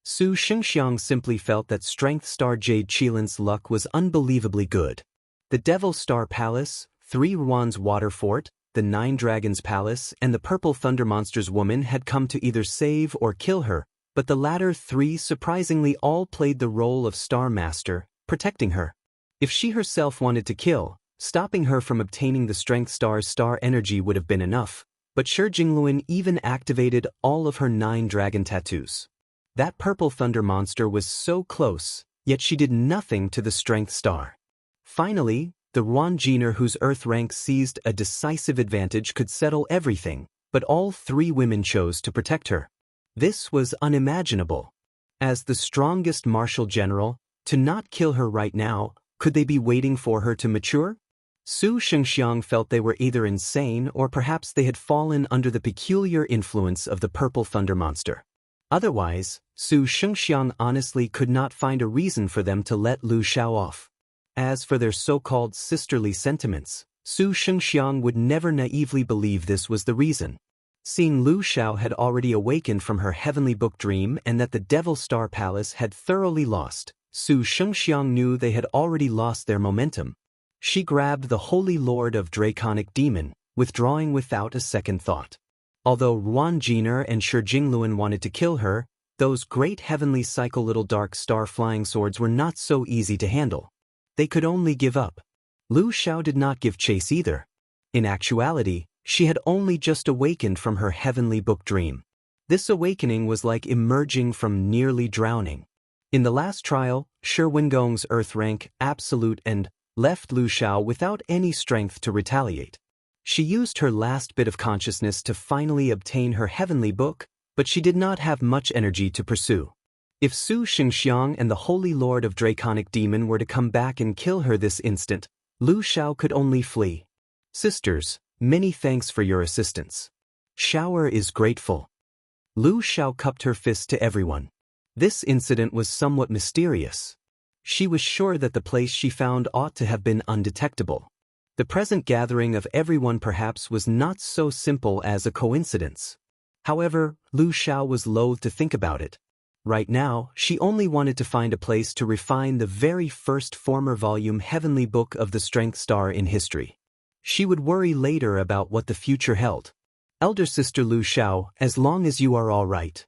Su Shengxiang simply felt that Strength Star Jade Qilin's luck was unbelievably good. The Devil Star Palace, 3 Ruan's Water Fort, the 9 Dragons Palace, and the Purple Thunder Monster's woman had come to either save or kill her, but the latter 3 surprisingly all played the role of Star Master, protecting her. If she herself wanted to kill, stopping her from obtaining the Strength Star's star energy would have been enough, but Shi Jingluan even activated all of her 9 dragon tattoos. That Purple Thunder Monster was so close, yet she did nothing to the Strength Star. Finally, the Ruan Jiner whose Earth rank seized a decisive advantage could settle everything, but all 3 women chose to protect her. This was unimaginable. As the strongest martial general, to not kill her right now, could they be waiting for her to mature? Su Shengxiang felt they were either insane or perhaps they had fallen under the peculiar influence of the Purple Thunder Monster. Otherwise, Su Shengxiang honestly could not find a reason for them to let Lu Xiao off. As for their so-called sisterly sentiments, Su Shengxiang would never naively believe this was the reason. Seeing Lu Xiao had already awakened from her heavenly book dream and that the Devil Star Palace had thoroughly lost, Su Shengxiang knew they had already lost their momentum. She grabbed the Holy Lord of Draconic Demon, withdrawing without a second thought. Although Ruan Jiner and Shi Jingluan wanted to kill her, those great heavenly cycle little dark star flying swords were not so easy to handle. They could only give up. Lu Xiao did not give chase either. In actuality, she had only just awakened from her heavenly book dream. This awakening was like emerging from nearly drowning. In the last trial, Shi Wengong's Earth rank, absolute and left Lu Xiao without any strength to retaliate. She used her last bit of consciousness to finally obtain her heavenly book, but she did not have much energy to pursue. If Su Shengxiang and the Holy Lord of Draconic Demon were to come back and kill her this instant, Lu Xiao could only flee. Sisters, many thanks for your assistance. Xiao is grateful. Lu Xiao cupped her fist to everyone. This incident was somewhat mysterious. She was sure that the place she found ought to have been undetectable. The present gathering of everyone perhaps was not so simple as a coincidence. However, Lu Xiao was loath to think about it. Right now, she only wanted to find a place to refine the very first former volume heavenly book of the Strength Star in history. She would worry later about what the future held. Elder Sister Lu Xiao, as long as you are all right.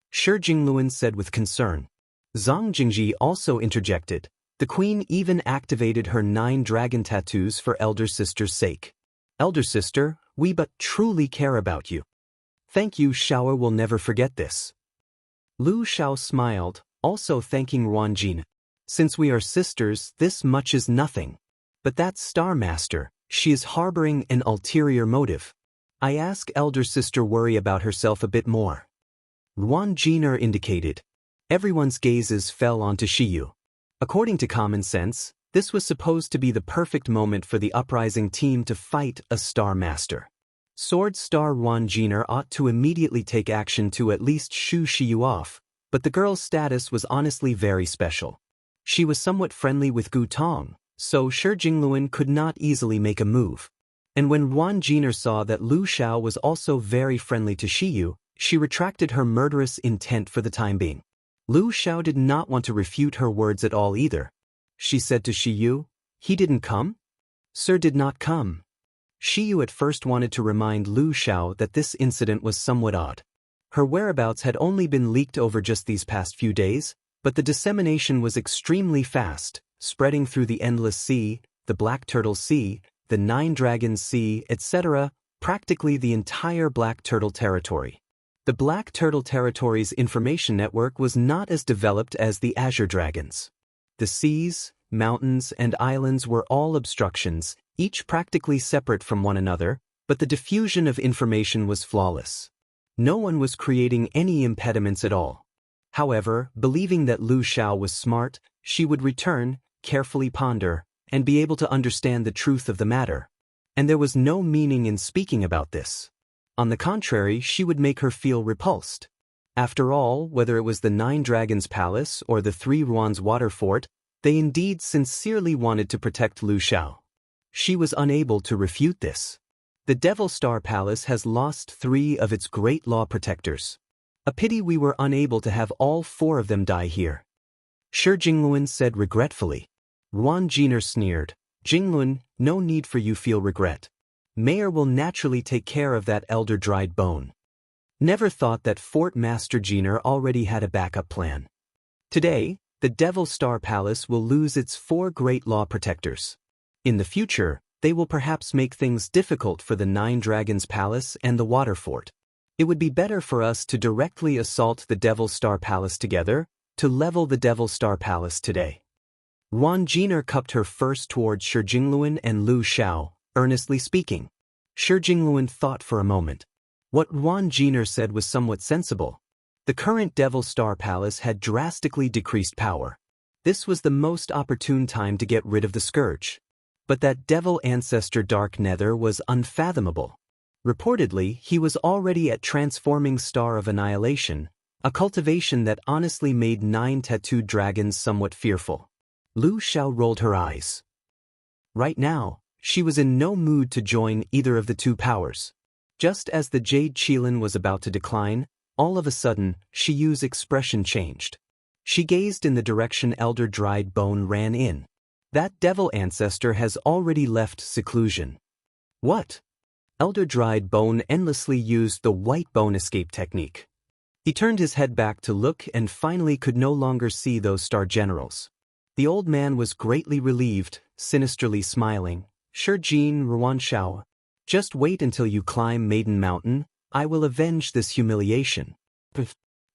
Shi Jingluan said with concern. Zhang Jingji also interjected. The queen even activated her 9 dragon tattoos for Elder Sister's sake. Elder Sister, we but truly care about you. Thank you, Xiao will never forget this. Lu Xiao smiled, also thanking Ruan Jin. Since we are sisters, this much is nothing. But that Star Master, she is harboring an ulterior motive. I ask Elder Sister worry about herself a bit more. Ruan Jiner indicated. Everyone's gazes fell onto Shiyu. According to common sense, this was supposed to be the perfect moment for the uprising team to fight a Star Master. Sword Star Ruan Jiner ought to immediately take action to at least shoo Shiyu off, but the girl's status was honestly very special. She was somewhat friendly with Gu Tong, so Shi Jingluan could not easily make a move. And when Ruan Jiner saw that Lu Xiao was also very friendly to Shiyu, she retracted her murderous intent for the time being. Lu Xiao did not want to refute her words at all either. She said to Shiyu, "He didn't come?" "Sir did not come." Shiyu at first wanted to remind Lu Xiao that this incident was somewhat odd. Her whereabouts had only been leaked over just these past few days, but the dissemination was extremely fast, spreading through the Endless Sea, the Black Turtle Sea, the 9 Dragons Sea, etc., practically the entire Black Turtle territory. The Black Turtle Territory's information network was not as developed as the Azure Dragons. The seas, mountains, and islands were all obstructions, each practically separate from one another, but the diffusion of information was flawless. No one was creating any impediments at all. However, believing that Lu Xiao was smart, she would return, carefully ponder, and be able to understand the truth of the matter. And there was no meaning in speaking about this. On the contrary, she would make her feel repulsed. After all, whether it was the 9 Dragons Palace or the 3 Ruan's Water Fort, they indeed sincerely wanted to protect Lu Xiao. She was unable to refute this. The Devil Star Palace has lost 3 of its great law protectors. A pity we were unable to have all 4 of them die here. Shi Jingluan said regretfully. Ruan Jiner sneered. Jingluan, no need for you feel regret. Mayor will naturally take care of that elder dried bone. Never thought that Fort Master Jiner already had a backup plan. Today, the Devil Star Palace will lose its 4 great law protectors. In the future, they will perhaps make things difficult for the 9 Dragons Palace and the Water Fort. It would be better for us to directly assault the Devil Star Palace together, to level the Devil Star Palace today. Ruan Jiner cupped her first towards Shi Jingluan and Lu Xiao, earnestly speaking. Shi Jingluan thought for a moment. What Ruan Jiner said was somewhat sensible. The current Devil Star Palace had drastically decreased power. This was the most opportune time to get rid of the scourge. But that devil ancestor Dark Nether was unfathomable. Reportedly, he was already at transforming Star of Annihilation, a cultivation that honestly made 9 tattooed dragons somewhat fearful. Lu Xiao rolled her eyes. Right now, she was in no mood to join either of the 2 powers. Just as the Jade Qilin was about to decline, all of a sudden, Shi Yu's expression changed. She gazed in the direction Elder Dried Bone ran in. That devil ancestor has already left seclusion. What? Elder Dried Bone endlessly used the white bone escape technique. He turned his head back to look and finally could no longer see those star generals. The old man was greatly relieved, sinisterly smiling. Shi Jin Ruan Xiao. Just wait until you climb Maiden Mountain, I will avenge this humiliation.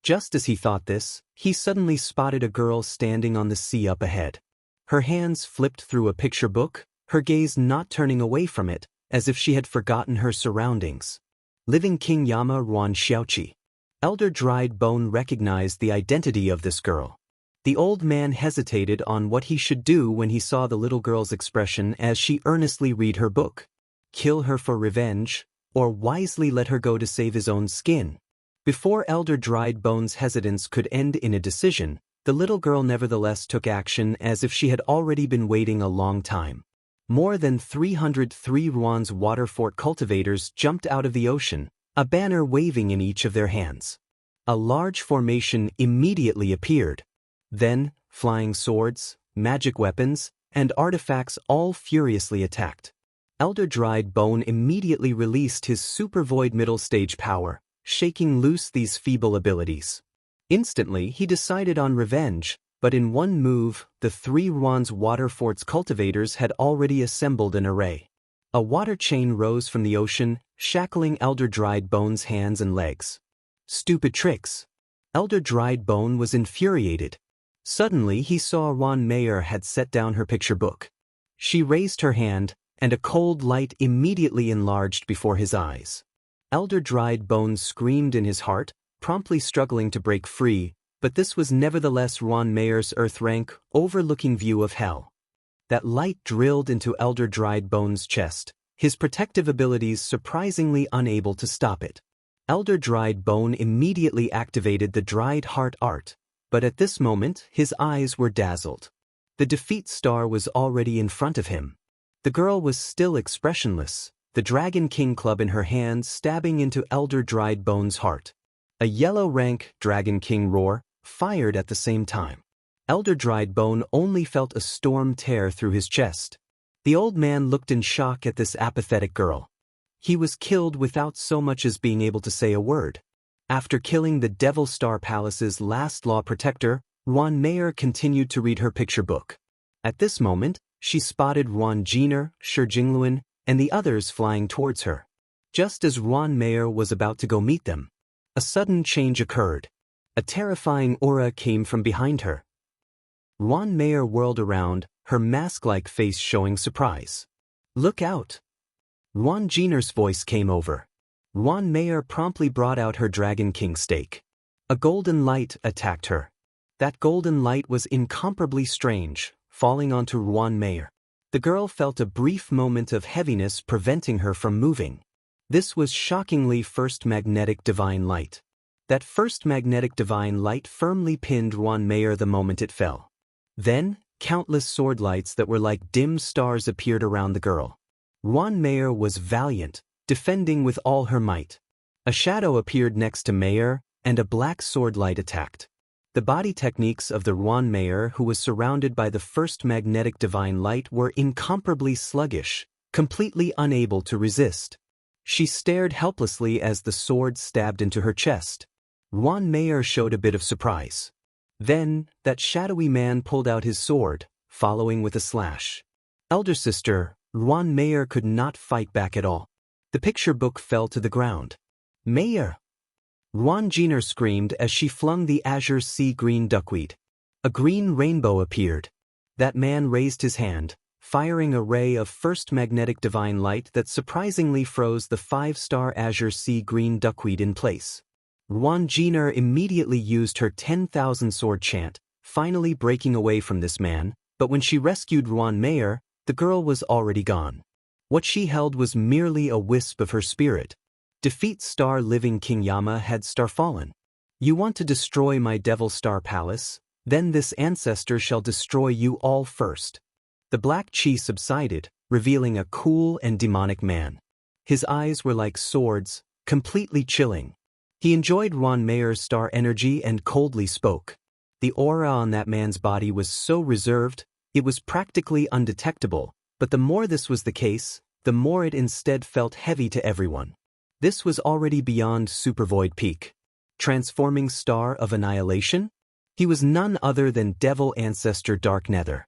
Just as he thought this, he suddenly spotted a girl standing on the sea up ahead. Her hands flipped through a picture book, her gaze not turning away from it, as if she had forgotten her surroundings. Living King Yama Ruan Xiaoqi. Elder Dried Bone recognized the identity of this girl. The old man hesitated on what he should do when he saw the little girl's expression as she earnestly read her book. Kill her for revenge, or wisely let her go to save his own skin. Before Elder Dried Bone's hesitance could end in a decision, the little girl nevertheless took action as if she had already been waiting a long time. More than 303 Ruan's water fort cultivators jumped out of the ocean, a banner waving in each of their hands. A large formation immediately appeared. Then, flying swords, magic weapons, and artifacts all furiously attacked. Elder Dried Bone immediately released his Super Void middle stage power, shaking loose these feeble abilities. Instantly, he decided on revenge, but in one move, the 3 Ruan's water fort's cultivators had already assembled an array. A water chain rose from the ocean, shackling Elder Dried Bone's hands and legs. Stupid tricks. Elder Dried Bone was infuriated. Suddenly, he saw Ruan Mayer had set down her picture book. She raised her hand, and a cold light immediately enlarged before his eyes. Elder Dried Bone screamed in his heart, promptly struggling to break free, but this was nevertheless Ruan Mayer's Earth-rank, overlooking view of hell. That light drilled into Elder Dried Bone's chest, his protective abilities surprisingly unable to stop it. Elder Dried Bone immediately activated the Dried Heart art, but at this moment his eyes were dazzled. The defeat star was already in front of him. The girl was still expressionless, the Dragon King club in her hand stabbing into Elder Dried Bone's heart. A yellow-rank Dragon King roar fired at the same time. Elder Dried Bone only felt a storm tear through his chest. The old man looked in shock at this apathetic girl. He was killed without so much as being able to say a word. After killing the Devil Star Palace's last law protector, Ruan Mayer continued to read her picture book. At this moment, she spotted Ruan Jiner, Shi Jingluan, and the others flying towards her. Just as Ruan Mayer was about to go meet them, a sudden change occurred. A terrifying aura came from behind her. Ruan Mayer whirled around, her mask-like face showing surprise. "Look out!" Ruan Jiner's voice came over. Ruan Mayer promptly brought out her Dragon King stake. A golden light attacked her. That golden light was incomparably strange, falling onto Ruan Mayer. The girl felt a brief moment of heaviness preventing her from moving. This was shockingly first magnetic divine light. That first magnetic divine light firmly pinned Ruan Mayer the moment it fell. Then, countless sword lights that were like dim stars appeared around the girl. Ruan Mayer was valiant, defending with all her might. A shadow appeared next to Mayer, and a black sword light attacked. The body techniques of the Ruan Mayor, who was surrounded by the first magnetic divine light, were incomparably sluggish, completely unable to resist. She stared helplessly as the sword stabbed into her chest. Ruan Mayor showed a bit of surprise. Then, that shadowy man pulled out his sword, following with a slash. Elder sister, Ruan Mayor could not fight back at all. The picture book fell to the ground. Mayor! Ruan Jeaner screamed as she flung the azure sea green duckweed. A green rainbow appeared. That man raised his hand, firing a ray of first magnetic divine light that surprisingly froze the 5-star azure sea green duckweed in place. Ruan Jeaner immediately used her 10,000 sword chant, finally breaking away from this man, but when she rescued Ruan Mayor, the girl was already gone. What she held was merely a wisp of her spirit. Defeat Star Living King Yama had starfallen. You want to destroy my Devil Star Palace? Then this ancestor shall destroy you all first. The black chi subsided, revealing a cool and demonic man. His eyes were like swords, completely chilling. He enjoyed Ruan Mayor's star energy and coldly spoke. The aura on that man's body was so reserved, it was practically undetectable, but the more this was the case, the more it instead felt heavy to everyone. This was already beyond Supervoid peak. Transforming Star of Annihilation? He was none other than Devil Ancestor Dark Nether.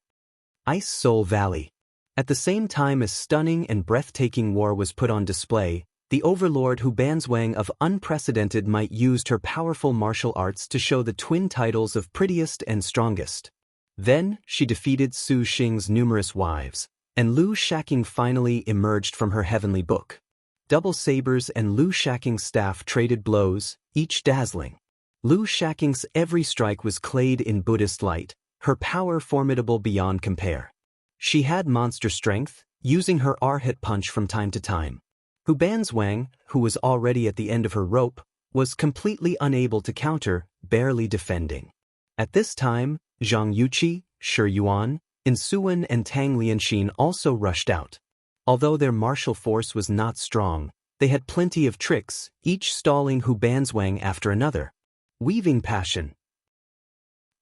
Ice Soul Valley. At the same time a stunning and breathtaking war was put on display, the overlord Hu Banzwang of unprecedented might used her powerful martial arts to show the twin titles of prettiest and strongest. Then, she defeated Su Xing's numerous wives, and Lu Shaking finally emerged from her heavenly book. Double Sabers and Lu Shaking's staff traded blows, each dazzling. Lu Shaking's every strike was clad in Buddhist light, her power formidable beyond compare. She had monster strength, using her Arhat punch from time to time. Hu Banzwang, who was already at the end of her rope, was completely unable to counter, barely defending. At this time, Zhang Yuqi, Shi Yuan, Insuan and Tang Lianxin also rushed out. Although their martial force was not strong, they had plenty of tricks, each stalling Hu Banzwang after another. Weaving passion.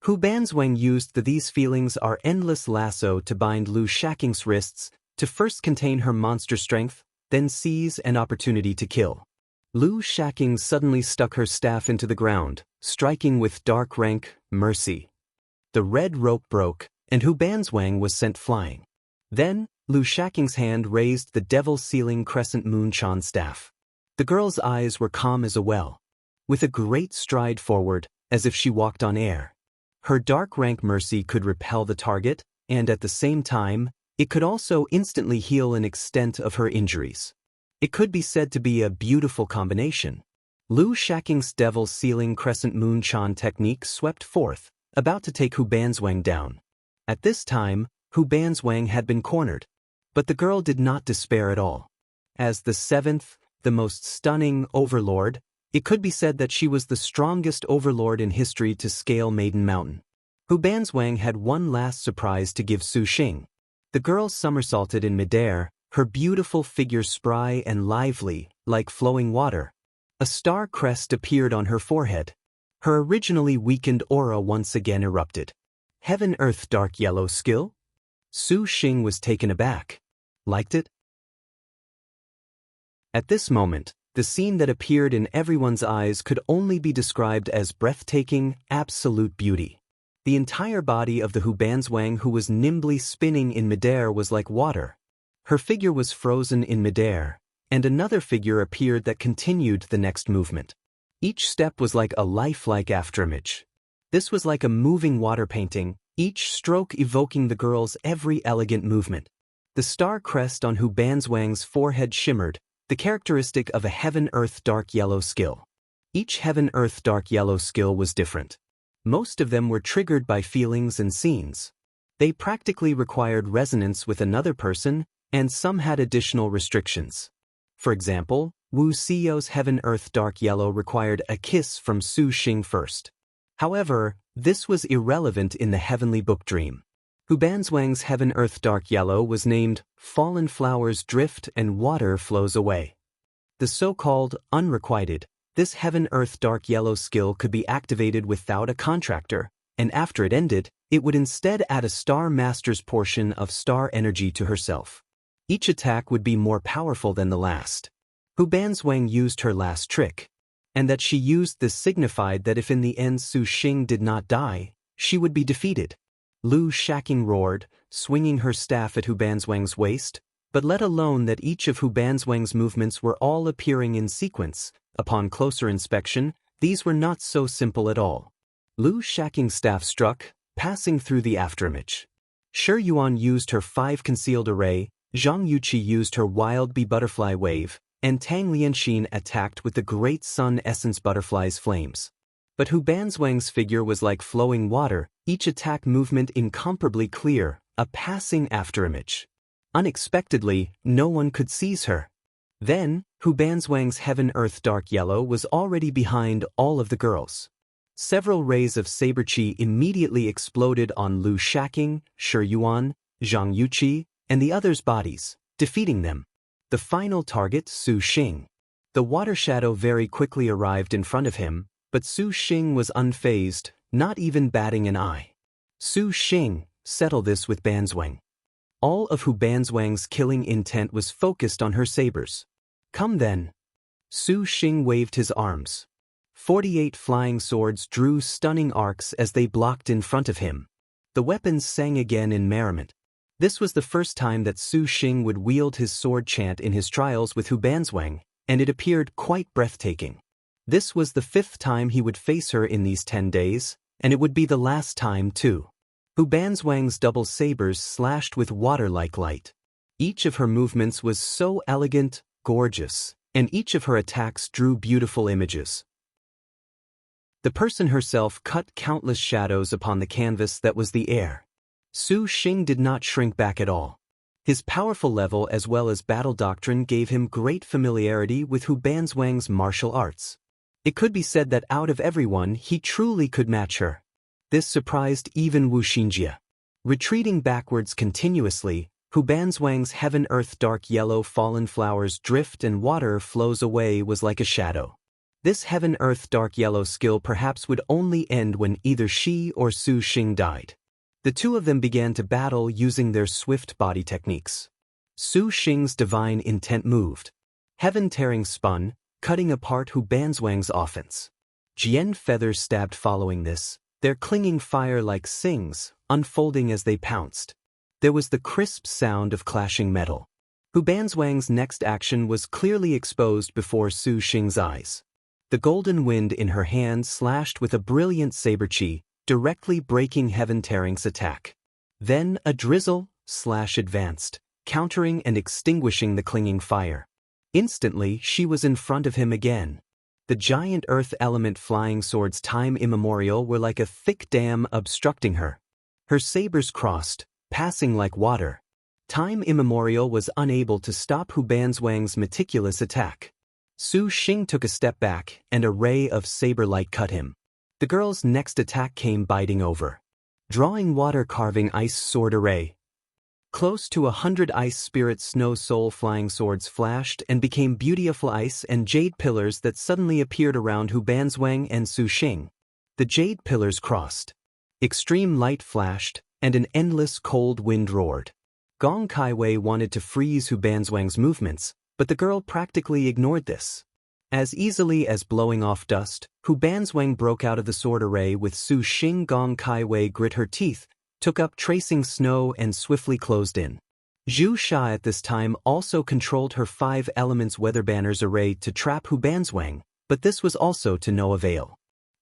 Hu Banzwang used these feelings our endless lasso to bind Lu Shaking's wrists, to first contain her monster strength, then seize an opportunity to kill. Lu Shaking suddenly stuck her staff into the ground, striking with dark rank, mercy. The red rope broke, and Hu Banzwang was sent flying. Then, Lu Shaking's hand raised the devil-sealing crescent moon Chan staff. The girl's eyes were calm as a well. With a great stride forward, as if she walked on air. Her dark rank mercy could repel the target, and at the same time, it could also instantly heal an extent of her injuries. It could be said to be a beautiful combination. Lu Shaking's devil-sealing crescent moon Chan technique swept forth, about to take Hu Banzwang down. At this time, Hu Banzwang had been cornered. But the girl did not despair at all. As the seventh, the most stunning overlord, it could be said that she was the strongest overlord in history to scale Maiden Mountain. Hu Banzwang had one last surprise to give Su Xing. The girl somersaulted in midair, her beautiful figure spry and lively, like flowing water. A star crest appeared on her forehead. Her originally weakened aura once again erupted. Heaven Earth Dark Yellow skill? Su Xing was taken aback. Liked it? At this moment, the scene that appeared in everyone's eyes could only be described as breathtaking, absolute beauty. The entire body of the Hu Banzwang, who was nimbly spinning in midair, was like water. Her figure was frozen in midair, and another figure appeared that continued the next movement. Each step was like a lifelike afterimage. This was like a moving water painting, each stroke evoking the girl's every elegant movement. The star crest on Hu Banzwang's forehead shimmered, the characteristic of a Heaven-Earth Dark Yellow skill. Each Heaven-Earth Dark Yellow skill was different. Most of them were triggered by feelings and scenes. They practically required resonance with another person, and some had additional restrictions. For example, Wu Xiao's Heaven-Earth Dark Yellow required a kiss from Su Xing first. However, this was irrelevant in the Heavenly Book Dream. Hu Banzwang's Heaven-Earth Dark Yellow was named Fallen Flowers Drift and Water Flows Away. The so-called unrequited This Heaven-Earth Dark Yellow skill could be activated without a contractor, and after it ended, it would instead add a Star Master's portion of star energy to herself. Each attack would be more powerful than the last. Hu Banzwang used her last trick, and that she used this signified that if in the end Su Xing did not die, she would be defeated. Lu Shaking roared, swinging her staff at Hu Banzwang's waist, but let alone that each of Hu Banzwang's movements were all appearing in sequence. Upon closer inspection, these were not so simple at all. Lu Shaking's staff struck, passing through the afterimage. Shi Yuan used her 5 concealed array, Zhang Yuqi used her wild bee butterfly wave, and Tang Lianxin attacked with the great sun essence butterfly's flames. But Hu Banzwang's figure was like flowing water, each attack movement incomparably clear, a passing afterimage. Unexpectedly, no one could seize her. Then, Hu Banzwang's Heaven-Earth Dark Yellow was already behind all of the girls. Several rays of saber chi immediately exploded on Lu Shaking, Shi Yuan, Zhang Yuqi, and the others' bodies, defeating them. The final target, Su Xing. The water shadow very quickly arrived in front of him, but Su Xing was unfazed, not even batting an eye. Su Xing, settle this with Banzwang. All of Hu Banzwang's killing intent was focused on her sabers. Come then. Su Xing waved his arms. 48 flying swords drew stunning arcs as they blocked in front of him. The weapons sang again in merriment. This was the first time that Su Xing would wield his sword chant in his trials with Hu Banzwang, and it appeared quite breathtaking. This was the 5th time he would face her in these 10 days, and it would be the last time too. Hu Banzwang's double sabers slashed with water-like light. Each of her movements was so elegant, gorgeous, and each of her attacks drew beautiful images. The person herself cut countless shadows upon the canvas that was the air. Su Xing did not shrink back at all. His powerful level as well as battle doctrine gave him great familiarity with Hu Banzwang's martial arts. It could be said that out of everyone he truly could match her. This surprised even Wu Xinjie. Retreating backwards continuously, Hu Banzwang's Heaven-Earth Dark Yellow Fallen Flowers Drift and Water Flows Away was like a shadow. This Heaven-Earth Dark Yellow skill perhaps would only end when either she or Su Xing died. The two of them began to battle using their swift body techniques. Su Xing's divine intent moved. Heaven Tearing spun, cutting apart Hu Banzwang's offense. Jian feathers stabbed following this, their clinging fire like sings, unfolding as they pounced. There was the crisp sound of clashing metal. Hu Banzwang's next action was clearly exposed before Su Xing's eyes. The golden wind in her hand slashed with a brilliant saber chi, directly breaking Heaven Tearing's attack. Then a drizzle slash advanced, countering and extinguishing the clinging fire. Instantly she was in front of him again. The giant earth element flying swords time immemorial were like a thick dam obstructing her. Her sabers crossed, passing like water. Time immemorial was unable to stop Hu Banzwang's meticulous attack. Su Xing took a step back, and a ray of saber light cut him. The girl's next attack came biting over. Drawing water carving ice sword array. Close to 100 ice spirit snow soul flying swords flashed and became beautiful ice and jade pillars that suddenly appeared around Hu Banzwang and Su Xing. The jade pillars crossed. Extreme light flashed, and an endless cold wind roared. Gong Kaiwei wanted to freeze Hu Banzwang's movements, but the girl practically ignored this. As easily as blowing off dust, Hu Banzwang broke out of the sword array with Su Xing. Gong Kaiwei grit her teeth, took up tracing snow and swiftly closed in. Zhu Sha at this time also controlled her 5 elements weather banners array to trap Hu Banzwang, but this was also to no avail.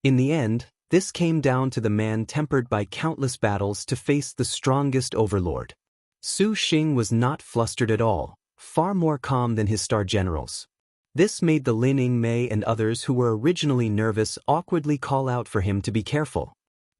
In the end, this came down to the man tempered by countless battles to face the strongest overlord. Su Xing was not flustered at all, far more calm than his star generals. This made the Lin Yingmei and others who were originally nervous awkwardly call out for him to be careful.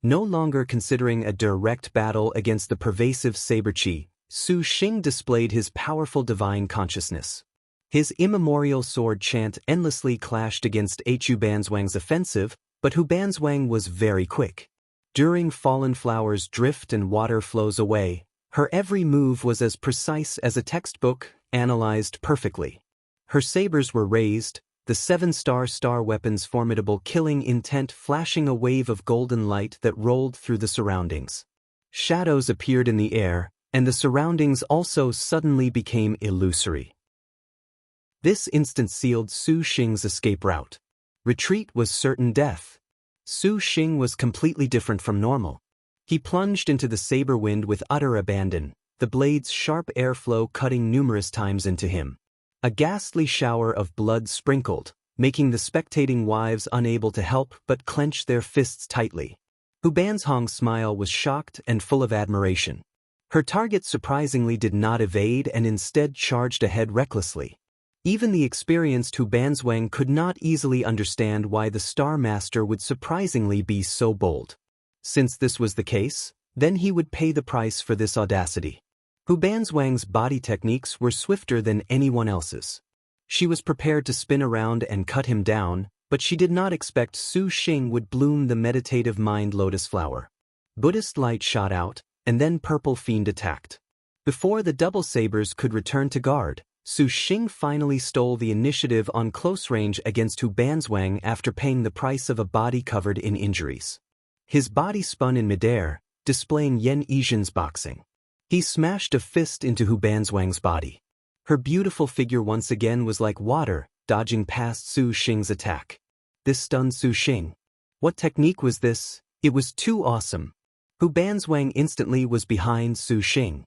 No longer considering a direct battle against the pervasive saber chi, Su Xing displayed his powerful divine consciousness. His immemorial sword chant endlessly clashed against Hu Banzwang's offensive, but Hu Banzwang was very quick. During Fallen Flowers Drift and Water Flows Away, her every move was as precise as a textbook, analyzed perfectly. Her sabers were raised, the 7-star weapon's formidable killing intent flashing a wave of golden light that rolled through the surroundings. Shadows appeared in the air, and the surroundings also suddenly became illusory. This instant sealed Su Xing's escape route. Retreat was certain death. Su Xing was completely different from normal. He plunged into the saber wind with utter abandon, the blade's sharp airflow cutting numerous times into him. A ghastly shower of blood sprinkled, making the spectating wives unable to help but clench their fists tightly. Hu Banzhong's smile was shocked and full of admiration. Her target surprisingly did not evade and instead charged ahead recklessly. Even the experienced Hu Banzwang could not easily understand why the Star Master would surprisingly be so bold. Since this was the case, then he would pay the price for this audacity. Hu Banzwang's body techniques were swifter than anyone else's. She was prepared to spin around and cut him down, but she did not expect Su Xing would bloom the meditative mind lotus flower. Buddhist light shot out, and then Purple Fiend attacked. Before the double sabers could return to guard, Su Xing finally stole the initiative on close range against Hu Banzwang after paying the price of a body covered in injuries. His body spun in midair, displaying Yan Yizhen's boxing. He smashed a fist into Hu Banzwang's body. Her beautiful figure once again was like water, dodging past Su Xing's attack. This stunned Su Xing. What technique was this? It was too awesome. Hu Banzwang instantly was behind Su Xing.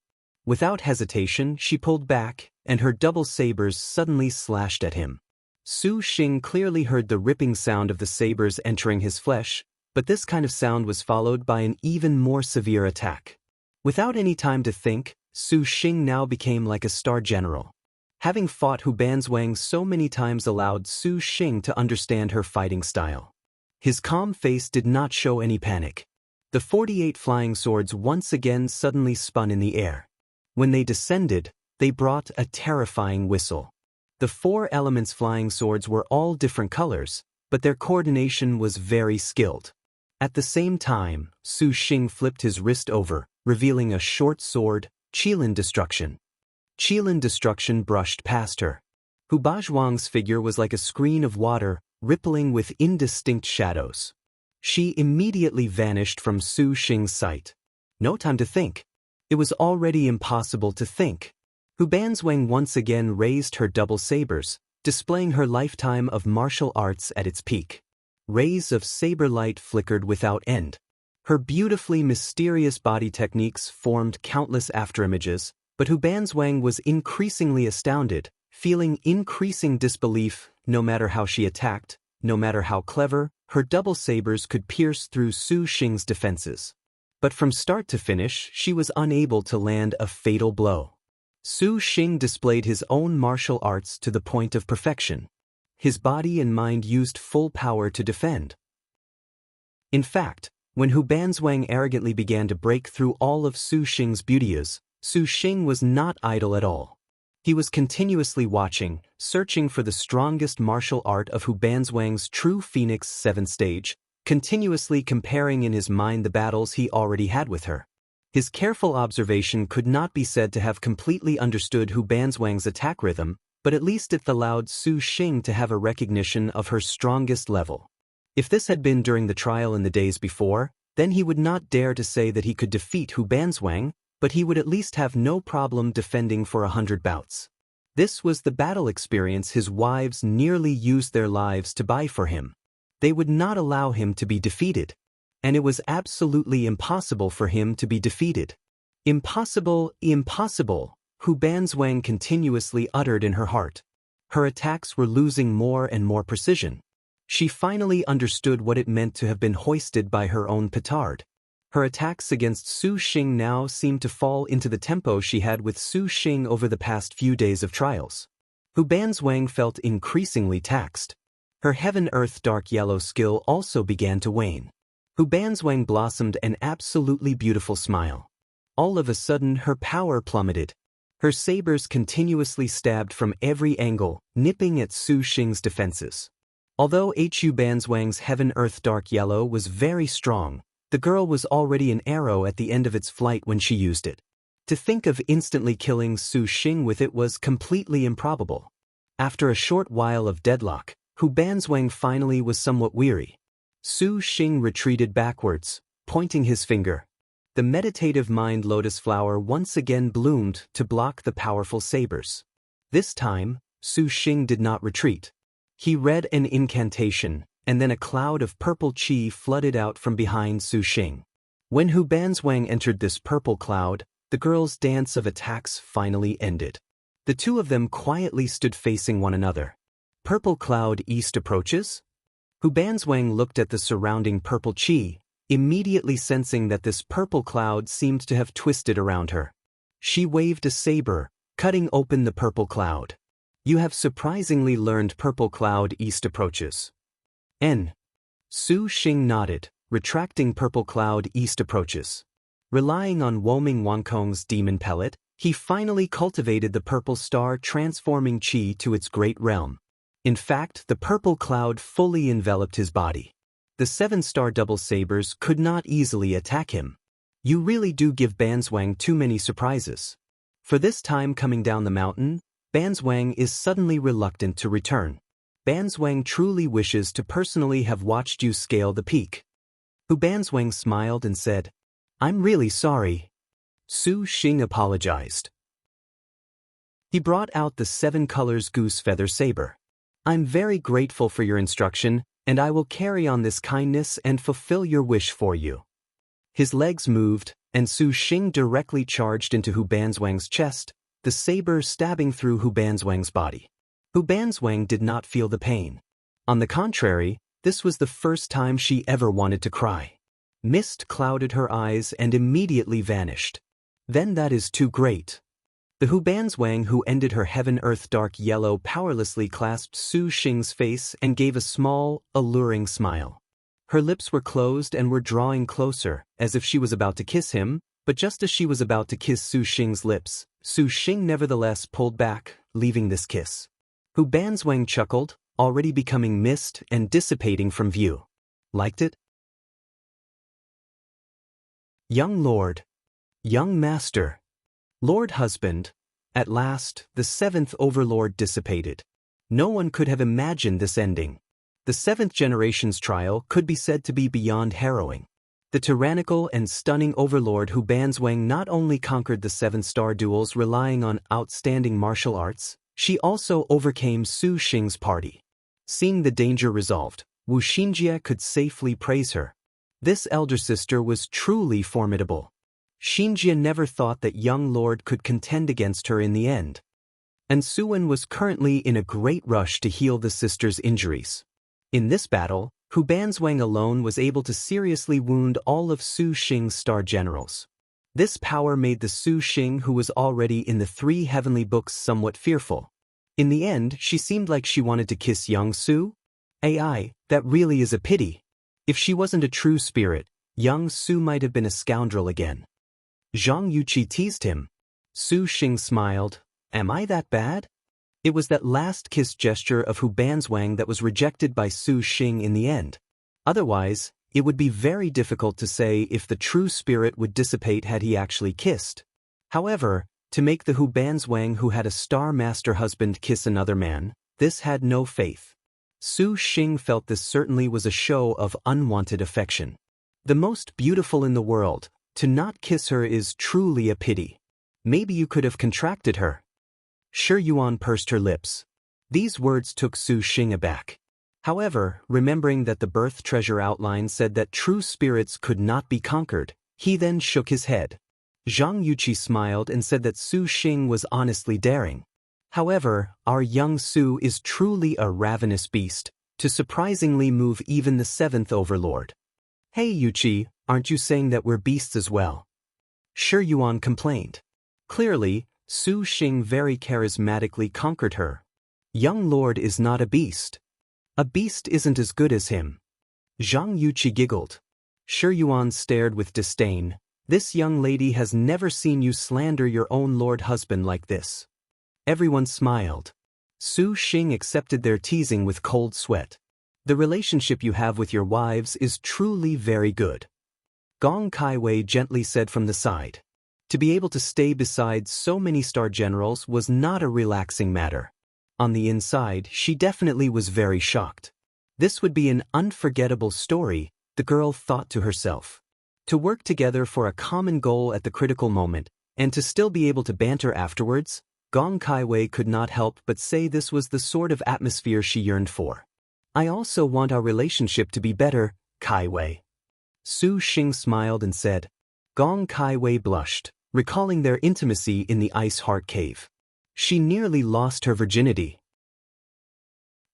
Without hesitation, she pulled back, and her double sabers suddenly slashed at him. Su Xing clearly heard the ripping sound of the sabers entering his flesh, but this kind of sound was followed by an even more severe attack. Without any time to think, Su Xing now became like a star general. Having fought Hu Banzwang so many times allowed Su Xing to understand her fighting style. His calm face did not show any panic. The 48 flying swords once again suddenly spun in the air. When they descended, they brought a terrifying whistle. The 4 elements flying swords were all different colors, but their coordination was very skilled. At the same time, Su Xing flipped his wrist over, revealing a short sword, Qilin Destruction. Qilin Destruction brushed past her. Hu Bajwang's figure was like a screen of water, rippling with indistinct shadows. She immediately vanished from Su Xing's sight. No time to think. It was already impossible to think. Hu Banzwang once again raised her double sabers, displaying her lifetime of martial arts at its peak. Rays of saber light flickered without end. Her beautifully mysterious body techniques formed countless afterimages, but Hu Banzwang was increasingly astounded, feeling increasing disbelief. No matter how she attacked, no matter how clever, her double sabers could pierce through Su Xing's defenses. But from start to finish, she was unable to land a fatal blow. Su Xing displayed his own martial arts to the point of perfection. His body and mind used full power to defend. In fact, when Hu Banzwang arrogantly began to break through all of Su Xing's beauties, Su Xing was not idle at all. He was continuously watching, searching for the strongest martial art of Hu Banzwang's true Phoenix 7th stage, continuously comparing in his mind the battles he already had with her. His careful observation could not be said to have completely understood Hu Banzwang's attack rhythm, but at least it allowed Su Xing to have a recognition of her strongest level. If this had been during the trial in the days before, then he would not dare to say that he could defeat Hu Banzwang, but he would at least have no problem defending for 100 bouts. This was the battle experience his wives nearly used their lives to buy for him. They would not allow him to be defeated. And it was absolutely impossible for him to be defeated. Impossible, impossible, Hu Banzwang continuously uttered in her heart. Her attacks were losing more and more precision. She finally understood what it meant to have been hoisted by her own petard. Her attacks against Su Xing now seemed to fall into the tempo she had with Su Xing over the past few days of trials. Hu Banzwang felt increasingly taxed. Her heaven-earth dark yellow skill also began to wane. Hu Banzwang blossomed an absolutely beautiful smile. All of a sudden her power plummeted. Her sabers continuously stabbed from every angle, nipping at Su Xing's defenses. Although Hu Banzwang's heaven-earth dark yellow was very strong, the girl was already an arrow at the end of its flight when she used it. To think of instantly killing Su Xing with it was completely improbable. After a short while of deadlock, Hu Banzwang finally was somewhat weary. Su Xing retreated backwards, pointing his finger. The meditative mind lotus flower once again bloomed to block the powerful sabers. This time, Su Xing did not retreat. He read an incantation, and then a cloud of purple qi flooded out from behind Su Xing. When Hu Banzwang entered this purple cloud, the girls' dance of attacks finally ended. The two of them quietly stood facing one another. Purple cloud east approaches? Hu Banzwang looked at the surrounding purple qi, immediately sensing that this purple cloud seemed to have twisted around her. She waved a saber, cutting open the purple cloud. You have surprisingly learned purple cloud east approaches. N. Su Xing nodded, retracting purple cloud east approaches. Relying on Woming Wankong's demon pellet, he finally cultivated the purple star transforming qi to its great realm. In fact, the purple cloud fully enveloped his body. The 7-star double sabers could not easily attack him. You really do give Banzwang too many surprises. For this time coming down the mountain, Banzwang is suddenly reluctant to return. Banzwang truly wishes to personally have watched you scale the peak. Hu Banzwang smiled and said, I'm really sorry. Su Xing apologized. He brought out the 7 colors goose feather saber. I'm very grateful for your instruction, and I will carry on this kindness and fulfill your wish for you. His legs moved, and Su Xing directly charged into Hu Banzwang's chest, the saber stabbing through Hu Banzwang's body. Hu Banzwang did not feel the pain. On the contrary, this was the first time she ever wanted to cry. Mist clouded her eyes and immediately vanished. Then that is too great. The Hu Banzwang who ended her heaven-earth dark yellow powerlessly clasped Su Xing's face and gave a small, alluring smile. Her lips were closed and were drawing closer, as if she was about to kiss him, but just as she was about to kiss Su Xing's lips, Su Xing nevertheless pulled back, leaving this kiss. Hu Banzwang chuckled, already becoming mist and dissipating from view. Liked it? Young Lord. Young Master. Lord Husband. At last, the 7th Overlord dissipated. No one could have imagined this ending. The 7th generation's trial could be said to be beyond harrowing. The tyrannical and stunning Overlord Hu Banzwang not only conquered the 7-star duels relying on outstanding martial arts, she also overcame Su Xing's party. Seeing the danger resolved, Wu Xinjie could safely praise her. This elder sister was truly formidable. Xinjie never thought that young lord could contend against her in the end. And Suwen was currently in a great rush to heal the sister's injuries. In this battle, Hu Banzwang alone was able to seriously wound all of Su Xing's star generals. This power made the Su Xing who was already in the 3 heavenly books somewhat fearful. In the end, she seemed like she wanted to kiss young Su. Ai, that really is a pity. If she wasn't a true spirit, young Su might have been a scoundrel again. Zhang Yuqi teased him. Su Xing smiled. Am I that bad? It was that last kiss gesture of Hu Banzwang that was rejected by Su Xing in the end. Otherwise, it would be very difficult to say if the true spirit would dissipate had he actually kissed. However, to make the Hu Banzwang who had a star master husband kiss another man, this had no faith. Su Xing felt this certainly was a show of unwanted affection. The most beautiful in the world, to not kiss her is truly a pity. Maybe you could have contracted her. Shi Yuan pursed her lips. These words took Su Xing aback. However, remembering that the birth treasure outline said that true spirits could not be conquered, he then shook his head. Zhang Yuqi smiled and said that Su Xing was honestly daring. However, our young Su is truly a ravenous beast, to surprisingly move even the 7th Overlord. Hey Yuqi, aren't you saying that we're beasts as well? Shi Yuan complained. Clearly, Su Xing very charismatically conquered her. Young Lord is not a beast. A beast isn't as good as him. Zhang Yuqi giggled. Shi Yuan stared with disdain. This young lady has never seen you slander your own lord husband like this. Everyone smiled. Su Xing accepted their teasing with cold sweat. The relationship you have with your wives is truly very good. Gong Kaiwei gently said from the side. To be able to stay beside so many star generals was not a relaxing matter. on the inside, she definitely was very shocked. This would be an unforgettable story, the girl thought to herself. To work together for a common goal at the critical moment, and to still be able to banter afterwards, Gong Kaiwei could not help but say this was the sort of atmosphere she yearned for. I also want our relationship to be better, Kaiwei. Su Xing smiled and said. Gong Kaiwei blushed, recalling their intimacy in the ice heart cave. She nearly lost her virginity.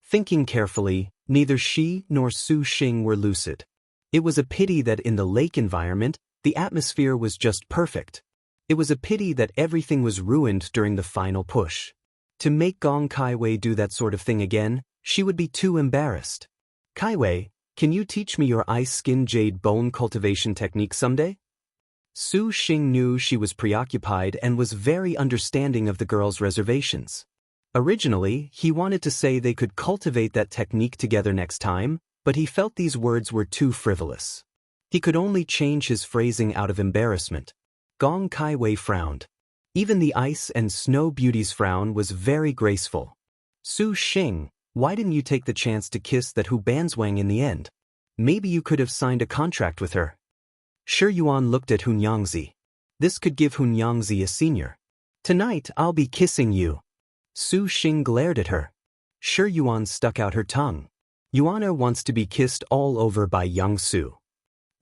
Thinking carefully, neither she nor Su Xing were lucid. It was a pity that in the lake environment, the atmosphere was just perfect. It was a pity that everything was ruined during the final push. To make Gong Kaiwei do that sort of thing again, she would be too embarrassed. Kaiwei, can you teach me your ice skin jade bone cultivation technique someday? Su Xing knew she was preoccupied and was very understanding of the girl's reservations. Originally, he wanted to say they could cultivate that technique together next time, but he felt these words were too frivolous. He could only change his phrasing out of embarrassment. Gong Kaiwei frowned. Even the ice and snow beauty's frown was very graceful. Su Xing, why didn't you take the chance to kiss that Hu Banzwang in the end? Maybe you could have signed a contract with her. Shi Yuan looked at Hunyangzi. This could give Hunyangzi a senior. Tonight I'll be kissing you. Su Xing glared at her. Shi Yuan stuck out her tongue. Yuana wants to be kissed all over by Yang Su.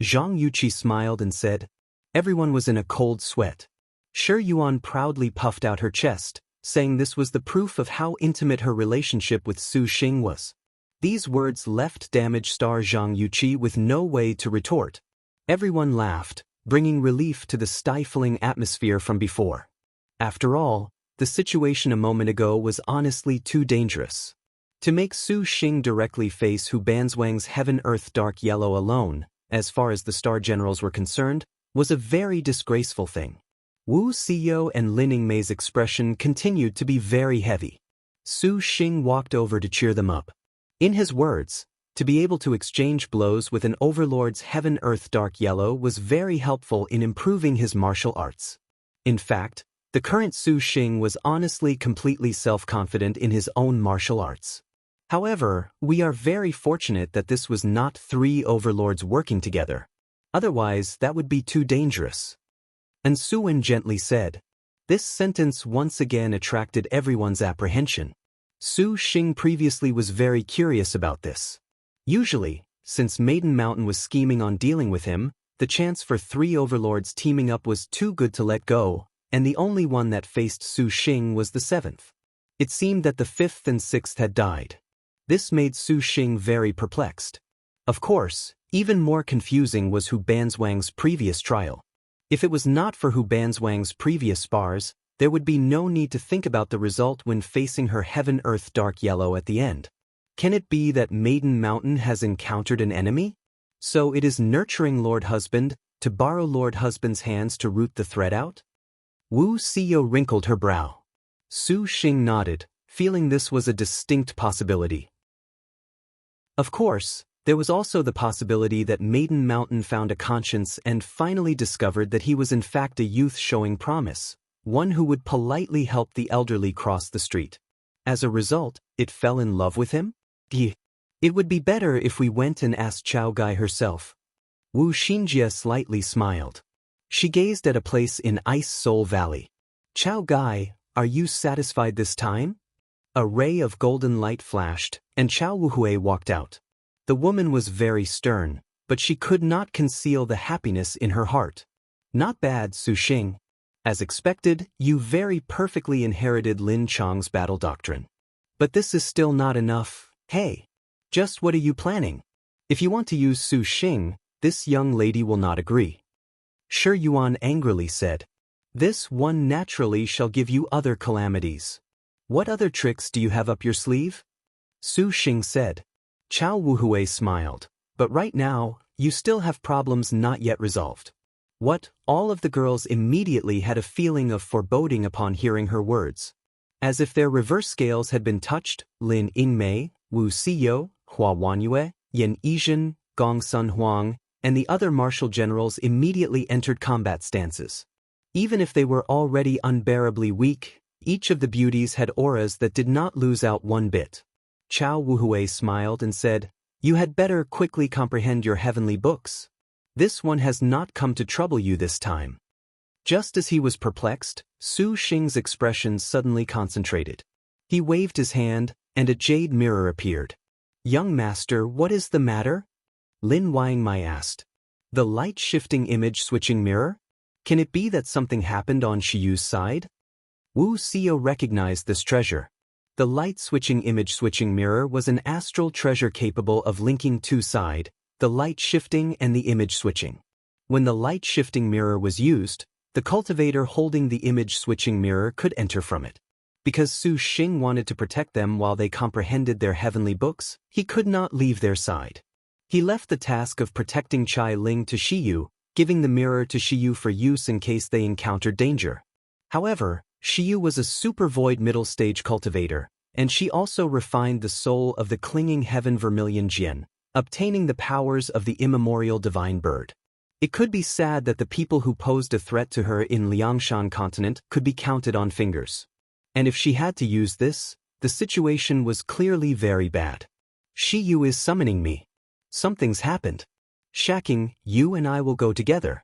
Zhang Yuqi smiled and said. Everyone was in a cold sweat. Shi Yuan proudly puffed out her chest, saying this was the proof of how intimate her relationship with Su Xing was. These words left damaged star Zhang Yuqi with no way to retort. Everyone laughed, bringing relief to the stifling atmosphere from before. After all, the situation a moment ago was honestly too dangerous. To make Su Xing directly face Hu Banzwang's Heaven Earth Dark Yellow alone, as far as the Star Generals were concerned, was a very disgraceful thing. Wu Xiyo and Lin Yingmei's expression continued to be very heavy. Su Xing walked over to cheer them up. In his words, to be able to exchange blows with an overlord's Heaven Earth Dark Yellow was very helpful in improving his martial arts. In fact, the current Su Xing was honestly completely self-confident in his own martial arts. However, we are very fortunate that this was not 3 overlords working together. Otherwise, that would be too dangerous. And Su Wen gently said. This sentence once again attracted everyone's apprehension. Su Xing previously was very curious about this. Usually, since Maiden Mountain was scheming on dealing with him, the chance for 3 overlords teaming up was too good to let go, and the only one that faced Su Xing was the 7th. It seemed that the 5th and 6th had died. This made Su Xing very perplexed. Of course, even more confusing was Hu Banzwang's previous trial. If it was not for Hu Banzwang's previous spars, there would be no need to think about the result when facing her Heaven Earth Dark Yellow at the end. Can it be that Maiden Mountain has encountered an enemy? So it is nurturing Lord Husband, to borrow Lord Husband's hands to root the thread out? Wu Xiyo wrinkled her brow. Su Xing nodded, feeling this was a distinct possibility. Of course, there was also the possibility that Maiden Mountain found a conscience and finally discovered that he was in fact a youth showing promise, one who would politely help the elderly cross the street. As a result, it fell in love with him? It would be better if we went and asked Chao Gai herself. Wu Xinjie slightly smiled. She gazed at a place in Ice Soul Valley. Chao Gai, are you satisfied this time? A ray of golden light flashed, and Chao Wuhui walked out. The woman was very stern, but she could not conceal the happiness in her heart. Not bad, Su Xing. As expected, you very perfectly inherited Lin Chang's battle doctrine. But this is still not enough. Hey, just what are you planning? If you want to use Su Xing, this young lady will not agree. Shi Yuan angrily said. This one naturally shall give you other calamities. What other tricks do you have up your sleeve? Su Xing said. Chao Wuhui smiled. But right now, you still have problems not yet resolved. What? All of the girls immediately had a feeling of foreboding upon hearing her words. As if their reverse scales had been touched, Lin Yingmei, Wu Xiyo, Hua Wanyue, Yan Yizhen, Gong Sun Huang, and the other martial generals immediately entered combat stances. Even if they were already unbearably weak, Each of the beauties had auras that did not lose out one bit. Chao Wuhui smiled and said, "You had better quickly comprehend your heavenly books. This one has not come to trouble you this time." Just as he was perplexed, Su Xing's expression suddenly concentrated. He waved his hand, and a jade mirror appeared. "Young master, what is the matter?" Lin Wangmai asked. "The light-shifting image-switching mirror? Can it be that something happened on Shiyu's side?" Wu Xiao recognized this treasure. The light-switching image-switching mirror was an astral treasure capable of linking two-side, the light-shifting and the image-switching. When the light-shifting mirror was used, the cultivator holding the image-switching mirror could enter from it. Because Su Xing wanted to protect them while they comprehended their heavenly books, he could not leave their side. He left the task of protecting Chai Ling to Shiyu, giving the mirror to Shiyu for use in case they encountered danger. However, Shiyu was a super void middle stage cultivator, and she also refined the soul of the clinging heaven vermilion Jian, obtaining the powers of the immemorial divine bird. It could be said that the people who posed a threat to her in Liangshan continent could be counted on fingers. And if she had to use this, the situation was clearly very bad. "Shiyu is summoning me. Something's happened. Shaking, you and I will go together."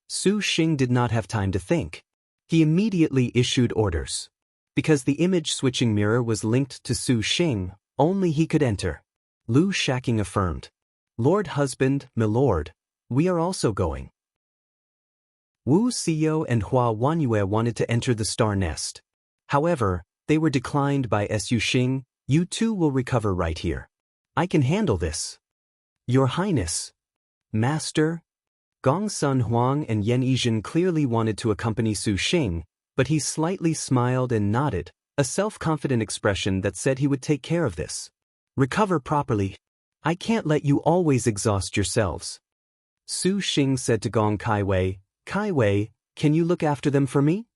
Su Xing did not have time to think. He immediately issued orders. Because the image-switching mirror was linked to Su Xing, only he could enter. Lu Shaking affirmed. "Lord husband, milord, we are also going." Wu Xiao and Hua Wanyue wanted to enter the star nest. However, they were declined by Su Xing. "You two will recover right here. I can handle this." "Your Highness." "Master." Gong Sun Huang and Yen Yizhen clearly wanted to accompany Su Xing, but he slightly smiled and nodded, a self-confident expression that said he would take care of this. "Recover properly. I can't let you always exhaust yourselves." Su Xing said to Gong Kaiwei, "Kaiwei, can you look after them for me?"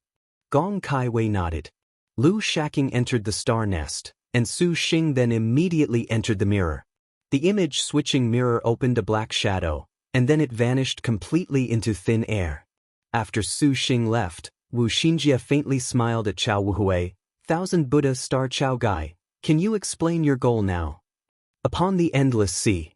Gong Kaiwei nodded. Lu Shaking entered the star nest, and Su Xing then immediately entered the mirror. The image-switching mirror opened a black shadow, and then it vanished completely into thin air. After Su Xing left, Wu Xinjie faintly smiled at Chao Wuhui. "Thousand Buddha Star Chao Gai, can you explain your goal now?" Upon the endless sea.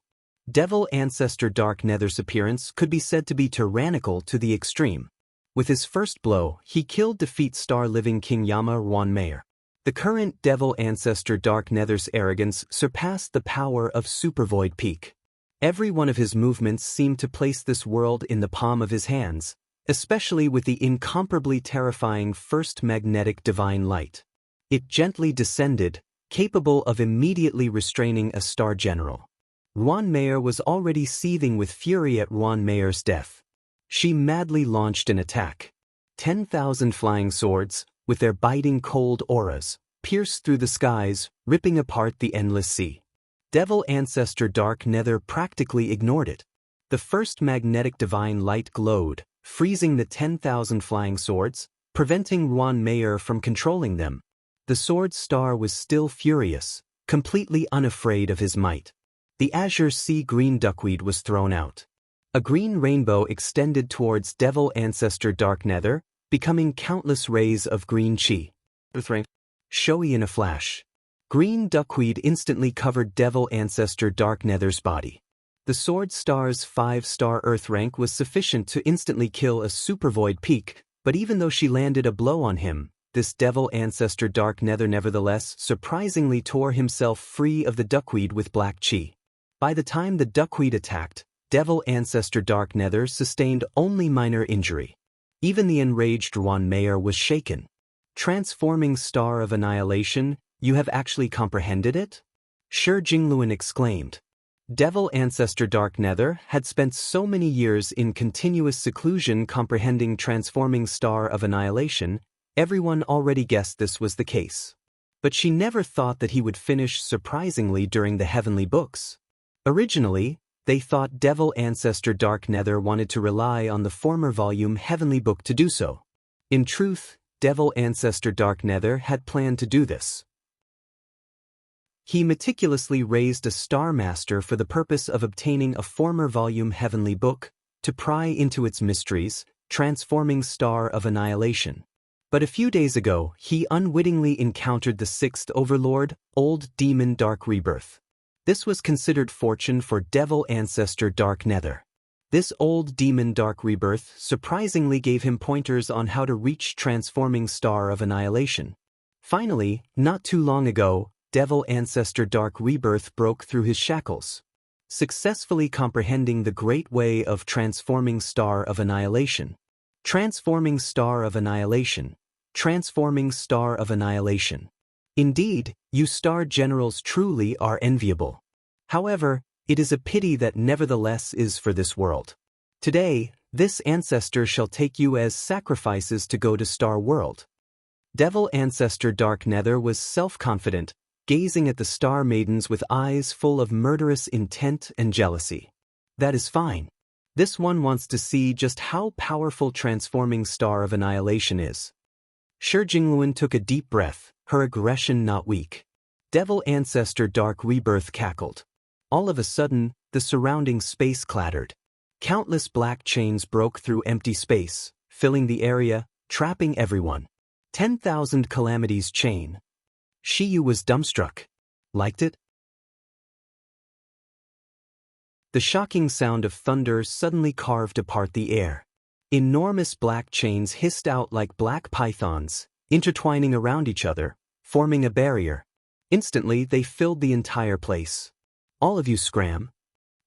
Devil Ancestor Dark Nether's appearance could be said to be tyrannical to the extreme. With his first blow, he killed defeat Star Living King Yama Ruan Mayer. The current Devil Ancestor Dark Nether's arrogance surpassed the power of Super Void Peak. Every one of his movements seemed to place this world in the palm of his hands, especially with the incomparably terrifying First Magnetic Divine Light. It gently descended, capable of immediately restraining a star general. Ruan Mayer was already seething with fury at Ruan Mayer's death. She madly launched an attack. 10,000 flying swords, with their biting cold auras, pierced through the skies, ripping apart the endless sea. Devil Ancestor Dark Nether practically ignored it. The First Magnetic Divine Light glowed, freezing the 10,000 flying swords, preventing Ruan Mayer from controlling them. The sword star was still furious, completely unafraid of his might. The azure sea green duckweed was thrown out. A green rainbow extended towards Devil Ancestor Dark Nether, becoming countless rays of green chi. Showy in a flash. Green duckweed instantly covered Devil Ancestor Dark Nether's body. The sword star's 5-star earth rank was sufficient to instantly kill a Super Void Peak, but even though she landed a blow on him, this Devil Ancestor Dark Nether nevertheless surprisingly tore himself free of the duckweed with black chi. By the time the duckweed attacked, Devil Ancestor Dark Nether sustained only minor injury. Even the enraged Ruan Mayer was shaken. "Transforming Star of Annihilation, you have actually comprehended it?" Shi Jingluan exclaimed. Devil Ancestor Dark Nether had spent so many years in continuous seclusion comprehending Transforming Star of Annihilation, everyone already guessed this was the case. But she never thought that he would finish surprisingly during the Heavenly Books. Originally, they thought Devil Ancestor Dark Nether wanted to rely on the former volume Heavenly Book to do so. In truth, Devil Ancestor Dark Nether had planned to do this. He meticulously raised a Star Master for the purpose of obtaining a former volume Heavenly Book, to pry into its mysteries, Transforming Star of Annihilation. But a few days ago, he unwittingly encountered the sixth overlord, Old Demon Dark Rebirth. This was considered fortune for Devil Ancestor Dark Nether. This Old Demon Dark Rebirth surprisingly gave him pointers on how to reach Transforming Star of Annihilation. Finally, not too long ago, Devil Ancestor Dark Rebirth broke through his shackles, successfully comprehending the great way of Transforming Star of Annihilation. Transforming Star of Annihilation. Transforming Star of Annihilation. Indeed, you star generals truly are enviable. However, it is a pity that nevertheless is for this world. Today, this ancestor shall take you as sacrifices to go to Star World. Devil Ancestor Dark Nether was self-confident, gazing at the Star Maidens with eyes full of murderous intent and jealousy. That is fine. This one wants to see just how powerful Transforming Star of Annihilation is. Shi Jingluan took a deep breath, her aggression not weak. Devil Ancestor Dark Rebirth cackled. All of a sudden, the surrounding space clattered. Countless black chains broke through empty space, filling the area, trapping everyone. 10,000 Calamities chain. Shiyu was dumbstruck. Liked it? The shocking sound of thunder suddenly carved apart the air. Enormous black chains hissed out like black pythons, intertwining around each other, forming a barrier. Instantly, they filled the entire place. All of you scram!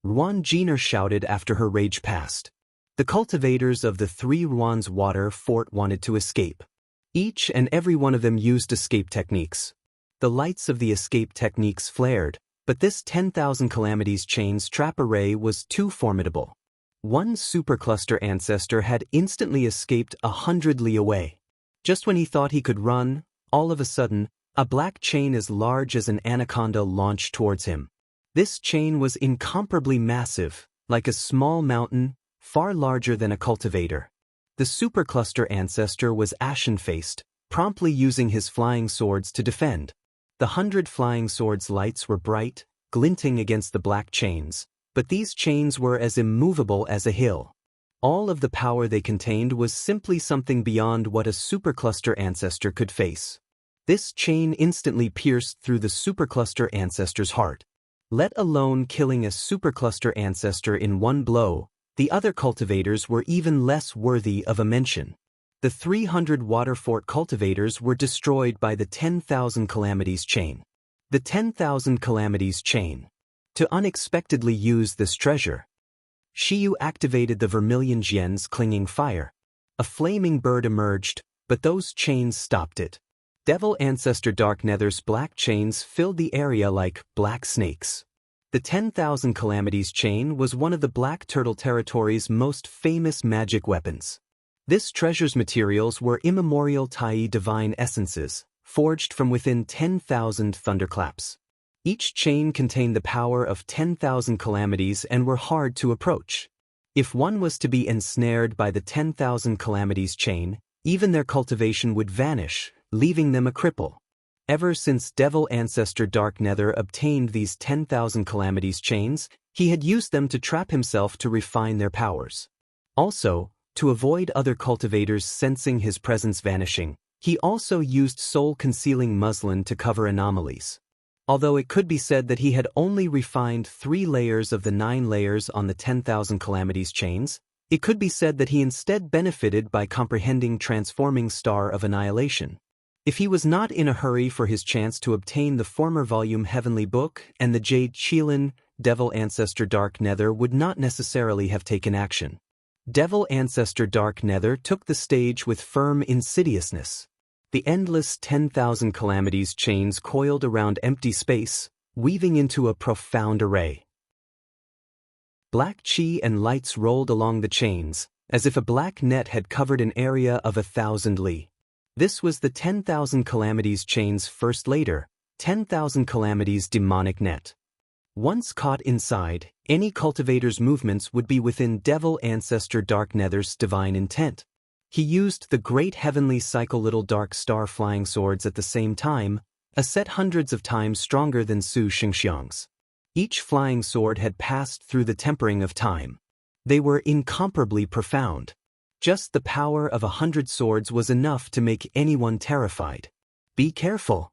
Ruan Jiner shouted after her rage passed. The cultivators of the 3 Ruan's water fort wanted to escape. Each and every one of them used escape techniques. The lights of the escape techniques flared, but this 10,000 Calamities chains trap array was too formidable. One supercluster ancestor had instantly escaped 100 li away. Just when he thought he could run, all of a sudden, a black chain as large as an anaconda launched towards him. This chain was incomparably massive, like a small mountain, far larger than a cultivator. The supercluster ancestor was ashen-faced, promptly using his flying swords to defend. The 100 flying swords' lights were bright, glinting against the black chains, but these chains were as immovable as a hill. All of the power they contained was simply something beyond what a supercluster ancestor could face. This chain instantly pierced through the supercluster ancestor's heart. Let alone killing a supercluster ancestor in one blow, the other cultivators were even less worthy of a mention. The 300 Waterfort cultivators were destroyed by the 10,000 Calamities chain. The 10,000 Calamities chain. To unexpectedly use this treasure, Shiyu activated the Vermilion Jian's clinging fire. A flaming bird emerged, but those chains stopped it. Devil Ancestor Dark Nether's black chains filled the area like black snakes. The 10,000 Calamities chain was one of the Black Turtle Territory's most famous magic weapons. This treasure's materials were immemorial Tai divine essences, forged from within 10,000 thunderclaps. Each chain contained the power of 10,000 calamities and were hard to approach. If one was to be ensnared by the 10,000 Calamities chain, even their cultivation would vanish, leaving them a cripple. Ever since Devil Ancestor Dark Nether obtained these 10,000 Calamities chains, he had used them to trap himself to refine their powers. Also, to avoid other cultivators sensing his presence vanishing, he also used soul-concealing muslin to cover anomalies. Although it could be said that he had only refined 3 layers of the 9 layers on the 10,000 Calamities chains, it could be said that he instead benefited by comprehending Transforming Star of Annihilation. If he was not in a hurry for his chance to obtain the former volume Heavenly Book and the Jade Qilin, Devil Ancestor Dark Nether would not necessarily have taken action. Devil Ancestor Dark Nether took the stage with firm insidiousness. The endless 10,000 Calamities chains coiled around empty space, weaving into a profound array. Black chi and lights rolled along the chains, as if a black net had covered an area of 1,000 li. This was the 10,000 Calamities chain's first later, 10,000 Calamities demonic net. Once caught inside, any cultivator's movements would be within Devil Ancestor Dark Nether's divine intent. He used the great heavenly cycle little dark star flying swords at the same time, a set hundreds of times stronger than Su Xingxiang's. Each flying sword had passed through the tempering of time. They were incomparably profound. Just the power of 100 swords was enough to make anyone terrified. "Be careful!"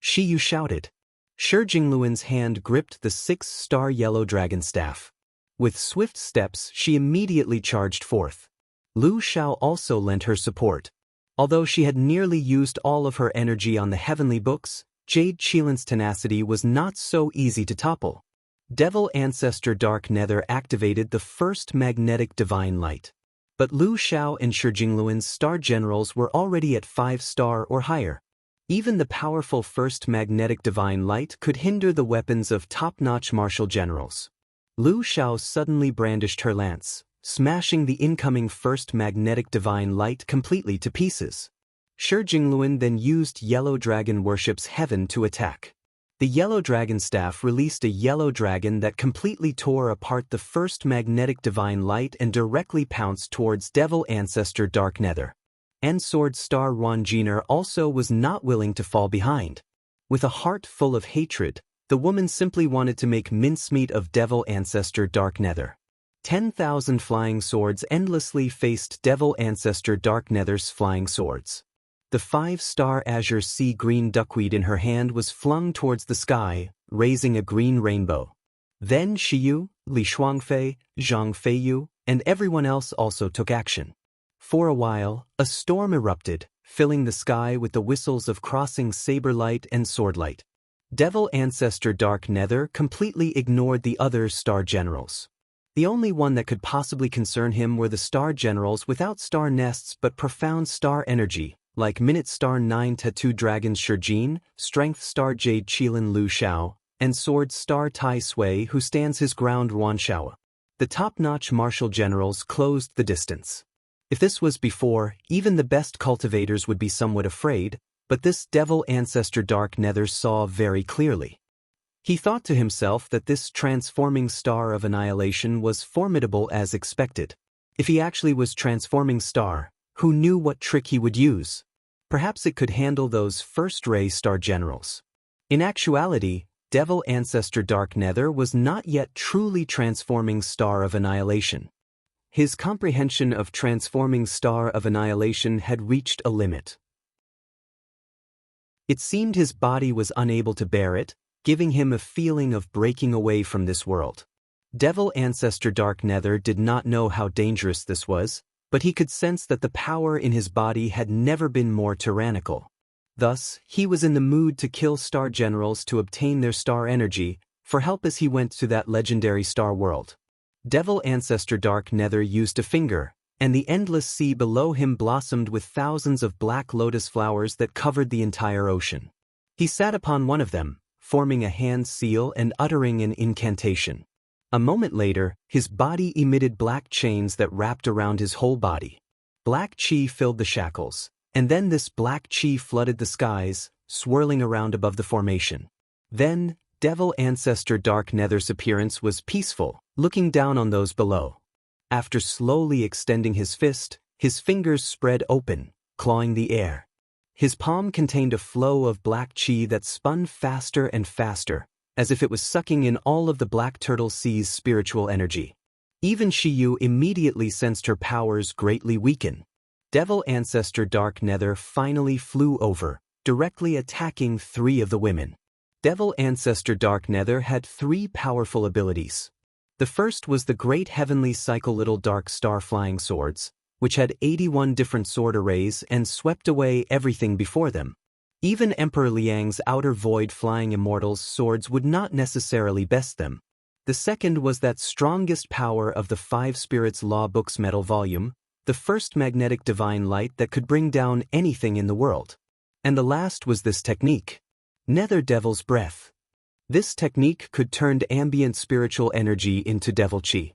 Shiyu shouted. Shi Jingluan's hand gripped the 6-star yellow dragon staff. With swift steps, she immediately charged forth. Lu Xiao also lent her support. Although she had nearly used all of her energy on the heavenly books, Jade Qilin's tenacity was not so easy to topple. Devil Ancestor Dark Nether activated the first magnetic divine light. But Lu Xiao and Shi Jingluan's star generals were already at 5-star or higher. Even the powerful first magnetic divine light could hinder the weapons of top-notch martial generals. Lu Xiao suddenly brandished her lance, smashing the incoming first magnetic divine light completely to pieces. Shi Jingluan then used Yellow Dragon Worship's Heaven to attack. The Yellow Dragon Staff released a yellow dragon that completely tore apart the first magnetic divine light and directly pounced towards Devil Ancestor Dark Nether. And Sword Star Wanjiner also was not willing to fall behind. With a heart full of hatred, the woman simply wanted to make mincemeat of Devil Ancestor Dark Nether. 10,000 flying swords endlessly faced Devil Ancestor Dark Nether's flying swords. The 5-star azure sea green duckweed in her hand was flung towards the sky, raising a green rainbow. Then Shiyu, Li Shuangfei, Zhang Feiyu, and everyone else also took action. For a while, a storm erupted, filling the sky with the whistles of crossing saber light and sword light. Devil Ancestor Dark Nether completely ignored the other star generals. The only one that could possibly concern him were the star generals without star nests but profound star energy, like Minute Star 9 Tattoo Dragons Shijin, Strength Star Jade Qilin Lu Xiao, and Sword Star Tai Sui who stands his ground Wan Xiao. The top-notch martial generals closed the distance. If this was before, even the best cultivators would be somewhat afraid, but this Devil Ancestor Dark Nether saw very clearly. He thought to himself that this transforming star of annihilation was formidable as expected. If he actually was transforming star, who knew what trick he would use? Perhaps it could handle those first-ray star generals. In actuality, Devil Ancestor Dark Nether was not yet truly transforming star of annihilation. His comprehension of transforming star of annihilation had reached a limit. It seemed his body was unable to bear it, giving him a feeling of breaking away from this world. Devil Ancestor Dark Nether did not know how dangerous this was, but he could sense that the power in his body had never been more tyrannical. Thus, he was in the mood to kill star generals to obtain their star energy, for help as he went to that legendary star world. Devil Ancestor Dark Nether used a finger, and the endless sea below him blossomed with thousands of black lotus flowers that covered the entire ocean. He sat upon one of them, forming a hand seal and uttering an incantation. A moment later, his body emitted black chains that wrapped around his whole body. Black chi filled the shackles, and then this black chi flooded the skies, swirling around above the formation. Then, Devil Ancestor Dark Nether's appearance was peaceful, looking down on those below. After slowly extending his fist, his fingers spread open, clawing the air. His palm contained a flow of black chi that spun faster and faster, as if it was sucking in all of the Black Turtle Sea's spiritual energy. Even Shiyu immediately sensed her powers greatly weaken. Devil Ancestor Dark Nether finally flew over, directly attacking 3 of the women. Devil Ancestor Dark Nether had 3 powerful abilities. The first was the Great Heavenly Cycle Little Dark Star Flying Swords, which had 81 different sword arrays and swept away everything before them. Even Emperor Liang's Outer Void Flying Immortals swords would not necessarily best them. The second was that strongest power of the 5 Spirits Law Book's metal volume, the first magnetic divine light that could bring down anything in the world. And the last was this technique, Nether Devil's Breath. This technique could turn ambient spiritual energy into devil chi.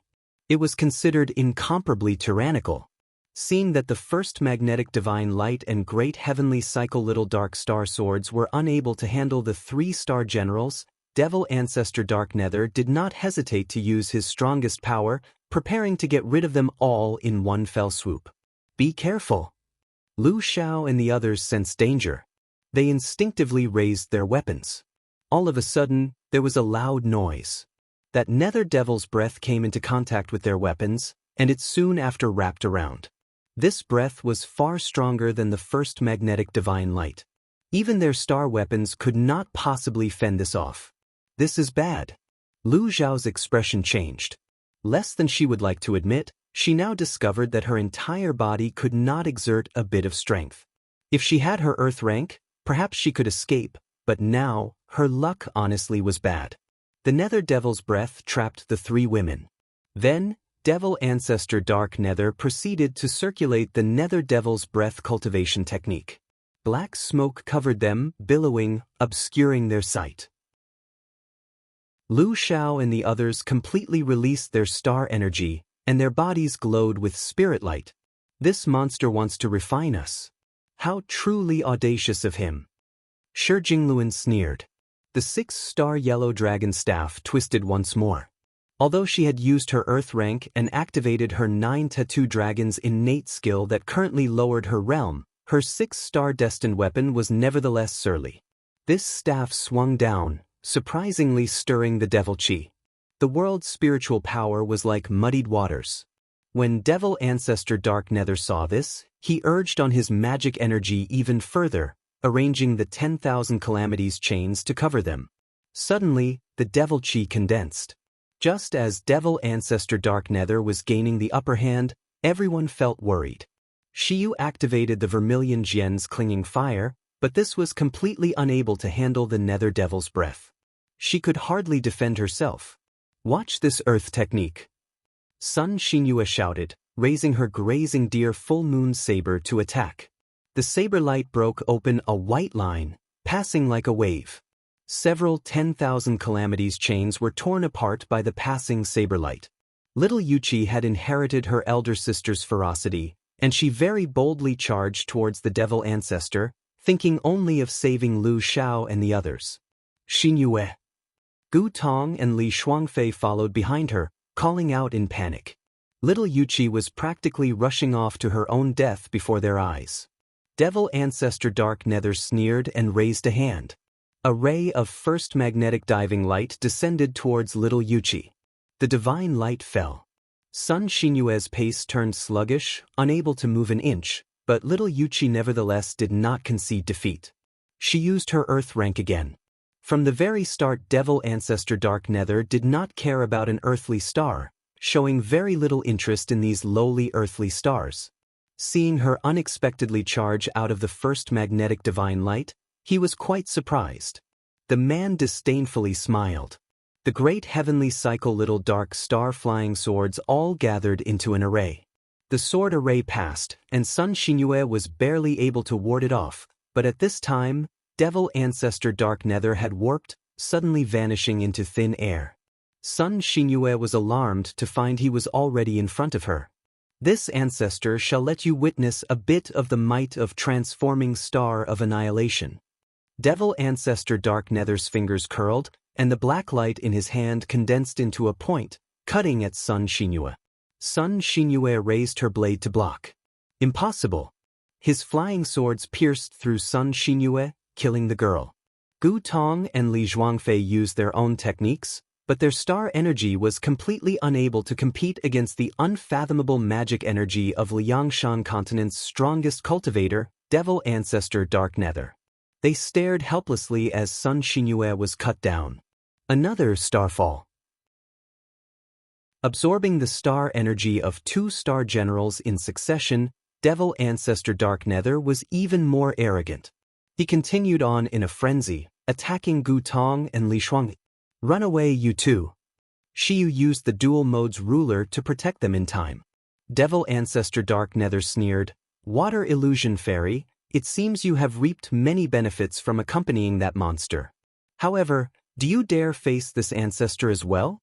It was considered incomparably tyrannical. Seeing that the first magnetic divine light and Great Heavenly Cycle Little Dark Star swords were unable to handle the 3-star generals, Devil Ancestor Dark Nether did not hesitate to use his strongest power, preparing to get rid of them all in one fell swoop. Be careful! Lu Xiao and the others sensed danger. They instinctively raised their weapons. All of a sudden, there was a loud noise. That Nether Devil's breath came into contact with their weapons, and it soon after wrapped around. This breath was far stronger than the first magnetic divine light. Even their star weapons could not possibly fend this off. This is bad. Lu Zhao's expression changed. Less than she would like to admit, she now discovered that her entire body could not exert a bit of strength. If she had her Earth rank, perhaps she could escape, but now, her luck honestly was bad. The Nether Devil's breath trapped the three women. Then, Devil Ancestor Dark Nether proceeded to circulate the Nether Devil's breath cultivation technique. Black smoke covered them, billowing, obscuring their sight. Lu Xiao and the others completely released their star energy, and their bodies glowed with spirit light. This monster wants to refine us. How truly audacious of him. Shi Jingluan sneered. The 6-star yellow dragon staff twisted once more. Although she had used her Earth rank and activated her 9 tattoo dragon's innate skill that currently lowered her realm, her 6-star destined weapon was nevertheless surly. This staff swung down, surprisingly stirring the devil chi. The world's spiritual power was like muddied waters. When Devil Ancestor Dark Nether saw this, he urged on his magic energy even further, arranging the 10,000 calamities chains to cover them. Suddenly, the devil chi condensed. Just as Devil Ancestor Dark Nether was gaining the upper hand, everyone felt worried. Shiyu activated the Vermilion Jian's clinging fire, but this was completely unable to handle the Nether Devil's breath. She could hardly defend herself. Watch this earth technique. Sun Xinyue shouted, raising her grazing deer full moon saber to attack. The saber light broke open a white line, passing like a wave. Several 10,000 calamities chains were torn apart by the passing saber light. Little Yuchi had inherited her elder sister's ferocity, and she very boldly charged towards the devil ancestor, thinking only of saving Lu Xiao and the others. Xinyue. Gu Tong and Li Shuangfei followed behind her, calling out in panic. Little Yuchi was practically rushing off to her own death before their eyes. Devil Ancestor Dark Nether sneered and raised a hand. A ray of first magnetic diving light descended towards little Yuchi. The divine light fell. Sun Xinyue's pace turned sluggish, unable to move an inch, but little Yuchi nevertheless did not concede defeat. She used her Earth rank again. From the very start, Devil Ancestor Dark Nether did not care about an earthly star, showing very little interest in these lowly earthly stars. Seeing her unexpectedly charge out of the first magnetic divine light, he was quite surprised. The man disdainfully smiled. The great heavenly cycle little dark star flying swords all gathered into an array. The sword array passed, and Sun Xinyue was barely able to ward it off, but at this time, Devil Ancestor Dark Nether had warped, suddenly vanishing into thin air. Sun Xinyue was alarmed to find he was already in front of her. This ancestor shall let you witness a bit of the might of transforming star of annihilation. Devil Ancestor Dark Nether's fingers curled, and the black light in his hand condensed into a point, cutting at Sun Xinyue. Sun Xinyue raised her blade to block. Impossible. His flying swords pierced through Sun Xinyue, killing the girl. Gu Tong and Li Zhuangfei used their own techniques, but their star energy was completely unable to compete against the unfathomable magic energy of Liangshan continent's strongest cultivator, Devil Ancestor Dark Nether. They stared helplessly as Sun Xinyue was cut down. Another starfall. Absorbing the star energy of 2 star generals in succession, Devil Ancestor Dark Nether was even more arrogant. He continued on in a frenzy, attacking Gu Tong and Li Shuang. Run away, you two. Shiyu used the dual mode's ruler to protect them in time. Devil Ancestor Dark Nether sneered, Water Illusion Fairy, it seems you have reaped many benefits from accompanying that monster. However, do you dare face this ancestor as well?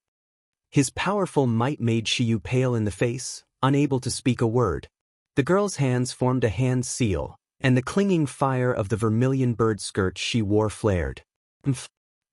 His powerful might made Shiyu pale in the face, unable to speak a word. The girl's hands formed a hand seal, and the clinging fire of the vermilion bird skirt she wore flared.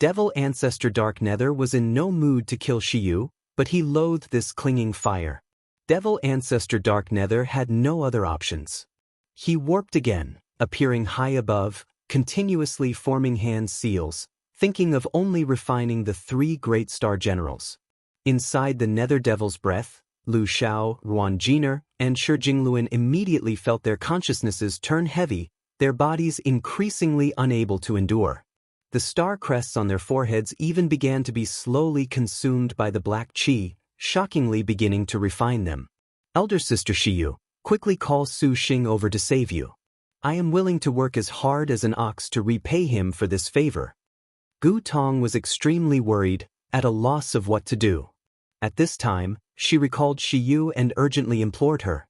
Devil Ancestor Dark Nether was in no mood to kill Shiyu, but he loathed this clinging fire. Devil Ancestor Dark Nether had no other options. He warped again, appearing high above, continuously forming hand seals, thinking of only refining the 3 great star generals. Inside the Nether Devil's breath, Lu Xiao, Ruan Jiner, and Shi Jingluan immediately felt their consciousnesses turn heavy, their bodies increasingly unable to endure. The star crests on their foreheads even began to be slowly consumed by the black qi, shockingly beginning to refine them. Elder sister Shiyu, quickly call Su Xing over to save you. I am willing to work as hard as an ox to repay him for this favor. Gu Tong was extremely worried, at a loss of what to do. At this time, she recalled Shiyu and urgently implored her.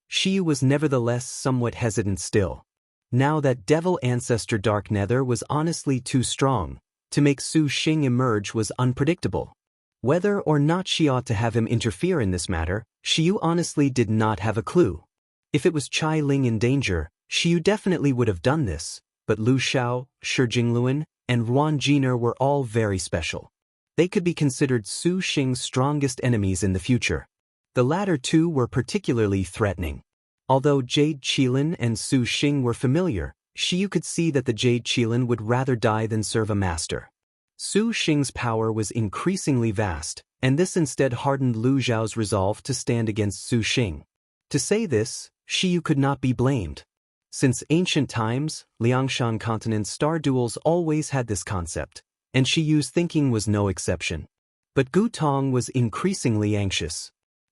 Shiyu was nevertheless somewhat hesitant still. Now that devil ancestor Dark Nether was honestly too strong, to make Su Xing emerge was unpredictable. Whether or not she ought to have him interfere in this matter, Shiyu honestly did not have a clue. If it was Chai Ling in danger, Shiyu definitely would have done this, but Lu Xiao, Shi Jingluan, and Ruan Jiner were all very special. They could be considered Su Xing's strongest enemies in the future. The latter two were particularly threatening. Although Jade Qilin and Su Xing were familiar, Shiyu could see that the Jade Qilin would rather die than serve a master. Su Xing's power was increasingly vast, and this instead hardened Lu Xiao's resolve to stand against Su Xing. To say this, Shiyu could not be blamed. Since ancient times, Liangshan continent's star duels always had this concept, and Shiyu's thinking was no exception. But Gu Tong was increasingly anxious.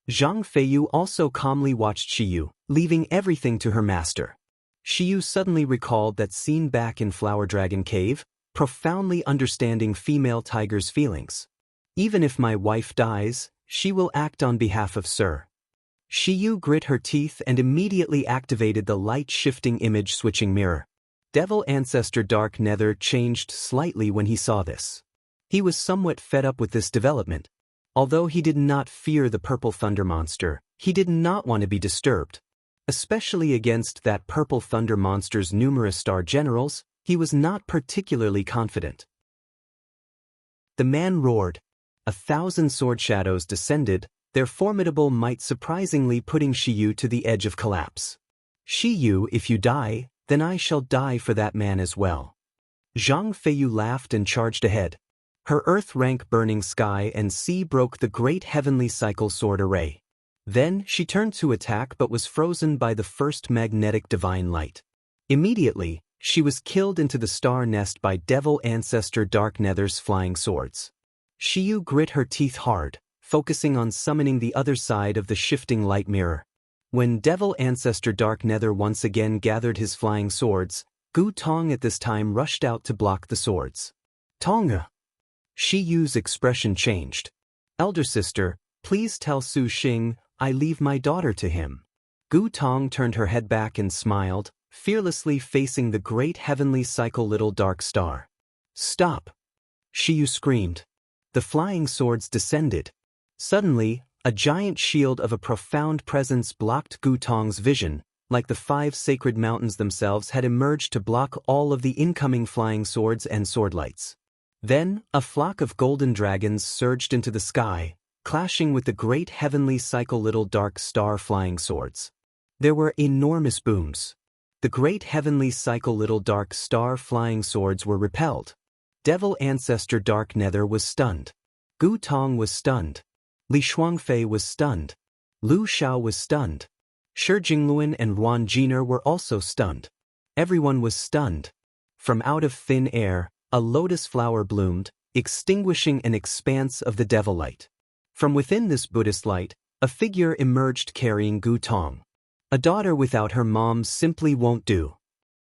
Zhang Feiyu also calmly watched Shiyu, leaving everything to her master. Shiyu suddenly recalled that scene back in Flower Dragon Cave, profoundly understanding female tiger's feelings. Even if my wife dies, she will act on behalf of Sir. Shiyu grit her teeth and immediately activated the light-shifting image-switching mirror. Devil ancestor Dark Nether changed slightly when he saw this. He was somewhat fed up with this development. Although he did not fear the purple thunder monster, he did not want to be disturbed. Especially against that purple thunder monster's numerous star generals, he was not particularly confident. The man roared. 1,000 sword shadows descended, their formidable might surprisingly putting Shiyu to the edge of collapse. Shiyu, if you die, then I shall die for that man as well. Zhang Feiyu laughed and charged ahead. Her earth-rank burning sky and sea broke the great heavenly cycle sword array. Then she turned to attack but was frozen by the first magnetic divine light. Immediately, she was killed into the star nest by devil ancestor Dark Nether's flying swords. Shiyu grit her teeth hard, focusing on summoning the other side of the shifting light mirror. When devil ancestor Dark Nether once again gathered his flying swords, Gu Tong at this time rushed out to block the swords. Tonga! Shiyu's expression changed. Elder sister, please tell Su Xing, I leave my daughter to him. Gu Tong turned her head back and smiled, fearlessly facing the great heavenly cycle little dark star. Stop! Shiyu screamed. The flying swords descended. Suddenly, a giant shield of a profound presence blocked Gu Tong's vision, like the 5 sacred mountains themselves had emerged to block all of the incoming flying swords and swordlights. Then, a flock of golden dragons surged into the sky, clashing with the great heavenly cycle little dark star flying swords. There were enormous booms. The great heavenly cycle little dark star flying swords were repelled. Devil ancestor Dark Nether was stunned. Gu Tong was stunned. Li Shuangfei was stunned. Lu Xiao was stunned. Shi Jingluan and Ruan Jiner were also stunned. Everyone was stunned. From out of thin air, a lotus flower bloomed, extinguishing an expanse of the devil light. From within this Buddhist light, a figure emerged carrying Gu Tong. A daughter without her mom simply won't do.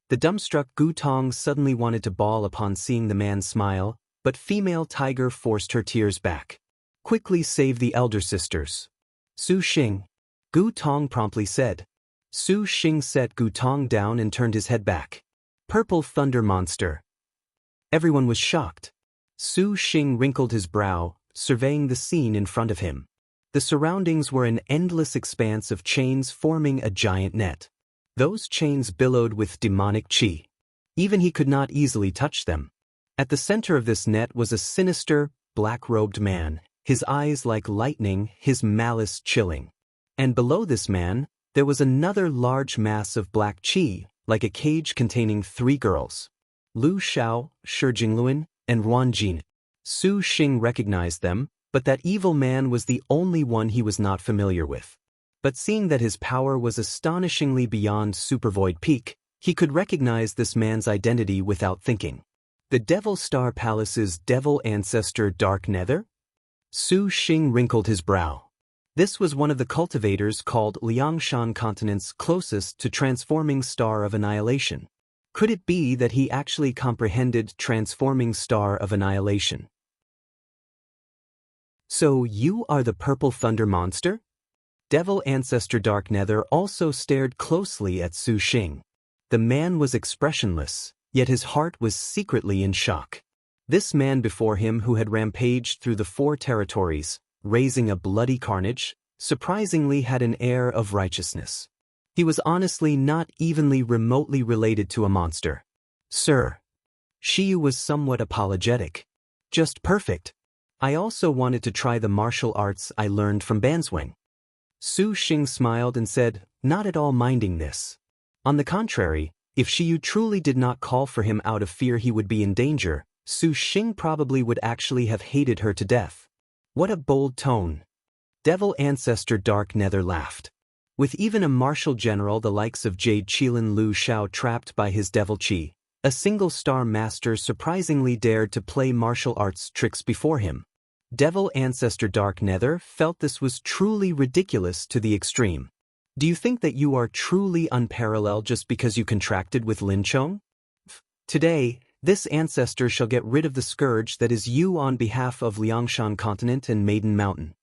The dumbstruck Gu Tong suddenly wanted to bawl upon seeing the man smile, but female tiger forced her tears back. Quickly save the elder sisters. Su Xing. Gu Tong promptly said. Su Xing set Gu Tong down and turned his head back. Purple thunder monster. Everyone was shocked. Su Xing wrinkled his brow, surveying the scene in front of him. The surroundings were an endless expanse of chains forming a giant net. Those chains billowed with demonic qi. Even he could not easily touch them. At the center of this net was a sinister, black-robed man, his eyes like lightning, his malice chilling. And below this man, there was another large mass of black qi, like a cage containing 3 girls. Lu Xiao, Shi Jingluan, and Ruan Jin. Su Xing recognized them, But that evil man was the only one he was not familiar with. But seeing that his power was astonishingly beyond Supervoid peak, he could recognize this man's identity without thinking. The Devil Star Palace's devil ancestor Dark Nether? Su Xing wrinkled his brow. This was one of the cultivators called Liangshan Continent's closest to transforming star of annihilation. Could it be that he actually comprehended transforming star of annihilation? So you are the purple thunder monster? Devil ancestor Dark Nether also stared closely at Su Xing. The man was expressionless, yet his heart was secretly in shock. This man before him who had rampaged through the 4 territories, raising a bloody carnage, surprisingly had an air of righteousness. He was honestly not evenly remotely related to a monster. Sir. Shiyu was somewhat apologetic. Just perfect. I also wanted to try the martial arts I learned from Banswing. Su Xing smiled and said, not at all minding this. On the contrary, if Shiyu truly did not call for him out of fear he would be in danger, Su Xing probably would actually have hated her to death. What a bold tone. Devil ancestor Dark Nether laughed. With even a martial general the likes of Jade Qilin Lu Shao trapped by his devil chi, a single-star master surprisingly dared to play martial arts tricks before him. Devil ancestor Dark Nether felt this was truly ridiculous to the extreme. Do you think that you are truly unparalleled just because you contracted with Lin Chong? Today, this ancestor shall get rid of the scourge that is you on behalf of Liangshan Continent and Maiden Mountain.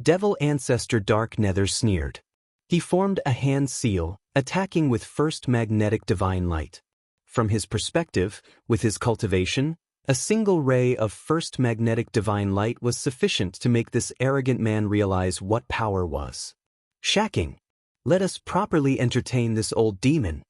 Devil ancestor Dark Nether sneered. He formed a hand seal, attacking with first magnetic divine light. From his perspective, with his cultivation, a single ray of first magnetic divine light was sufficient to make this arrogant man realize what power was. Shacking. Let us properly entertain this old demon.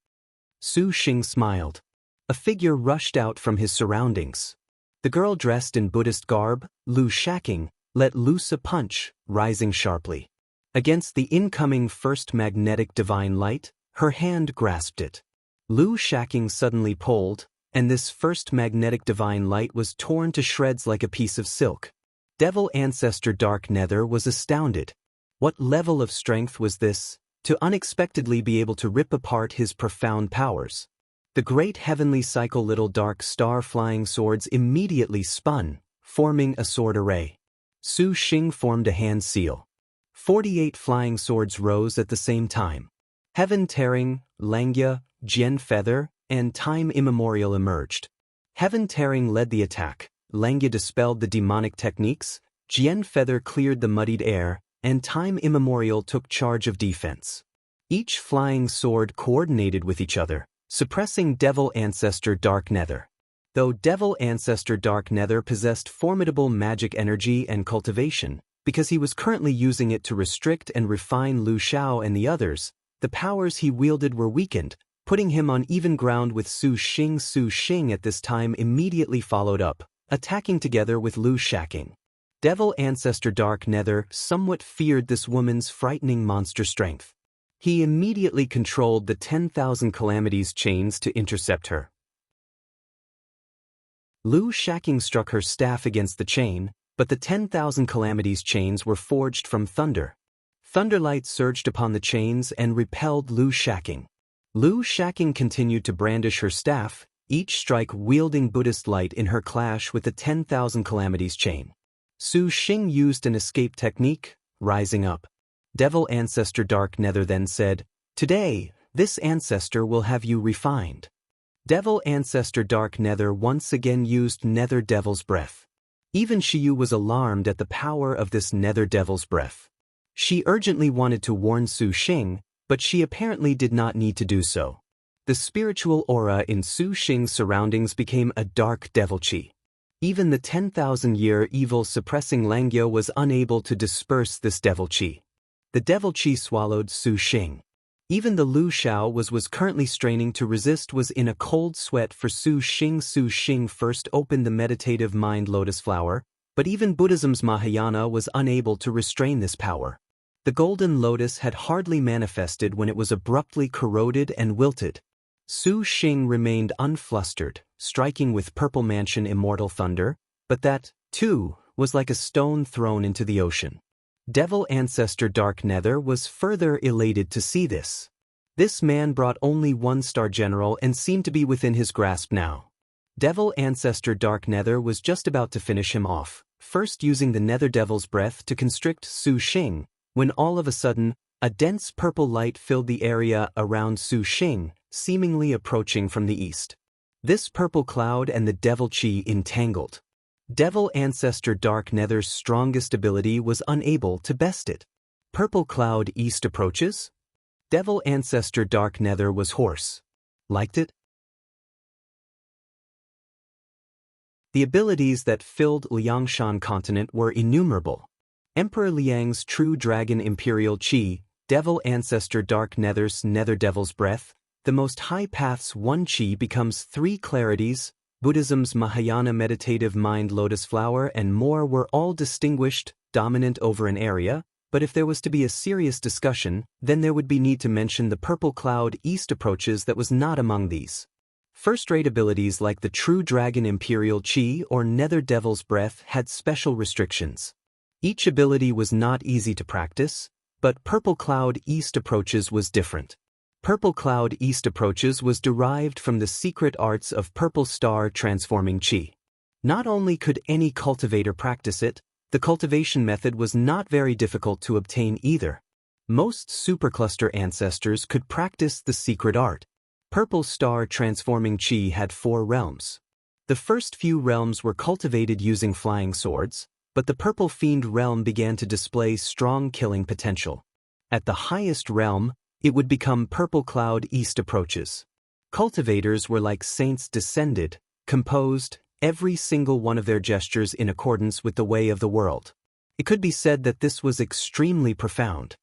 Su Xing smiled. A figure rushed out from his surroundings. The girl dressed in Buddhist garb, Lu Shacking, let loose a punch, rising sharply. Against the incoming first magnetic divine light, her hand grasped it. Lu Shacking suddenly pulled, and this first magnetic divine light was torn to shreds like a piece of silk. Devil ancestor Dark Nether was astounded. What level of strength was this, to unexpectedly be able to rip apart his profound powers? The great heavenly cycle little dark star flying swords immediately spun, forming a sword array. Su Xing formed a hand seal. 48 flying swords rose at the same time. Heaven Tearing, Langya, Jian Feather, and Time Immemorial emerged. Heaven Tearing led the attack, Langya dispelled the demonic techniques, Jian Feather cleared the muddied air, and Time Immemorial took charge of defense. Each flying sword coordinated with each other, suppressing Devil Ancestor Dark Nether. Though Devil Ancestor Dark Nether possessed formidable magic energy and cultivation, because he was currently using it to restrict and refine Lu Shao and the others, the powers he wielded were weakened, putting him on even ground with Su Xing. Su Xing at this time immediately followed up, attacking together with Lu Shacking. Devil Ancestor Dark Nether somewhat feared this woman's frightening monster strength. He immediately controlled the 10,000 Calamities chains to intercept her. Lu Shacking struck her staff against the chain, but the 10,000 Calamities chains were forged from thunder. Thunderlight surged upon the chains and repelled Lu Shacking. Lu Shacking continued to brandish her staff, each strike wielding Buddhist light in her clash with the 10,000 Calamities chain. Su Xing used an escape technique, rising up. Devil Ancestor Dark Nether then said, "Today, this ancestor will have you refined." Devil Ancestor Dark Nether once again used Nether Devil's Breath. Even Shiyu was alarmed at the power of this Nether Devil's Breath. She urgently wanted to warn Su Xing, but she apparently did not need to do so. The spiritual aura in Su Xing's surroundings became a dark devil chi. Even the 10,000-year evil suppressing Langyo was unable to disperse this devil chi. The devil chi swallowed Su Xing. Even the Lu Shao was currently straining to resist was in a cold sweat for Su Xing. Su Xing first opened the meditative mind lotus flower, but even Buddhism's Mahayana was unable to restrain this power. The golden lotus had hardly manifested when it was abruptly corroded and wilted. Su Xing remained unflustered, striking with Purple Mansion Immortal Thunder, but that, too, was like a stone thrown into the ocean. Devil Ancestor Dark Nether was further elated to see this. This man brought only one star general and seemed to be within his grasp now. Devil Ancestor Dark Nether was just about to finish him off, first using the Nether Devil's breath to constrict Su Xing, when all of a sudden, a dense purple light filled the area around Su Xing, seemingly approaching from the east. This purple cloud and the devil chi entangled. Devil Ancestor Dark Nether's strongest ability was unable to best it. Purple cloud east approaches? Devil Ancestor Dark Nether was hoarse. Liked it? The abilities that filled Liangshan continent were innumerable. Emperor Liang's True Dragon Imperial Chi, Devil Ancestor Dark Nether's Nether Devil's Breath, the Most High Path's 1 Chi becomes 3 clarities, Buddhism's Mahayana Meditative Mind Lotus Flower and more were all distinguished, dominant over an area, but if there was to be a serious discussion, then there would be need to mention the purple cloud east approaches that was not among these. First-rate abilities like the True Dragon Imperial Chi or Nether Devil's Breath had special restrictions. Each ability was not easy to practice, but Purple Cloud East Approaches was different. Purple Cloud East Approaches was derived from the secret arts of Purple Star Transforming Chi. Not only could any cultivator practice it, the cultivation method was not very difficult to obtain either. Most supercluster ancestors could practice the secret art. Purple Star Transforming Chi had 4 realms. The first few realms were cultivated using flying swords, but the Purple Fiend realm began to display strong killing potential. At the highest realm, it would become Purple Cloud East Approaches. Cultivators were like saints descended, composed, every single one of their gestures in accordance with the way of the world. It could be said that this was extremely profound.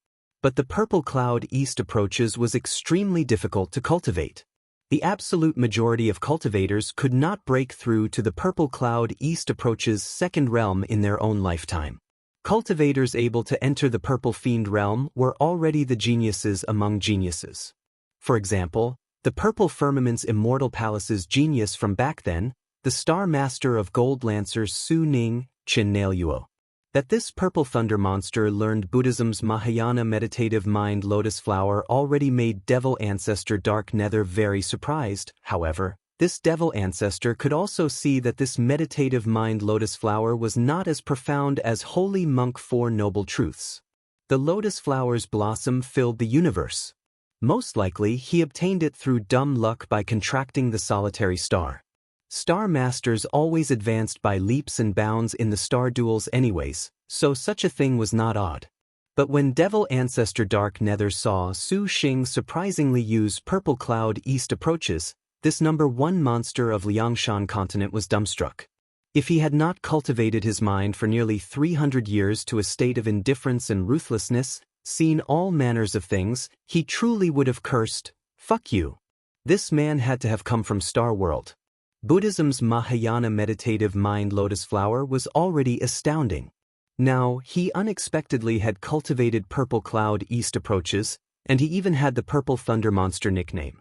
But the Purple Cloud East Approaches was extremely difficult to cultivate. The absolute majority of cultivators could not break through to the Purple Cloud East Approaches' second realm in their own lifetime. Cultivators able to enter the Purple Fiend realm were already the geniuses among geniuses. For example, the Purple Firmament's Immortal Palace's genius from back then, the Star Master of Gold Lancers Su Ning, Chin Nailyuo. That this Purple Thunder monster learned Buddhism's Mahayana Meditative Mind Lotus Flower already made Devil Ancestor Dark Nether very surprised. However, this Devil Ancestor could also see that this Meditative Mind Lotus Flower was not as profound as Holy Monk 4 Noble Truths. The Lotus Flower's blossom filled the universe. Most likely, he obtained it through dumb luck by contracting the solitary star. Star Masters always advanced by leaps and bounds in the star duels anyways, so such a thing was not odd. But when Devil Ancestor Dark Nether saw Su Xing surprisingly use Purple Cloud East Approaches, this number 1 monster of Liangshan continent was dumbstruck. If he had not cultivated his mind for nearly 300 years to a state of indifference and ruthlessness, seen all manners of things, he truly would have cursed, "Fuck you." This man had to have come from Star World. Buddhism's Mahayana Meditative Mind Lotus Flower was already astounding. Now, he unexpectedly had cultivated Purple Cloud East Approaches, and he even had the Purple Thunder Monster nickname.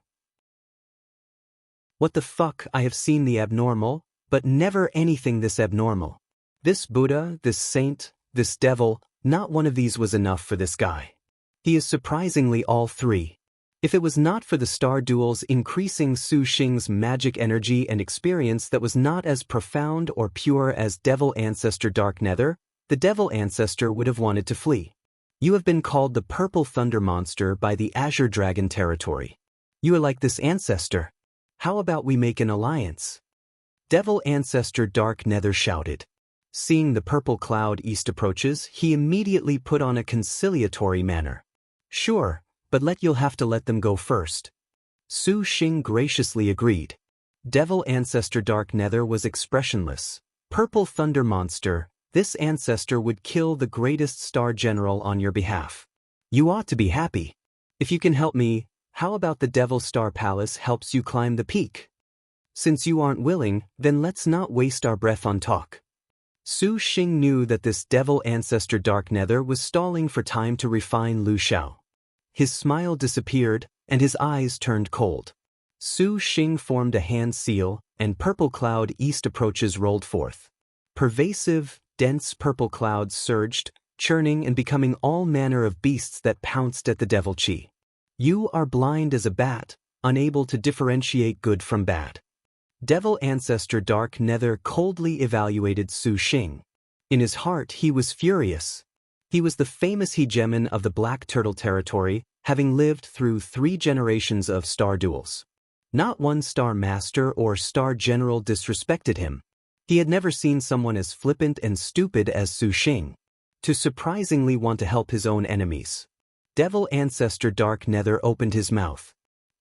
What the fuck, I have seen the abnormal, but never anything this abnormal. This Buddha, this saint, this devil, not one of these was enough for this guy. He is surprisingly all 3. If it was not for the star duels increasing Su Xing's magic energy and experience that was not as profound or pure as Devil Ancestor Dark Nether, the Devil Ancestor would have wanted to flee. You have been called the Purple Thunder Monster by the Azure Dragon territory. You are like this ancestor. How about we make an alliance? Devil Ancestor Dark Nether shouted. Seeing the Purple Cloud East Approaches, he immediately put on a conciliatory manner. Sure. But you'll have to let them go first. Su Xing graciously agreed. Devil Ancestor Dark Nether was expressionless. Purple Thunder Monster, this ancestor would kill the greatest star general on your behalf. You ought to be happy. If you can help me, how about the Devil Star Palace helps you climb the peak? Since you aren't willing, then let's not waste our breath on talk. Su Xing knew that this Devil Ancestor Dark Nether was stalling for time to refine Lu Xiao. His smile disappeared, and his eyes turned cold. Su Xing formed a hand seal, and Purple Cloud East Approaches rolled forth. Pervasive, dense purple clouds surged, churning and becoming all manner of beasts that pounced at the devil chi. You are blind as a bat, unable to differentiate good from bad. Devil ancestor Dark Nether coldly evaluated Su Xing. In his heart he was furious. He was the famous hegemon of the Black Turtle territory, having lived through 3 generations of star duels. Not one star master or star general disrespected him. He had never seen someone as flippant and stupid as Su Xing. To surprisingly want to help his own enemies. Devil ancestor Dark Nether opened his mouth.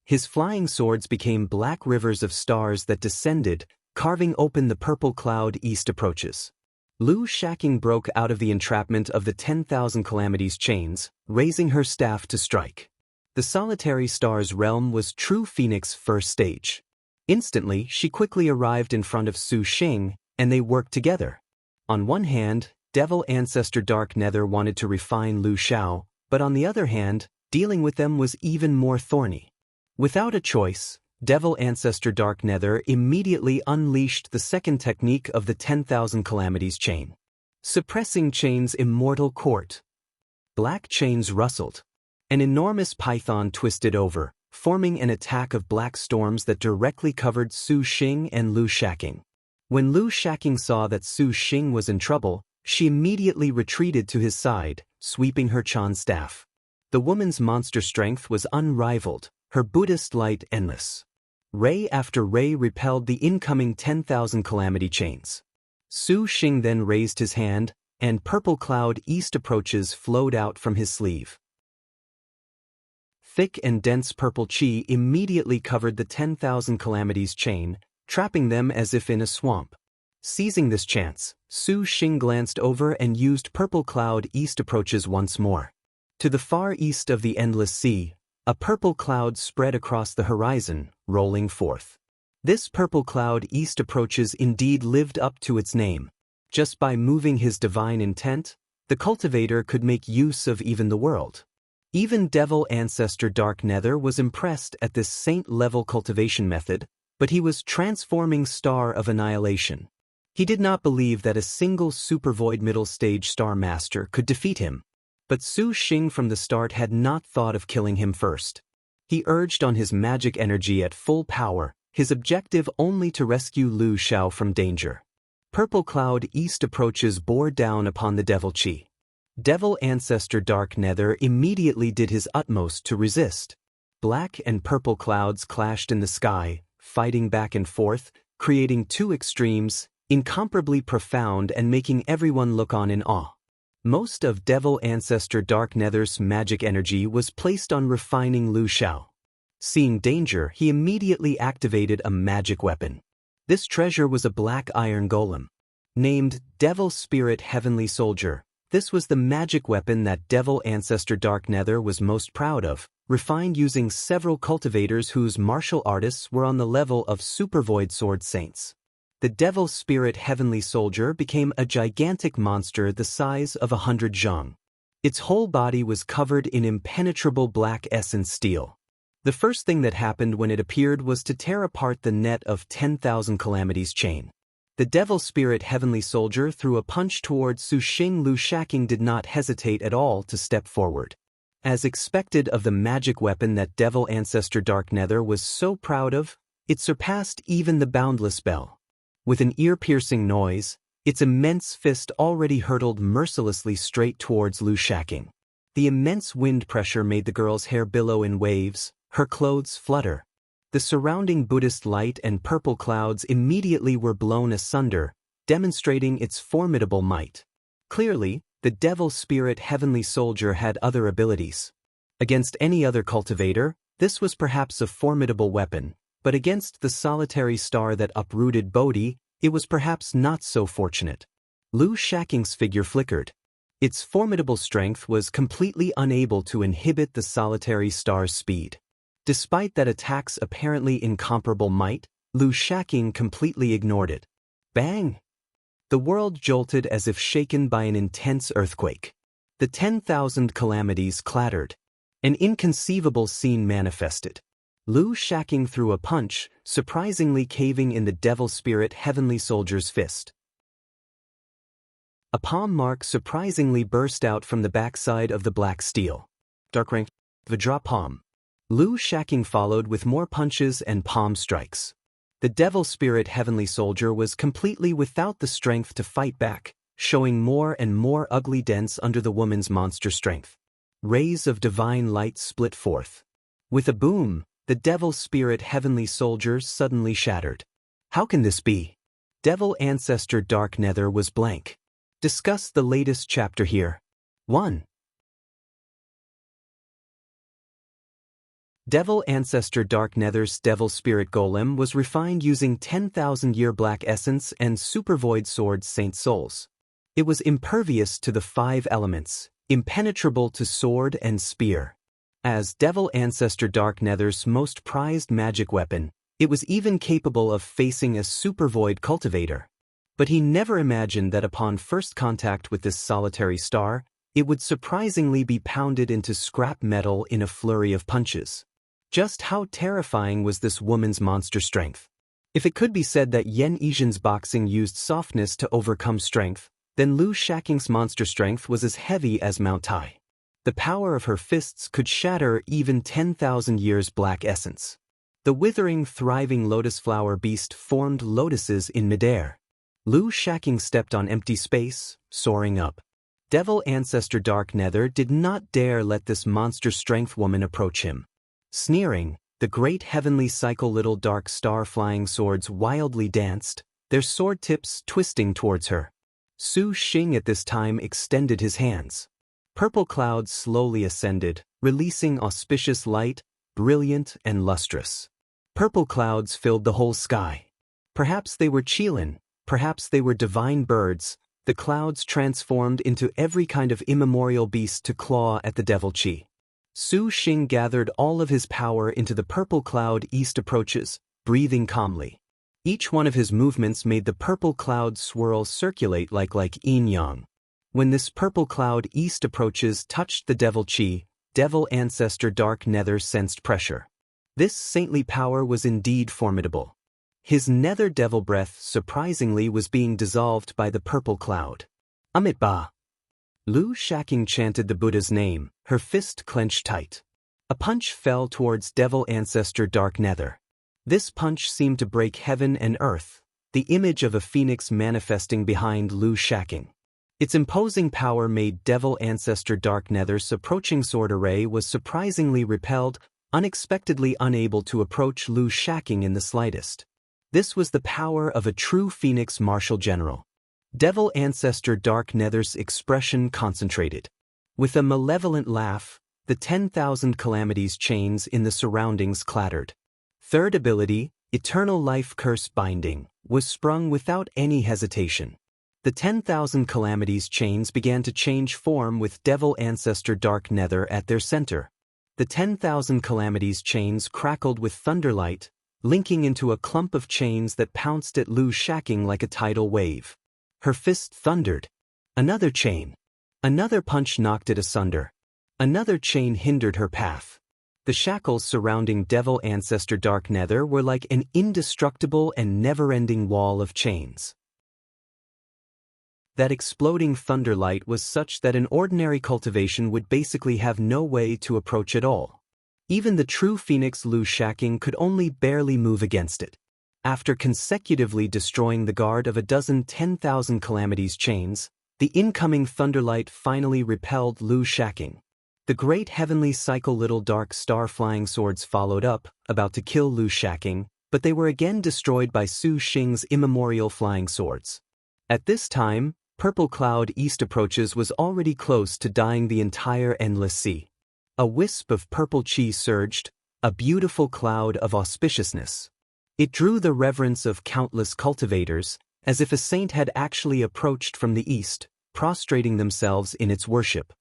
His flying swords became black rivers of stars that descended, carving open the purple cloud east approaches. Lu Shaking broke out of the entrapment of the 10,000 calamities chains, raising her staff to strike. The solitary star's realm was true Phoenix first stage. Instantly, she quickly arrived in front of Su Xing, and they worked together. On one hand, Devil ancestor Dark Nether wanted to refine Lu Xiao, but on the other hand, dealing with them was even more thorny. Without a choice, Devil ancestor Dark Nether immediately unleashed the second technique of the 10,000 calamities chain. Suppressing chain's immortal court. Black chains rustled. An enormous python twisted over, forming an attack of black storms that directly covered Su Xing and Lu Shaking. When Lu Shaking saw that Su Xing was in trouble, she immediately retreated to his side, sweeping her Chan staff. The woman's monster strength was unrivaled, her Buddhist light endless. Ray after ray repelled the incoming 10,000 calamity chains. Su Xing then raised his hand, and purple cloud east approaches flowed out from his sleeve. Thick and dense purple chi immediately covered the 10,000 calamities chain, trapping them as if in a swamp. Seizing this chance, Su Xing glanced over and used purple cloud east approaches once more. To the far east of the endless sea, a purple cloud spread across the horizon, rolling forth. This purple cloud east approaches indeed lived up to its name. Just by moving his divine intent, the cultivator could make use of even the world. Even Devil ancestor Dark Nether was impressed at this saint-level cultivation method, but he was transforming star of annihilation. He did not believe that a single supervoid middle stage star master could defeat him. But Su Xing from the start had not thought of killing him first. He urged on his magic energy at full power, his objective only to rescue Lu Xiao from danger. Purple cloud east approaches bore down upon the devil chi. Devil ancestor Dark Nether immediately did his utmost to resist. Black and purple clouds clashed in the sky, fighting back and forth, creating 2 extremes, incomparably profound and making everyone look on in awe. Most of Devil ancestor Dark Nether's magic energy was placed on refining Lu Xiao. Seeing danger, he immediately activated a magic weapon. This treasure was a black iron golem. Named Devil Spirit Heavenly Soldier, this was the magic weapon that Devil ancestor Dark Nether was most proud of, refined using several cultivators whose martial artists were on the level of supervoid sword saints. The Devil Spirit Heavenly Soldier became a gigantic monster the size of 100 zhang. Its whole body was covered in impenetrable black essence steel. The first thing that happened when it appeared was to tear apart the net of 10,000 calamities chain. The Devil Spirit Heavenly Soldier threw a punch towards Su Xing. Lu Shaking did not hesitate at all to step forward. As expected of the magic weapon that Devil ancestor Dark Nether was so proud of, it surpassed even the boundless bell. With an ear-piercing noise, its immense fist already hurtled mercilessly straight towards Lu Shaking. The immense wind pressure made the girl's hair billow in waves, her clothes flutter. The surrounding Buddhist light and purple clouds immediately were blown asunder, demonstrating its formidable might. Clearly, the Devil Spirit Heavenly Soldier had other abilities. Against any other cultivator, this was perhaps a formidable weapon, but against the solitary star that uprooted Bodhi, it was perhaps not so fortunate. Lu Shaking's figure flickered. Its formidable strength was completely unable to inhibit the solitary star's speed. Despite that attack's apparently incomparable might, Lu Shaking completely ignored it. Bang! The world jolted as if shaken by an intense earthquake. The 10,000 calamities clattered. An inconceivable scene manifested. Lu Shaking threw a punch, surprisingly caving in the Devil Spirit Heavenly Soldier's fist. A palm mark surprisingly burst out from the backside of the black steel. Dark rank, Vajra palm. Lu Shaking followed with more punches and palm strikes. The devil spirit heavenly soldier was completely without the strength to fight back, showing more and more ugly dents under the woman's monster strength. Rays of divine light split forth. With a boom, the devil spirit heavenly soldier suddenly shattered. How can this be? Devil ancestor Dark Nether was blank. Discuss the latest chapter here. 1. Devil ancestor Dark Nether's devil spirit golem was refined using 10,000-year black essence and super void sword Saint Souls. It was impervious to the 5 elements, impenetrable to sword and spear. As devil ancestor Dark Nether's most prized magic weapon, it was even capable of facing a super void cultivator. But he never imagined that upon first contact with this solitary star, it would surprisingly be pounded into scrap metal in a flurry of punches. Just how terrifying was this woman's monster strength? If it could be said that Yen Yizhen's boxing used softness to overcome strength, then Lu Shaking's monster strength was as heavy as Mount Tai. The power of her fists could shatter even 10,000 years black essence. The withering, thriving lotus flower beast formed lotuses in midair. Lu Shaking stepped on empty space, soaring up. Devil ancestor Dark Nether did not dare let this monster strength woman approach him. Sneering, the great heavenly cycle little dark star flying swords wildly danced, their sword tips twisting towards her. Su Xing at this time extended his hands. Purple clouds slowly ascended, releasing auspicious light, brilliant and lustrous. Purple clouds filled the whole sky. Perhaps they were Qilin, perhaps they were divine birds. The clouds transformed into every kind of immemorial beast to claw at the devil chi. Su Xing gathered all of his power into the purple cloud east approaches, breathing calmly. Each one of his movements made the purple cloud swirl circulate like yin-yang. When this purple cloud east approaches touched the devil chi, devil ancestor Dark Nether sensed pressure. This saintly power was indeed formidable. His nether devil breath surprisingly was being dissolved by the purple cloud. Amit Ba. Lu Shaking chanted the Buddha's name, her fist clenched tight. A punch fell towards devil ancestor Dark Nether. This punch seemed to break heaven and earth, the image of a phoenix manifesting behind Lu Shaking. Its imposing power made devil ancestor Dark Nether's approaching sword array was surprisingly repelled, unexpectedly unable to approach Lu Shaking in the slightest. This was the power of a true phoenix martial general. Devil ancestor Dark Nether's expression concentrated. With a malevolent laugh, the 10,000 calamities chains in the surroundings clattered. Third ability, Eternal Life Curse Binding, was sprung without any hesitation. The 10,000 calamities chains began to change form with devil ancestor Dark Nether at their center. The 10,000 calamities chains crackled with thunderlight, linking into a clump of chains that pounced at Lu Shaking like a tidal wave. Her fist thundered. Another chain. Another punch knocked it asunder. Another chain hindered her path. The shackles surrounding devil ancestor Dark Nether were like an indestructible and never-ending wall of chains. That exploding thunderlight was such that an ordinary cultivation would basically have no way to approach it all. Even the true phoenix Lu Shaking could only barely move against it. After consecutively destroying the guard of a dozen 10,000 calamities chains, the incoming thunderlight finally repelled Lu Shaking. The great heavenly cycle little dark star flying swords followed up, about to kill Lu Shaking, but they were again destroyed by Su Xing's immemorial flying swords. At this time, purple cloud east approaches was already close to dyeing the entire endless sea. A wisp of purple chi surged, a beautiful cloud of auspiciousness. It drew the reverence of countless cultivators, as if a saint had actually approached from the east, prostrating themselves in its worship.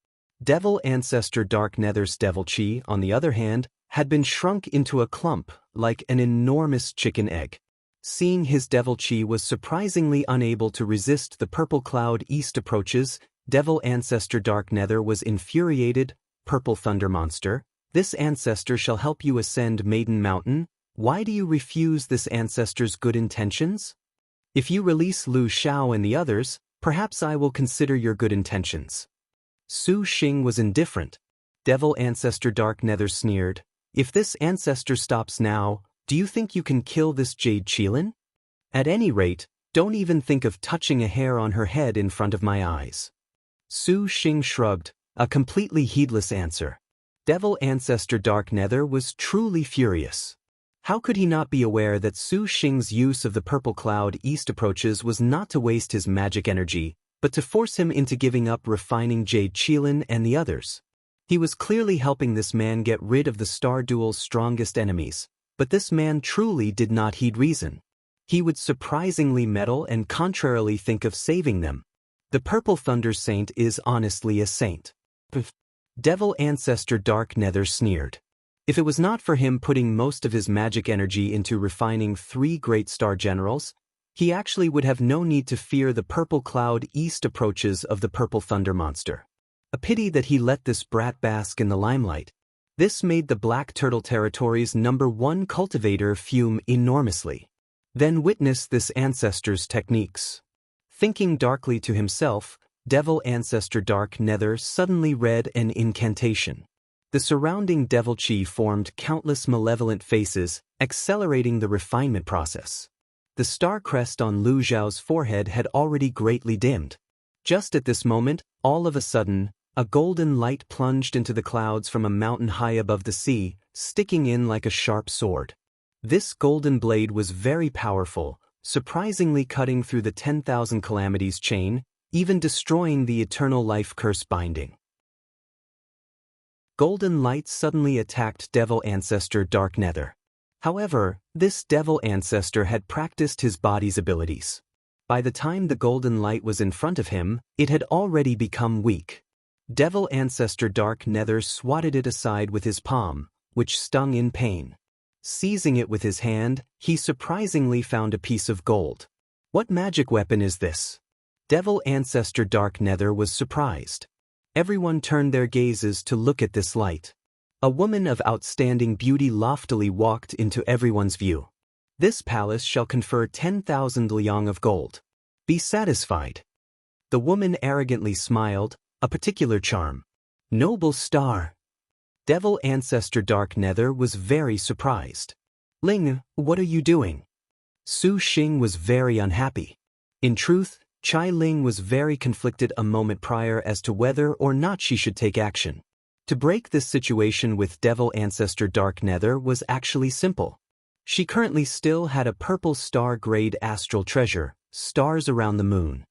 Devil ancestor Dark Nether's devil chi, on the other hand, had been shrunk into a clump, like an enormous chicken egg. Seeing his devil chi was surprisingly unable to resist the purple cloud east approaches, devil ancestor Dark Nether was infuriated. Purple thunder monster, this ancestor shall help you ascend Maiden Mountain. Why do you refuse this ancestor's good intentions? If you release Lu Shao and the others, Perhaps I will consider your good intentions. Su Xing was indifferent. Devil Ancestor Dark Nether sneered. If this ancestor stops now, do you think you can kill this Jade Qilin? At any rate, don't even think of touching a hair on her head in front of my eyes. Su Xing shrugged, a completely heedless answer. Devil Ancestor Dark Nether was truly furious. How could he not be aware that Su Xing's use of the purple cloud east approaches was not to waste his magic energy, but to force him into giving up refining Jade Qilin and the others? He was clearly helping this man get rid of the Star Duel's strongest enemies, but this man truly did not heed reason. He would surprisingly meddle and contrarily think of saving them. The Purple Thunder Saint is honestly a saint. Devil Ancestor Dark Nether sneered. If it was not for him putting most of his magic energy into refining 3 great star generals, he actually would have no need to fear the purple cloud east approaches of the Purple Thunder monster. A pity that he let this brat bask in the limelight. This made the Black Turtle Territory's #1 cultivator fume enormously. Then witness this ancestor's techniques. Thinking darkly to himself, Devil Ancestor Dark Nether suddenly read an incantation. The surrounding devil chi formed countless malevolent faces, accelerating the refinement process. The star crest on Lu Zhao's forehead had already greatly dimmed. Just at this moment, all of a sudden, a golden light plunged into the clouds from a mountain high above the sea, sticking in like a sharp sword. This golden blade was very powerful, surprisingly cutting through the 10,000 calamities chain, even destroying the eternal life curse binding. Golden light suddenly attacked Devil Ancestor Dark Nether. However, this Devil Ancestor had practiced his body's abilities. By the time the golden light was in front of him, it had already become weak. Devil Ancestor Dark Nether swatted it aside with his palm, which stung in pain. Seizing it with his hand, he surprisingly found a piece of gold. What magic weapon is this? Devil Ancestor Dark Nether was surprised. Everyone turned their gazes to look at this light. A woman of outstanding beauty loftily walked into everyone's view. This palace shall confer 10,000 liang of gold. Be satisfied. The woman arrogantly smiled, a particular charm. Noble star. Devil Ancestor Dark Nether was very surprised. Ling, what are you doing? Su Xing was very unhappy. In truth, Chai Ling was very conflicted a moment prior as to whether or not she should take action. To break this situation with Devil Ancestor Dark Nether was actually simple. She currently still had a purple star-grade astral treasure, stars around the moon.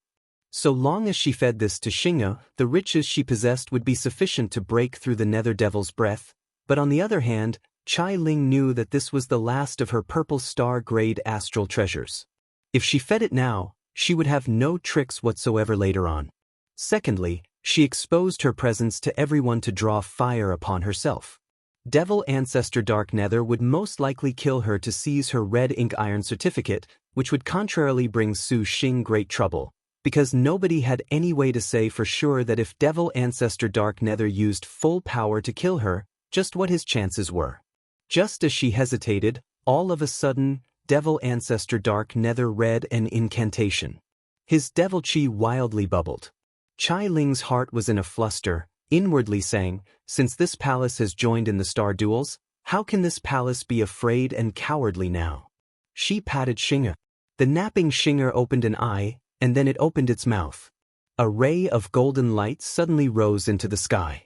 So long as she fed this to Xing'e, the riches she possessed would be sufficient to break through the Nether Devil's breath, but on the other hand, Chai Ling knew that this was the last of her purple star-grade astral treasures. If she fed it now, she would have no tricks whatsoever later on. Secondly, she exposed her presence to everyone to draw fire upon herself. Devil Ancestor Dark Nether would most likely kill her to seize her red ink iron certificate, which would contrarily bring Su Xing great trouble, because nobody had any way to say for sure that if Devil Ancestor Dark Nether used full power to kill her, just what his chances were. Just as she hesitated, all of a sudden, Devil Ancestor Dark Nether read an incantation. His devil chi wildly bubbled. Chai Ling's heart was in a fluster, inwardly saying, since this palace has joined in the star duels, how can this palace be afraid and cowardly now? She patted Xing'e. The napping Xing'e opened an eye, and then it opened its mouth. A ray of golden light suddenly rose into the sky.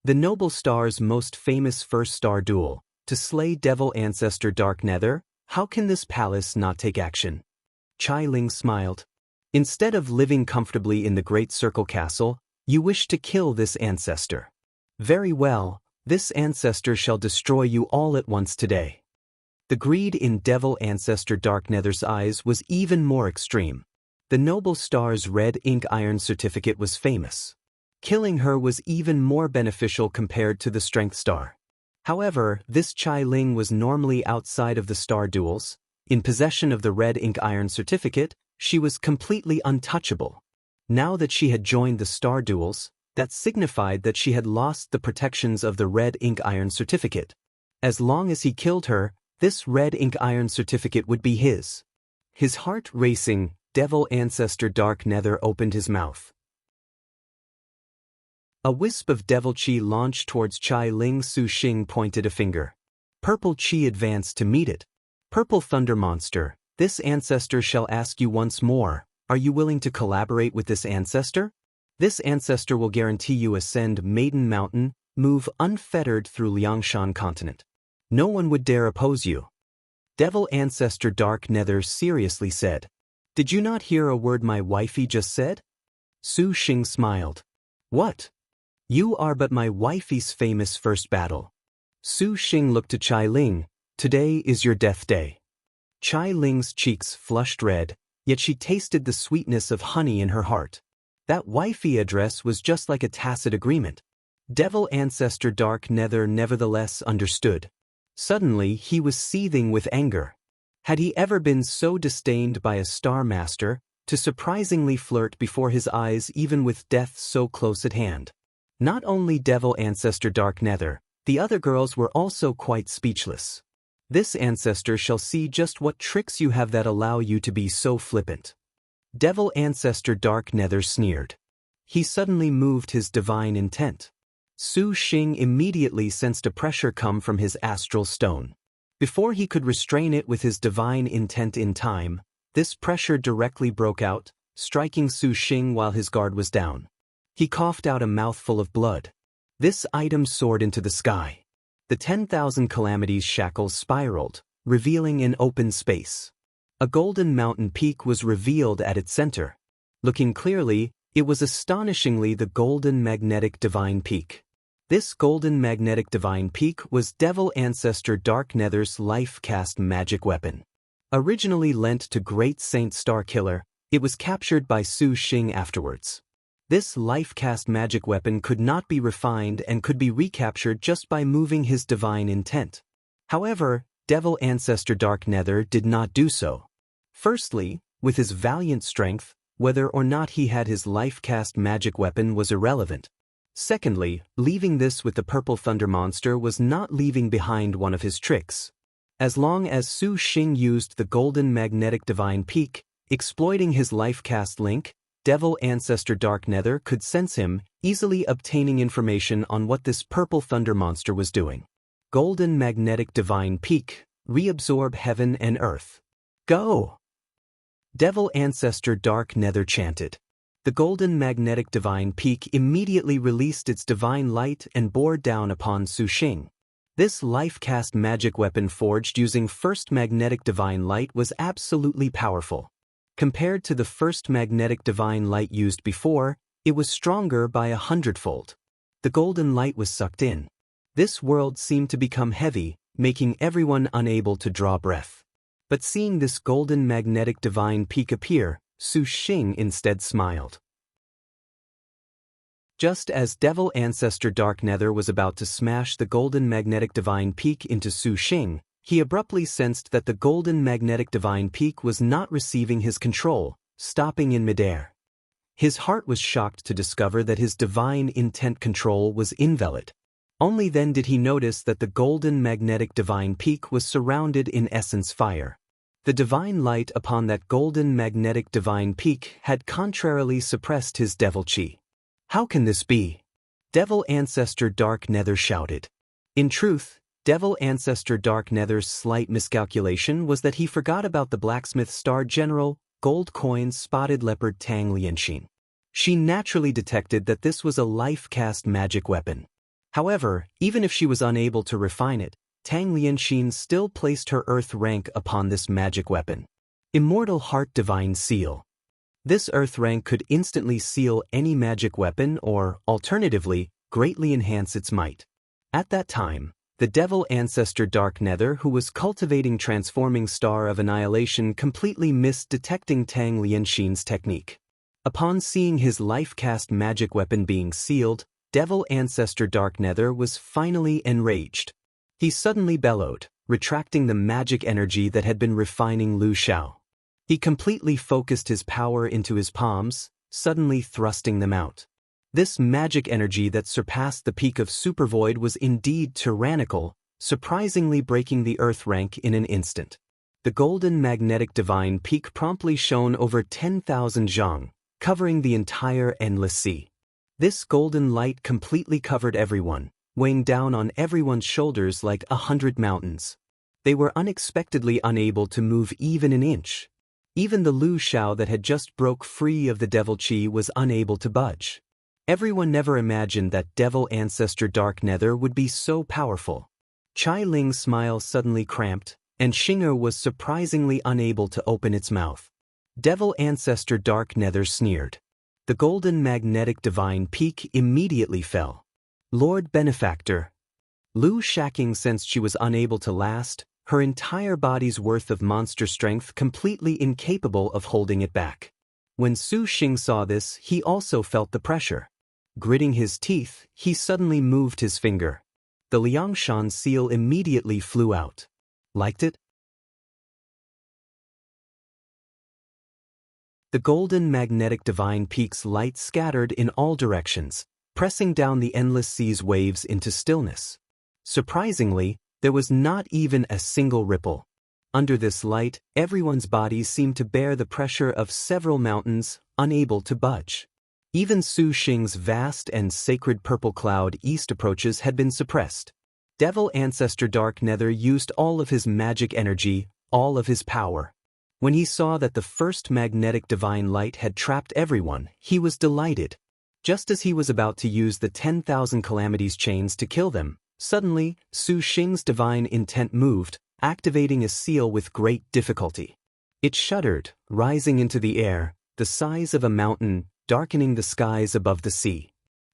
The noble star's most famous first star duel, to slay Devil Ancestor Dark Nether. How can this palace not take action? Chai Ling smiled. Instead of living comfortably in the Great Circle Castle, you wish to kill this ancestor. Very well, this ancestor shall destroy you all at once today. The greed in Devil Ancestor Dark Nether's eyes was even more extreme. The noble star's red ink iron certificate was famous. Killing her was even more beneficial compared to the strength star. However, this Chai Ling was normally outside of the star duels. In possession of the red ink iron certificate, she was completely untouchable. Now that she had joined the star duels, that signified that she had lost the protections of the red ink iron certificate. As long as he killed her, this red ink iron certificate would be his. His heart racing, Devil Ancestor Dark Nether opened his mouth. A wisp of devil chi launched towards Chai Ling. Su Xing pointed a finger. Purple chi advanced to meet it. Purple Thunder Monster, this ancestor shall ask you once more, are you willing to collaborate with this ancestor? This ancestor will guarantee you ascend Maiden Mountain, move unfettered through Liangshan continent. No one would dare oppose you. Devil Ancestor Dark Nether seriously said. Did you not hear a word my wifey just said? Su Xing smiled. What? You are but my wifey's famous first battle. Su Xing looked to Chai Ling. Today is your death day. Chai Ling's cheeks flushed red, yet she tasted the sweetness of honey in her heart. That wifey address was just like a tacit agreement. Devil Ancestor Dark Nether nevertheless understood. Suddenly he was seething with anger. Had he ever been so disdained by a Star Master, to surprisingly flirt before his eyes even with death so close at hand? Not only Devil Ancestor Dark Nether, the other girls were also quite speechless. This ancestor shall see just what tricks you have that allow you to be so flippant. Devil Ancestor Dark Nether sneered. He suddenly moved his divine intent. Su Xing immediately sensed a pressure come from his astral stone. Before he could restrain it with his divine intent in time, this pressure directly broke out, striking Su Xing while his guard was down. He coughed out a mouthful of blood. This item soared into the sky. The 10,000 calamities shackles spiraled, revealing an open space. A golden mountain peak was revealed at its center. Looking clearly, it was astonishingly the golden magnetic divine peak. This golden magnetic divine peak was Devil Ancestor Dark Nether's life-cast magic weapon. Originally lent to Great Saint Starkiller, it was captured by Su Xing afterwards. This life-cast magic weapon could not be refined and could be recaptured just by moving his divine intent. However, Devil Ancestor Dark Nether did not do so. Firstly, with his valiant strength, whether or not he had his life-cast magic weapon was irrelevant. Secondly, leaving this with the Purple Thunder Monster was not leaving behind one of his tricks. As long as Su Xing used the golden magnetic divine peak, exploiting his life-cast link, Devil Ancestor Dark Nether could sense him, easily obtaining information on what this Purple Thunder Monster was doing. Golden Magnetic Divine Peak, reabsorb heaven and earth. Go! Devil Ancestor Dark Nether chanted. The Golden Magnetic Divine Peak immediately released its divine light and bore down upon Su Xing. This life-cast magic weapon forged using First Magnetic Divine Light was absolutely powerful. Compared to the first magnetic divine light used before, it was stronger by 100-fold. The golden light was sucked in. This world seemed to become heavy, making everyone unable to draw breath. But seeing this golden magnetic divine peak appear, Su Xing instead smiled. Just as Devil Ancestor Dark Nether was about to smash the golden magnetic divine peak into Su Xing, he abruptly sensed that the golden magnetic divine peak was not receiving his control, stopping in midair. His heart was shocked to discover that his divine intent control was invalid. Only then did he notice that the golden magnetic divine peak was surrounded in essence fire. The divine light upon that golden magnetic divine peak had contrarily suppressed his devil chi. How can this be? Devil Ancestor Dark Nether shouted. In truth, Devil Ancestor Dark Nether's slight miscalculation was that he forgot about the blacksmith star general, gold coins spotted leopard Tang Lianxin. She naturally detected that this was a life-cast magic weapon. However, even if she was unable to refine it, Tang Lianxin still placed her earth rank upon this magic weapon. Immortal Heart Divine Seal. This earth rank could instantly seal any magic weapon or, alternatively, greatly enhance its might. At that time, the Devil Ancestor Dark Nether, who was cultivating Transforming Star of Annihilation, completely missed detecting Tang Lianxin's technique. Upon seeing his life-cast magic weapon being sealed, Devil Ancestor Dark Nether was finally enraged. He suddenly bellowed, retracting the magic energy that had been refining Lu Xiao. He completely focused his power into his palms, suddenly thrusting them out. This magic energy that surpassed the peak of Supervoid was indeed tyrannical, surprisingly breaking the earth rank in an instant. The golden magnetic divine peak promptly shone over 10,000 zhang, covering the entire endless sea. This golden light completely covered everyone, weighing down on everyone's shoulders like 100 mountains. They were unexpectedly unable to move even an inch. Even the Lu Shao that had just broke free of the devil chi was unable to budge. Everyone never imagined that devil ancestor Dark Nether would be so powerful. Chai Ling's smile suddenly cramped, and Xing'er was surprisingly unable to open its mouth. Devil ancestor Dark Nether sneered. The golden magnetic divine peak immediately fell. Lord Benefactor. Lu Shaking sensed she was unable to last, her entire body's worth of monster strength completely incapable of holding it back. When Su Xing saw this, he also felt the pressure. Gritting his teeth, he suddenly moved his finger. The Liangshan seal immediately flew out. Liked it? The golden magnetic divine peak's light scattered in all directions, pressing down the endless sea's waves into stillness. Surprisingly, there was not even a single ripple. Under this light, everyone's bodies seemed to bear the pressure of several mountains, unable to budge. Even Su Xing's vast and sacred purple cloud east approaches had been suppressed. Devil ancestor Dark Nether used all of his magic energy, all of his power. When he saw that the first magnetic divine light had trapped everyone, he was delighted. Just as he was about to use the 10,000 calamities chains to kill them, suddenly, Su Xing's divine intent moved, activating a seal with great difficulty. It shuddered, rising into the air, the size of a mountain, darkening the skies above the sea.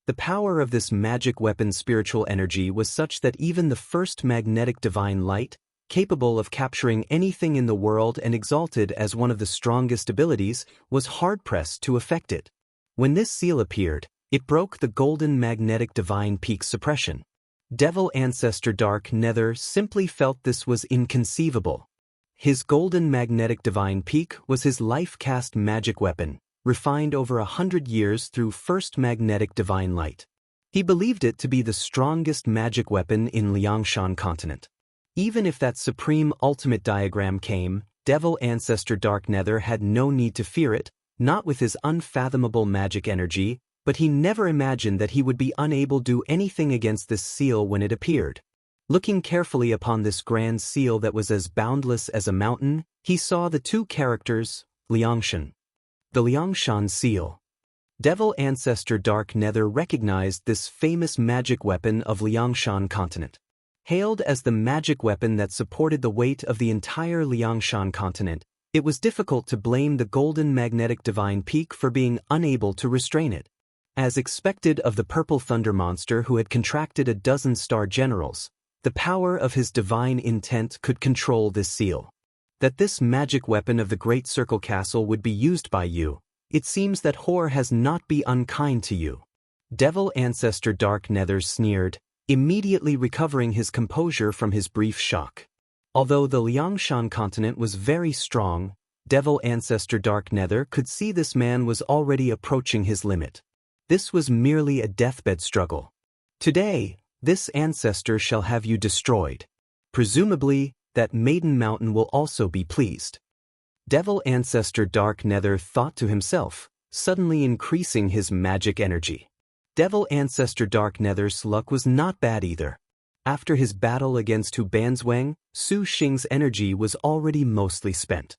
The power of this magic weapon's spiritual energy was such that even the first magnetic divine light, capable of capturing anything in the world and exalted as one of the strongest abilities, was hard-pressed to affect it. When this seal appeared, it broke the golden magnetic divine peak suppression. Devil ancestor Dark Nether simply felt this was inconceivable. His golden magnetic divine peak was his life-cast magic weapon, refined over 100 years through first magnetic divine light. He believed it to be the strongest magic weapon in Liangshan continent. Even if that supreme ultimate diagram came, Devil ancestor Dark Nether had no need to fear it, not with his unfathomable magic energy, but he never imagined that he would be unable to do anything against this seal when it appeared. Looking carefully upon this grand seal that was as boundless as a mountain, he saw the two characters, Liangshan. The Liangshan seal. Devil ancestor Dark Nether recognized this famous magic weapon of Liangshan continent. Hailed as the magic weapon that supported the weight of the entire Liangshan continent, it was difficult to blame the golden magnetic divine peak for being unable to restrain it. As expected of the purple thunder monster who had contracted a dozen star generals, the power of his divine intent could control this seal. That this magic weapon of the Great Circle Castle would be used by you, it seems that Hor has not been unkind to you. Devil ancestor Dark Nether sneered, immediately recovering his composure from his brief shock. Although the Liangshan continent was very strong, Devil ancestor Dark Nether could see this man was already approaching his limit. This was merely a deathbed struggle. Today, this ancestor shall have you destroyed. Presumably, that Maiden Mountain will also be pleased. Devil ancestor Dark Nether thought to himself, suddenly increasing his magic energy. Devil ancestor Dark Nether's luck was not bad either. After his battle against Hu Banzwang, Su Xing's energy was already mostly spent.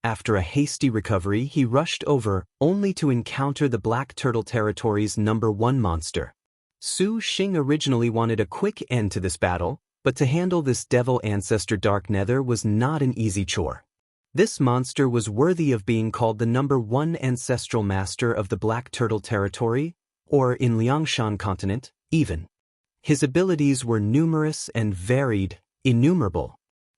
After a hasty recovery, he rushed over, only to encounter the Black Turtle Territory's #1 monster. Su Xing originally wanted a quick end to this battle, but to handle this devil ancestor Dark Nether was not an easy chore. This monster was worthy of being called the #1 ancestral master of the Black Turtle Territory, or in Liangshan continent, even. His abilities were numerous and varied, innumerable.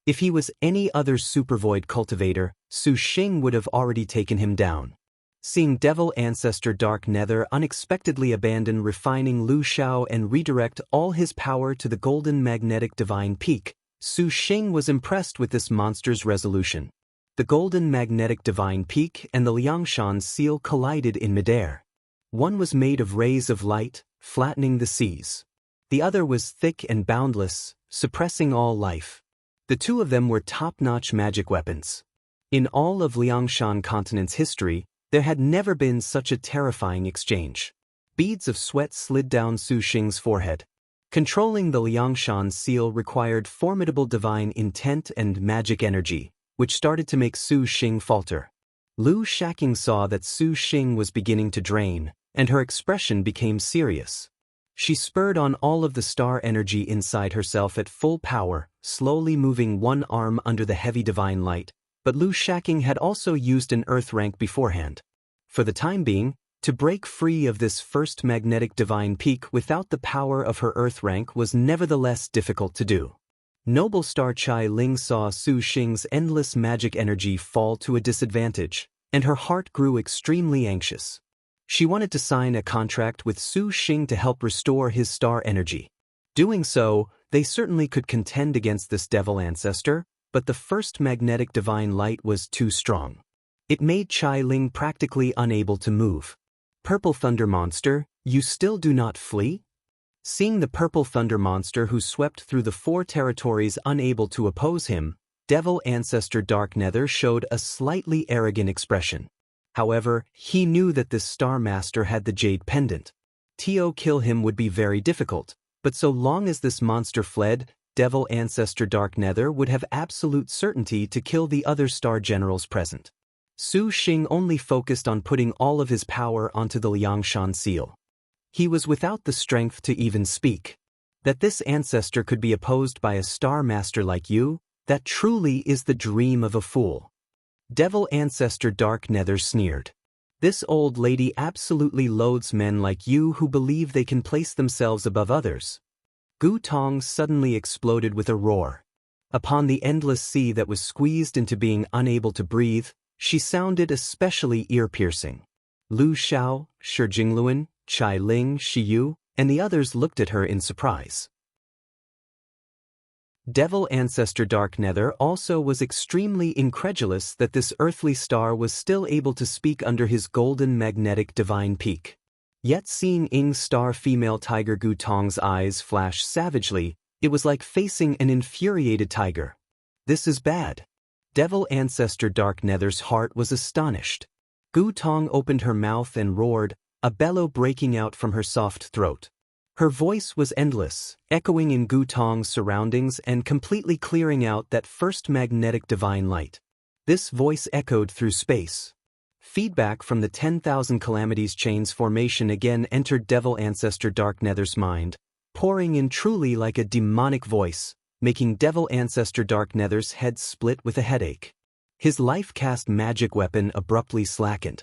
If he was any other supervoid cultivator, Su Xing would have already taken him down. Seeing devil ancestor Dark Nether unexpectedly abandon refining Lu Shao and redirect all his power to the golden magnetic divine peak, Su Xing was impressed with this monster's resolution. The golden magnetic divine peak and the Liangshan seal collided in midair. One was made of rays of light, flattening the seas. The other was thick and boundless, suppressing all life. The two of them were top-notch magic weapons. In all of Liangshan continent's history, there had never been such a terrifying exchange. Beads of sweat slid down Su Xing's forehead. Controlling the Liangshan seal required formidable divine intent and magic energy, which started to make Su Xing falter. Lu Shaking saw that Su Xing was beginning to drain, and her expression became serious. She spurred on all of the star energy inside herself at full power, slowly moving one arm under the heavy divine light, but Lu Shaking had also used an earth rank beforehand. For the time being, to break free of this first magnetic divine peak without the power of her earth rank was nevertheless difficult to do. Noble Star Chai Ling saw Su Xing's endless magic energy fall to a disadvantage, and her heart grew extremely anxious. She wanted to sign a contract with Su Xing to help restore his star energy. Doing so, they certainly could contend against this devil ancestor, but the first magnetic divine light was too strong. It made Chai Ling practically unable to move. Purple Thunder Monster, you still do not flee? Seeing the Purple Thunder Monster who swept through the 4 territories unable to oppose him, Devil Ancestor Dark Nether showed a slightly arrogant expression. However, he knew that this Star Master had the Jade Pendant. To kill him would be very difficult, but so long as this monster fled, Devil Ancestor Dark Nether would have absolute certainty to kill the other star generals present. Su Xing only focused on putting all of his power onto the Liangshan seal. He was without the strength to even speak. That this ancestor could be opposed by a Star Master like you, that truly is the dream of a fool. Devil Ancestor Dark Nether sneered. This old lady absolutely loathes men like you who believe they can place themselves above others. Gu Tong suddenly exploded with a roar. Upon the endless sea that was squeezed into being unable to breathe, she sounded especially ear-piercing. Lu Xiao, Shi Jingluan, Chai Ling, Shi Yu, and the others looked at her in surprise. Devil Ancestor Dark Nether also was extremely incredulous that this earthly star was still able to speak under his golden magnetic divine peak. Yet seeing Ing's star female tiger Gu Tong's eyes flash savagely, it was like facing an infuriated tiger. This is bad. Devil Ancestor Dark Nether's heart was astonished. Gu Tong opened her mouth and roared, a bellow breaking out from her soft throat. Her voice was endless, echoing in Gu Tong's surroundings and completely clearing out that first magnetic divine light. This voice echoed through space. Feedback from the 10,000 Calamities Chains formation again entered Devil Ancestor Dark Nether's mind, pouring in truly like a demonic voice, making Devil Ancestor Dark Nether's head split with a headache. His life-cast magic weapon abruptly slackened.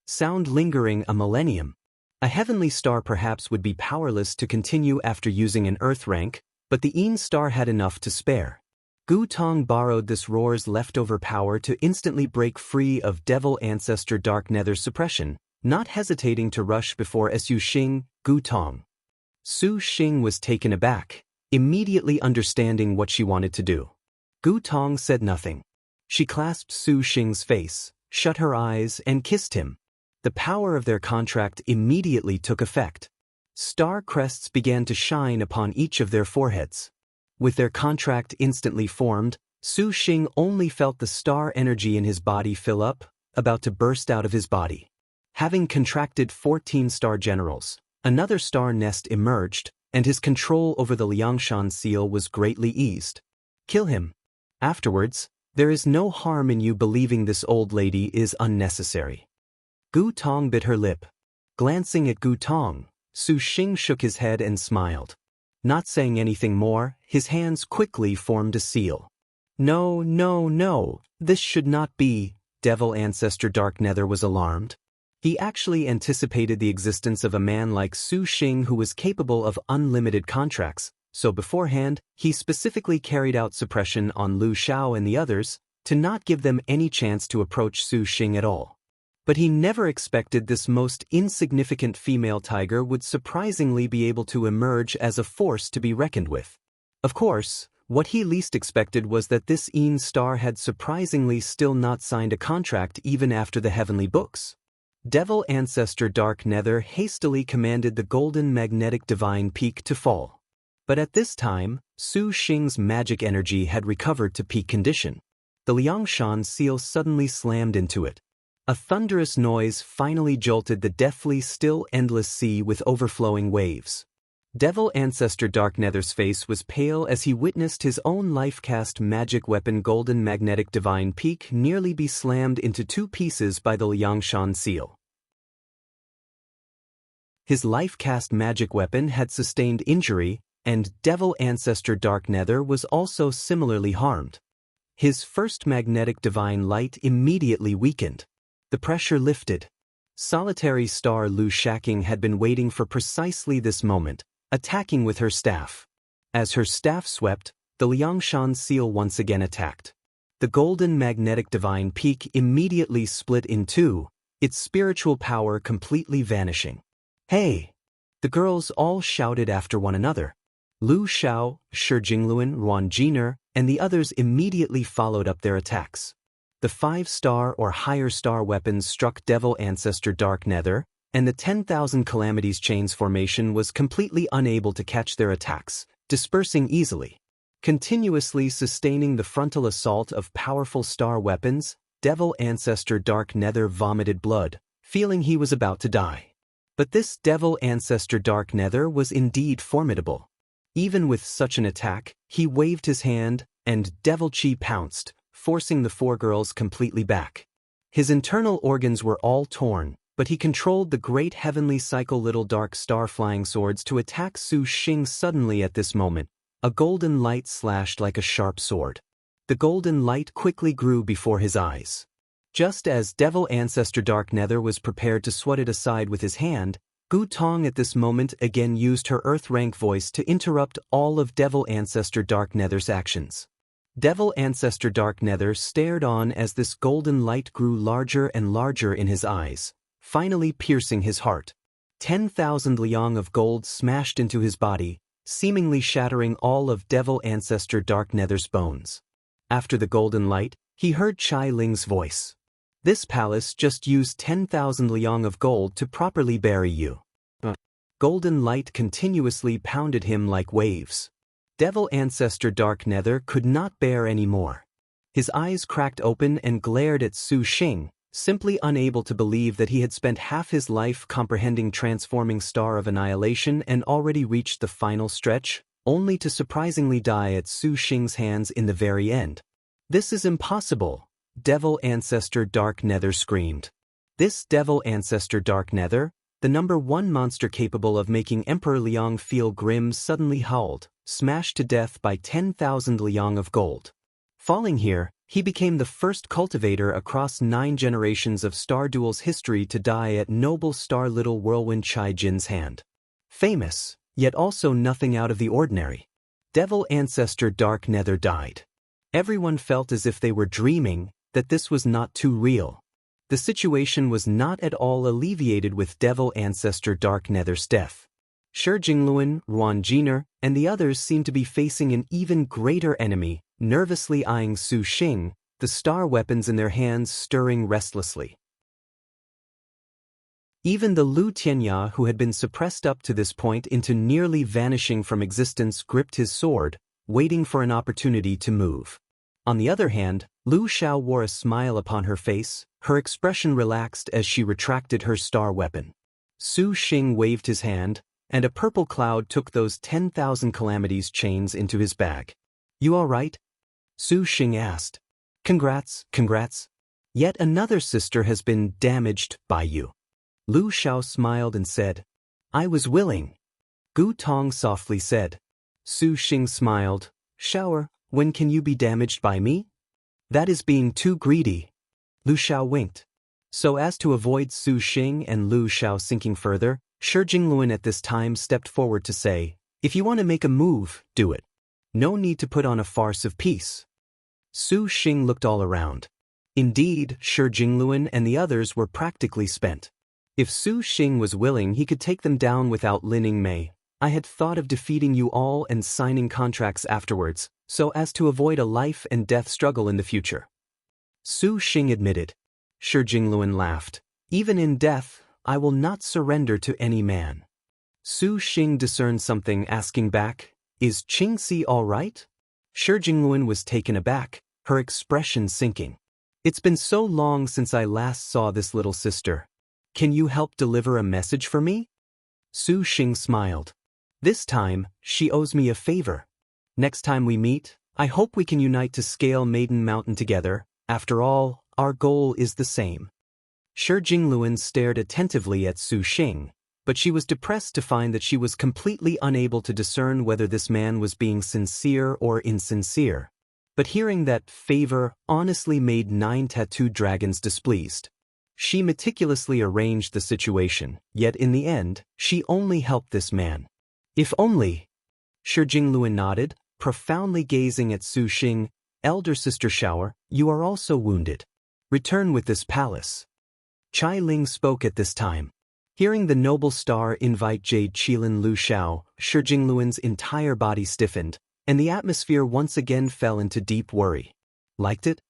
Sound lingering a millennium. A heavenly star perhaps would be powerless to continue after using an earth rank, but the Een star had enough to spare. Gu Tong borrowed this roar's leftover power to instantly break free of Devil Ancestor Dark Nether's suppression, not hesitating to rush before Su Xing, Gu Tong. Su Xing was taken aback, immediately understanding what she wanted to do. Gu Tong said nothing. She clasped Su Xing's face, shut her eyes, and kissed him. The power of their contract immediately took effect. Star crests began to shine upon each of their foreheads. With their contract instantly formed, Su Xing only felt the star energy in his body fill up, about to burst out of his body. Having contracted 14 star generals, another star nest emerged, and his control over the Liangshan seal was greatly eased. Kill him. Afterwards, there is no harm in you believing this old lady is unnecessary. Gu Tong bit her lip. Glancing at Gu Tong, Su Xing shook his head and smiled. Not saying anything more, his hands quickly formed a seal. No, no, no, this should not be. Devil Ancestor Dark Nether was alarmed. He actually anticipated the existence of a man like Su Xing who was capable of unlimited contracts, so beforehand, he specifically carried out suppression on Lu Xiao and the others, to not give them any chance to approach Su Xing at all. But he never expected this most insignificant female tiger would surprisingly be able to emerge as a force to be reckoned with. Of course, what he least expected was that this Een star had surprisingly still not signed a contract even after the heavenly books. Devil Ancestor Dark Nether hastily commanded the golden magnetic divine peak to fall. But at this time, Su Xing's magic energy had recovered to peak condition. The Liangshan seal suddenly slammed into it. A thunderous noise finally jolted the deathly still endless sea with overflowing waves. Devil Ancestor Dark Nether's face was pale as he witnessed his own life-cast magic weapon Golden Magnetic Divine Peak nearly be slammed into two pieces by the Liangshan seal. His life-cast magic weapon had sustained injury, and Devil Ancestor Dark Nether was also similarly harmed. His first magnetic divine light immediately weakened. The pressure lifted. Solitary star Lu Shaking had been waiting for precisely this moment, attacking with her staff. As her staff swept, the Liangshan seal once again attacked. The Golden Magnetic Divine Peak immediately split in two, its spiritual power completely vanishing. "Hey!" The girls all shouted after one another. Lu Xiao, Shi Jingluan, Ruan Jiner, and the others immediately followed up their attacks. The 5-star or higher star weapons struck Devil Ancestor Dark Nether, and the 10,000 Calamities Chains formation was completely unable to catch their attacks, dispersing easily. Continuously sustaining the frontal assault of powerful star weapons, Devil Ancestor Dark Nether vomited blood, feeling he was about to die. But this Devil Ancestor Dark Nether was indeed formidable. Even with such an attack, he waved his hand, and Devil Chi pounced, forcing the 4 girls completely back. His internal organs were all torn, but he controlled the great heavenly cycle little dark star flying swords to attack Su Xing suddenly at this moment. A golden light slashed like a sharp sword. The golden light quickly grew before his eyes. Just as Devil Ancestor Dark Nether was prepared to swat it aside with his hand, Gu Tong at this moment again used her Earth rank voice to interrupt all of Devil Ancestor Dark Nether's actions. Devil Ancestor Dark Nether stared on as this golden light grew larger and larger in his eyes, finally piercing his heart. 10,000 liang of gold smashed into his body, seemingly shattering all of Devil Ancestor Dark Nether's bones. After the golden light, he heard Chai Ling's voice. "This palace just used 10,000 liang of gold to properly bury you." Golden light continuously pounded him like waves. Devil Ancestor Dark Nether could not bear any more. His eyes cracked open and glared at Su Xing, simply unable to believe that he had spent half his life comprehending transforming Star of Annihilation and already reached the final stretch, only to surprisingly die at Su Xing's hands in the very end. "This is impossible," Devil Ancestor Dark Nether screamed. This Devil Ancestor Dark Nether, the #1 monster capable of making Emperor Liang feel grim, suddenly howled, smashed to death by 10,000 liang of gold. Falling here, he became the first cultivator across 9 generations of Star Duel's history to die at noble star Little Whirlwind Chai Jin's hand. Famous, yet also nothing out of the ordinary. Devil Ancestor Dark Nether died. Everyone felt as if they were dreaming, that this was not too real. The situation was not at all alleviated with Devil Ancestor Dark Nether's death. Shi Jingluan, Ruan Jiner, and the others seemed to be facing an even greater enemy, nervously eyeing Su Xing, the star weapons in their hands stirring restlessly. Even the Lu Tianya, who had been suppressed up to this point into nearly vanishing from existence, gripped his sword, waiting for an opportunity to move. On the other hand, Lu Xiao wore a smile upon her face, her expression relaxed as she retracted her star weapon. Su Xing waved his hand, and a purple cloud took those 10,000 calamities chains into his bag. "You all right?" Su Xing asked. Congrats. Yet another sister has been damaged by you." Lu Xiao smiled and said, "I was willing." Gu Tong softly said. Su Xing smiled, "Shower, when can you be damaged by me?" "That is being too greedy." Lu Xiao winked. So as to avoid Su Xing and Lu Xiao sinking further, Shi Jingluan at this time stepped forward to say, "If you want to make a move, do it. No need to put on a farce of peace." Su Xing looked all around. Indeed, Shi Jingluan and the others were practically spent. If Su Xing was willing, he could take them down without Lin Mei. "I had thought of defeating you all and signing contracts afterwards, so as to avoid a life and death struggle in the future." Su Xing admitted. Shi Jingluan laughed. "Even in death, I will not surrender to any man." Su Xing discerned something, asking back, Is Qingxi all right? Shi Jingluan was taken aback, her expression sinking. It's been so long since I last saw this little sister. Can you help deliver a message for me? Su Xing smiled. This time, she owes me a favor. Next time we meet, I hope we can unite to scale Maiden Mountain together. After all, our goal is the same. Shi Jingluan stared attentively at Su Xing, but she was depressed to find that she was completely unable to discern whether this man was being sincere or insincere. But hearing that favor honestly made 9 tattooed dragons displeased. She meticulously arranged the situation, yet in the end, she only helped this man. If only. Shi Jingluan nodded, profoundly gazing at Su Xing. Elder sister Shower, you are also wounded. Return with this palace. Chai Ling spoke at this time. Hearing the noble star invite Jade Qilin Lu Xiao, Shi Jingluan's entire body stiffened, and the atmosphere once again fell into deep worry. Liked it?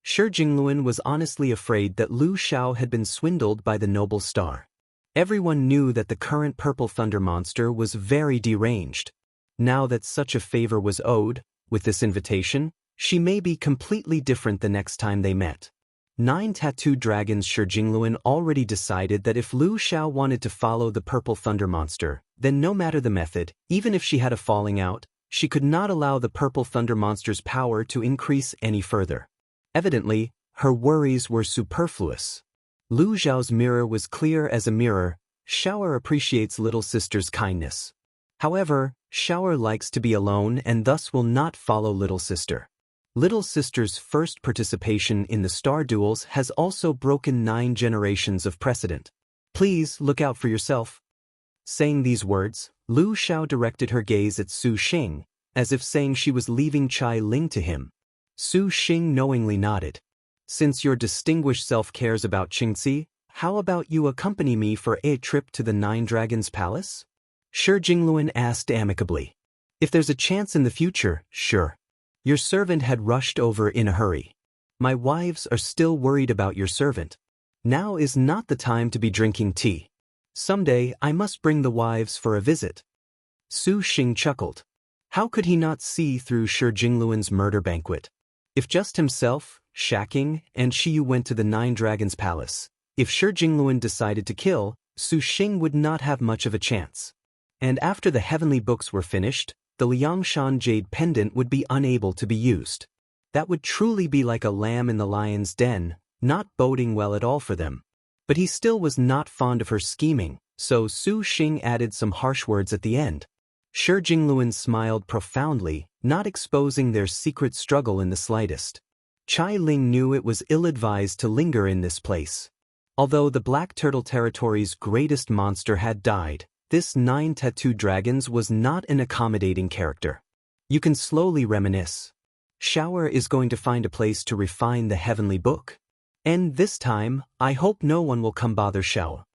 Shi Jingluan was honestly afraid that Lu Xiao had been swindled by the noble star. Everyone knew that the current purple thunder monster was very deranged. Now that such a favor was owed, with this invitation, she may be completely different the next time they met. 9 tattooed dragons. Shi Jingluan already decided that if Lu Xiao wanted to follow the purple thunder monster, then no matter the method, even if she had a falling out, she could not allow the purple thunder monster's power to increase any further. Evidently, her worries were superfluous. Lu Xiao's mirror was clear as a mirror. Shower appreciates little sister's kindness. However, Shower likes to be alone and thus will not follow little sister. Little sister's first participation in the star duels has also broken 9 generations of precedent. Please look out for yourself. Saying these words, Lu Xiao directed her gaze at Su Xing, as if saying she was leaving Chai Ling to him. Su Xing knowingly nodded. Since your distinguished self cares about Qingxi, how about you accompany me for a trip to the 9 Dragons Palace? Shi Jingluan asked amicably. If there's a chance in the future, sure. Your servant had rushed over in a hurry. My wives are still worried about your servant. Now is not the time to be drinking tea. Someday I must bring the wives for a visit. Su Xing chuckled. How could he not see through Shi Jingluan's murder banquet? If just himself, Shaking, and Shiyu went to the 9 Dragons Palace, if Shi Jingluan decided to kill, Su Xing would not have much of a chance. And after the heavenly books were finished, the Liangshan Jade Pendant would be unable to be used. That would truly be like a lamb in the lion's den, not boding well at all for them. But he still was not fond of her scheming, so Su Xing added some harsh words at the end. Shi Jingluan smiled profoundly, not exposing their secret struggle in the slightest. Chai Ling knew it was ill-advised to linger in this place. Although the Black Turtle Territory's greatest monster had died, this 9 tattooed dragons was not an accommodating character. You can slowly reminisce. Shower is going to find a place to refine the heavenly book. And this time, I hope no one will come bother Shower.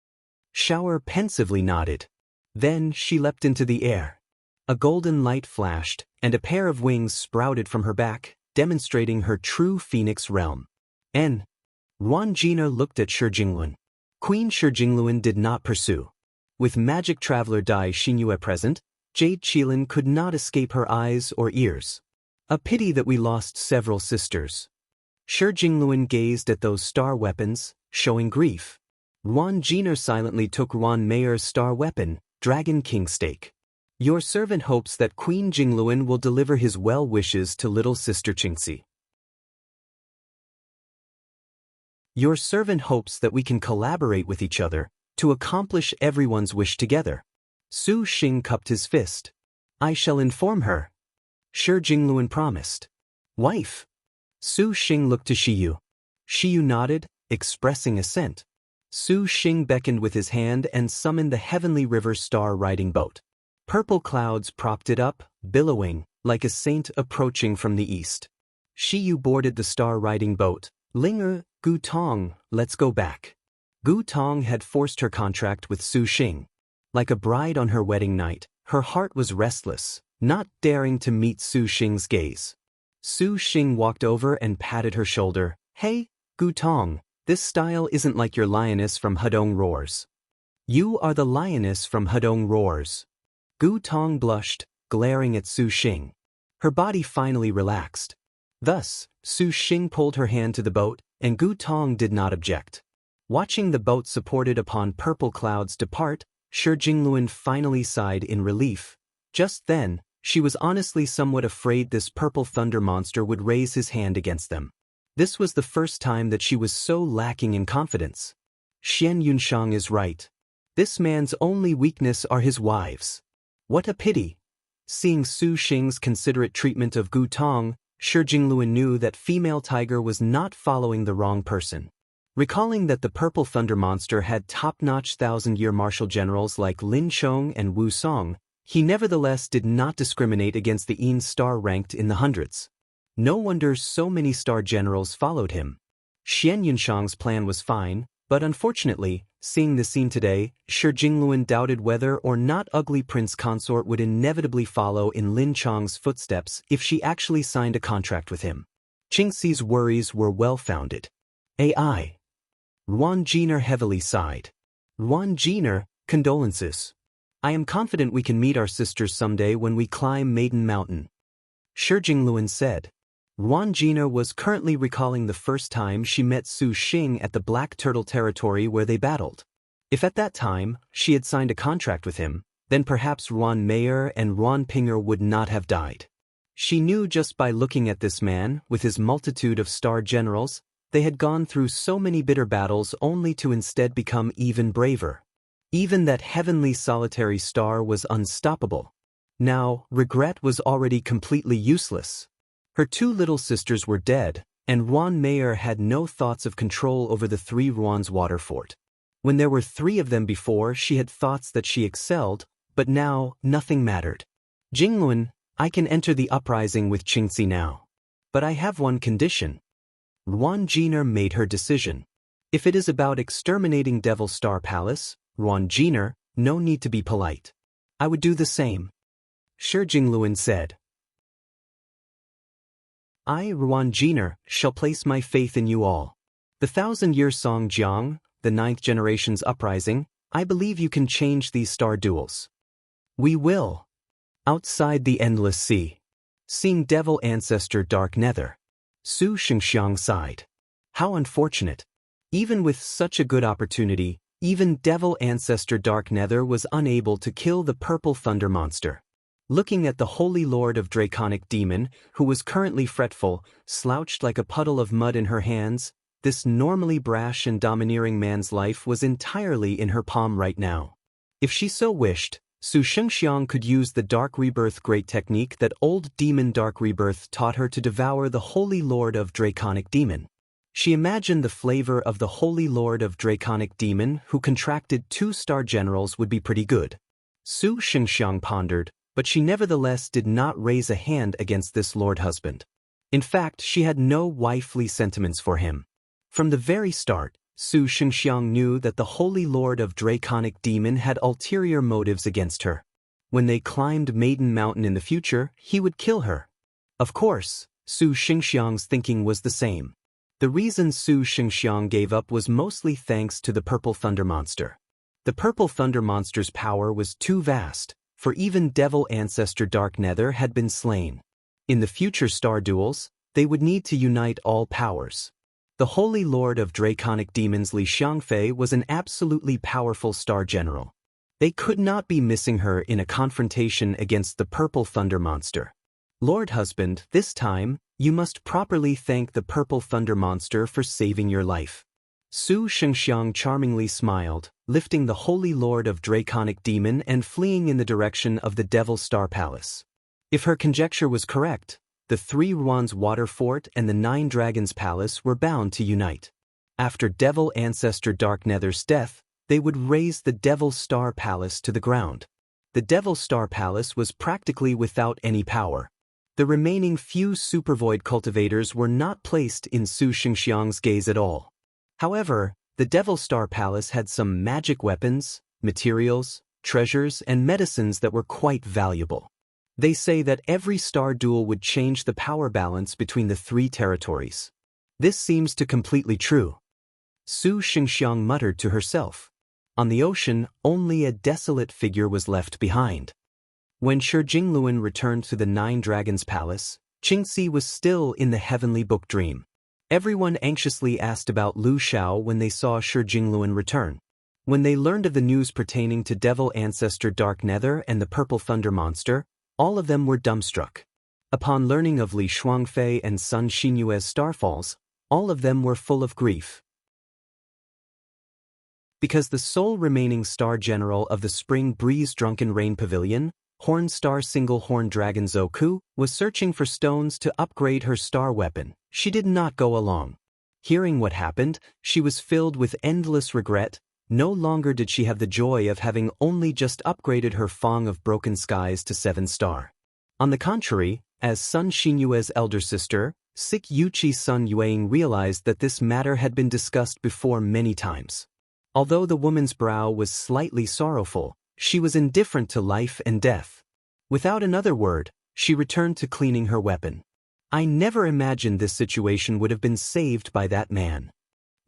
Shower pensively nodded. Then she leapt into the air. A golden light flashed, and a pair of wings sprouted from her back, demonstrating her true phoenix realm. Ruan Jina looked at Shi Jingluan. Queen Shi Jingluan did not pursue. With magic traveler Dai Xinyu present, Jade Qilin could not escape her eyes or ears. A pity that we lost several sisters. Shi Jingluan gazed at those star weapons, showing grief. Ruan Jina silently took Ruan Mayer's star weapon, Dragon King Stake. Your servant hopes that Queen Jingluan will deliver his well wishes to little sister Qingxi. Your servant hopes that we can collaborate with each other to accomplish everyone's wish together. Su Xing cupped his fist. I shall inform her. Shi Jingluan promised. Wife. Su Xing looked to Shiyu. Shiyu nodded, expressing assent. Su Xing beckoned with his hand and summoned the heavenly river star riding boat. Purple clouds propped it up, billowing, like a saint approaching from the east. Shiyu boarded the star riding boat. Linger, Gu Tong, let's go back. Gu Tong had forced her contract with Su Xing. Like a bride on her wedding night, her heart was restless, not daring to meet Su Xing's gaze. Su Xing walked over and patted her shoulder. Hey, Gu Tong, this style isn't like your lioness from Hedong Roars. You are the lioness from Hedong roars. Gu Tong blushed, glaring at Su Xing. Her body finally relaxed. Thus, Su Xing pulled her hand to the boat, and Gu Tong did not object. Watching the boat supported upon purple clouds depart, Shi Jingluan finally sighed in relief. Just then, she was honestly somewhat afraid this purple thunder monster would raise his hand against them. This was the first time that she was so lacking in confidence. Xian Yunshang is right. This man's only weakness are his wives. What a pity. Seeing Su Xing's considerate treatment of Gu Tong, Shi Jingluan knew that female tiger was not following the wrong person. Recalling that the purple thunder monster had top-notch thousand-year martial generals like Lin Chong and Wu Song, he nevertheless did not discriminate against the Yin star ranked in the hundreds. No wonder so many star generals followed him. Xian Yunshang's plan was fine, but unfortunately, seeing the scene today, Shi Jingluan doubted whether or not ugly prince consort would inevitably follow in Lin Chong's footsteps if she actually signed a contract with him. Qingxi's worries were well-founded. AI. Ruan Jiner heavily sighed. Ruan Jiner, condolences. I am confident we can meet our sisters someday when we climb Maiden Mountain. Shi Jingluan said. Ruan Jiner was currently recalling the first time she met Su Xing at the Black Turtle territory where they battled. If at that time she had signed a contract with him, then perhaps Ruan Mayer and Ruan Pinger would not have died. She knew just by looking at this man, with his multitude of star generals, they had gone through so many bitter battles only to instead become even braver. Even that heavenly solitary star was unstoppable. Now, regret was already completely useless. Her two little sisters were dead, and Ruan Mayer had no thoughts of control over the three Ruan's water fort. When there were three of them before, she had thoughts that she excelled, but now nothing mattered. Jingluan, I can enter the uprising with Qingxi now. But I have one condition. Ruan Jiner made her decision. If it is about exterminating Devil Star Palace, Ruan Jiner, no need to be polite. I would do the same. Shi Jingluan said. I, Ruan Jiner, shall place my faith in you all. The 1000-year Song Jiang, the 9th generation's uprising, I believe you can change these star duels. We will. Outside the endless sea. Seeing Devil Ancestor Dark Nether. Su Xingxiang sighed. How unfortunate. Even with such a good opportunity, even Devil Ancestor Dark Nether was unable to kill the purple thunder monster. Looking at the Holy Lord of Draconic Demon, who was currently fretful, slouched like a puddle of mud in her hands, this normally brash and domineering man's life was entirely in her palm right now. If she so wished, Su Xingxiang could use the Dark Rebirth Great Technique that old Demon Dark Rebirth taught her to devour the Holy Lord of Draconic Demon. She imagined the flavor of the Holy Lord of Draconic Demon who contracted 2 star generals would be pretty good. Su Xingxiang pondered, but she nevertheless did not raise a hand against this lord husband. In fact, she had no wifely sentiments for him. From the very start, Su Xingxiang knew that the Holy Lord of Draconic Demon had ulterior motives against her. When they climbed Maiden Mountain in the future, he would kill her. Of course, Su Xingxiang's thinking was the same. The reason Su Xingxiang gave up was mostly thanks to the Purple Thunder Monster. The Purple Thunder Monster's power was too vast, for even Devil Ancestor Dark Nether had been slain. In the future star duels, they would need to unite all powers. The Holy Lord of Draconic Demons Li Xiangfei was an absolutely powerful star general. They could not be missing her in a confrontation against the Purple Thunder Monster. Lord Husband, this time, you must properly thank the Purple Thunder Monster for saving your life. Su Xingxiang charmingly smiled, lifting the Holy Lord of Draconic Demon and fleeing in the direction of the Devil Star Palace. If her conjecture was correct, the 3 Ruan's Water Fort and the 9 Dragons Palace were bound to unite. After Devil Ancestor Dark Nether's death, they would raze the Devil Star Palace to the ground. The Devil Star Palace was practically without any power. The remaining few Supervoid cultivators were not placed in Su Xingxiang's gaze at all. However, the Devil Star Palace had some magic weapons, materials, treasures, and medicines that were quite valuable. They say that every star duel would change the power balance between the 3 territories. This seems to completely true. Su Xingxiang muttered to herself. On the ocean, only a desolate figure was left behind. When Shi Jingluan returned to the Nine Dragons Palace, Qingxi was still in the heavenly book dream. Everyone anxiously asked about Lu Xiao when they saw Shi Jingluan return. When they learned of the news pertaining to Devil Ancestor Dark Nether and the Purple Thunder Monster, all of them were dumbstruck. Upon learning of Li Shuangfei and Sun Xinyue's starfalls, all of them were full of grief. Because the sole remaining star general of the Spring Breeze Drunken Rain Pavilion, Horn Star Single Horn Dragon Zoku, was searching for stones to upgrade her star weapon, she did not go along. Hearing what happened, she was filled with endless regret. No longer did she have the joy of having only just upgraded her Fong of Broken Skies to 7-star. On the contrary, as Sun Xinyue's elder sister, Sik Yuchi Sun Yueying realized that this matter had been discussed before many times. Although the woman's brow was slightly sorrowful, she was indifferent to life and death. Without another word, she returned to cleaning her weapon. I never imagined this situation would have been saved by that man.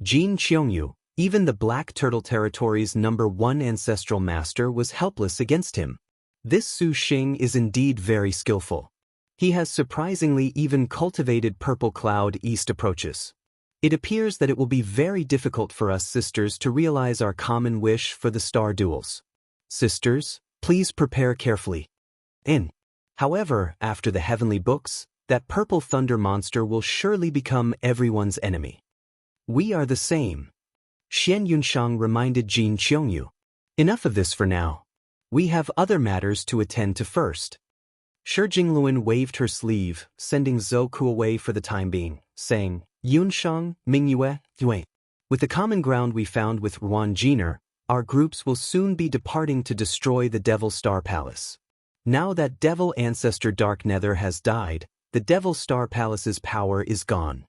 Jin Qiongyu, even the Black Turtle Territory's #1 ancestral master, was helpless against him. This Su Xing is indeed very skillful. He has surprisingly even cultivated Purple Cloud East approaches. It appears that it will be very difficult for us sisters to realize our common wish for the star duels. Sisters, please prepare carefully. However, after the heavenly books, that Purple Thunder Monster will surely become everyone's enemy. We are the same. Xian Yunshang reminded Jin Qiongyu. Enough of this for now. We have other matters to attend to first. Shi Jingluan waved her sleeve, sending Zoku away for the time being, saying, Yunshang, Mingyue, Yue. With the common ground we found with Ruan Jiner, our groups will soon be departing to destroy the Devil Star Palace. Now that Devil Ancestor Dark Nether has died, the Devil Star Palace's power is gone.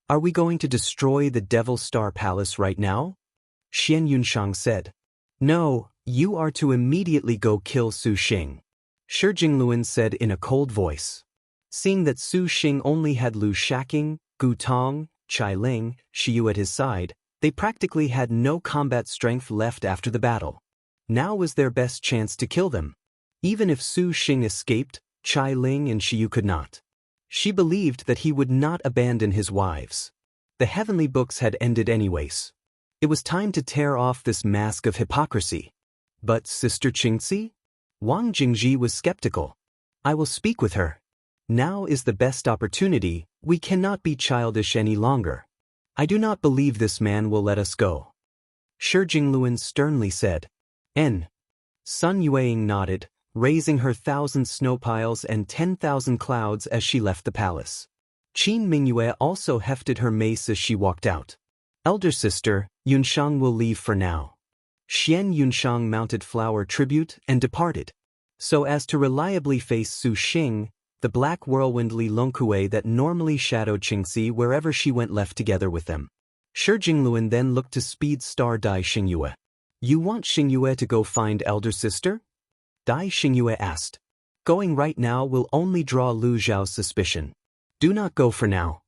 Are we going to destroy the Devil Star Palace right now? Xian Yunshang said. No, you are to immediately go kill Su Xing. Shi Jingluan said in a cold voice. Seeing that Su Xing only had Lu Shaking, Gu Tong, Chai Ling, Shiyu at his side, they practically had no combat strength left after the battle. Now was their best chance to kill them. Even if Su Xing escaped, Chai Ling and Shiyu could not. She believed that he would not abandon his wives. The heavenly books had ended anyways. It was time to tear off this mask of hypocrisy. But Sister Qingxi? Wang Jingji was skeptical. I will speak with her. Now is the best opportunity, we cannot be childish any longer. I do not believe this man will let us go. Shi Jingluan sternly said. Sun Yueying nodded, raising her 1,000 snow piles and 10,000 clouds as she left the palace. Qin Mingyue also hefted her mace as she walked out. Elder sister, Yunshang will leave for now. Xian Yunshang mounted flower tribute and departed. So as to reliably face Su Xing, the black whirlwind Li Longkue that normally shadowed Qingxi wherever she went left together with them. Shi Jingluan then looked to speed star Dai Xingyue. You want Xingyue to go find elder sister? Dai Xingyue asked. Going right now will only draw Lu Zhao's suspicion. Do not go for now.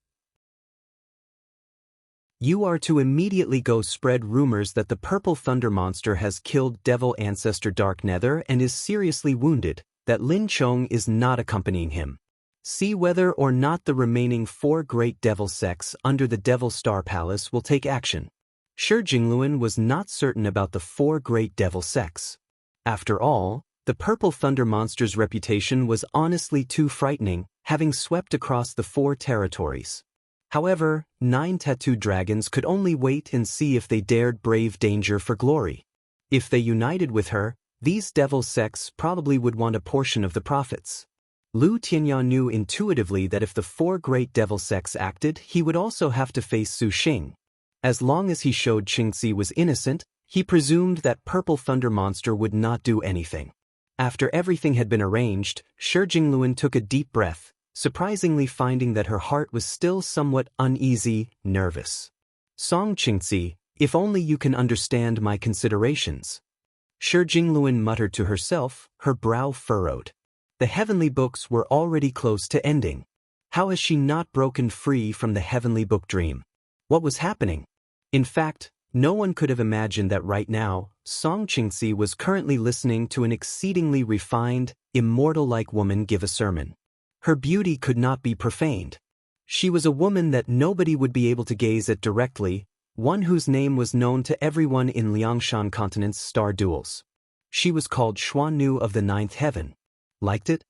You are to immediately go spread rumors that the Purple Thunder Monster has killed Devil Ancestor Dark Nether and is seriously wounded, that Lin Chong is not accompanying him. See whether or not the remaining 4 great devil sects under the Devil Star Palace will take action. Shi Jingluan was not certain about the 4 great devil sects. After all, the Purple Thunder Monster's reputation was honestly too frightening, having swept across the 4 territories. However, 9 tattooed dragons could only wait and see if they dared brave danger for glory. If they united with her, these devil sects probably would want a portion of the profits. Lu Tianya knew intuitively that if the 4 great devil sects acted, he would also have to face Su Xing. As long as he showed Qingxi was innocent, he presumed that Purple Thunder Monster would not do anything. After everything had been arranged, Shi Jingluan took a deep breath, surprisingly finding that her heart was still somewhat uneasy, nervous. Song Qingxi, if only you can understand my considerations. Shi Jingluan muttered to herself, her brow furrowed. The heavenly books were already close to ending. How has she not broken free from the heavenly book dream? What was happening? In fact, No one could have imagined that right now, Song Qingxi was currently listening to an exceedingly refined, immortal-like woman give a sermon. Her beauty could not be profaned. She was a woman that nobody would be able to gaze at directly, one whose name was known to everyone in Liangshan Continent's star duels. She was called Xuannu of the Ninth Heaven. Liked it?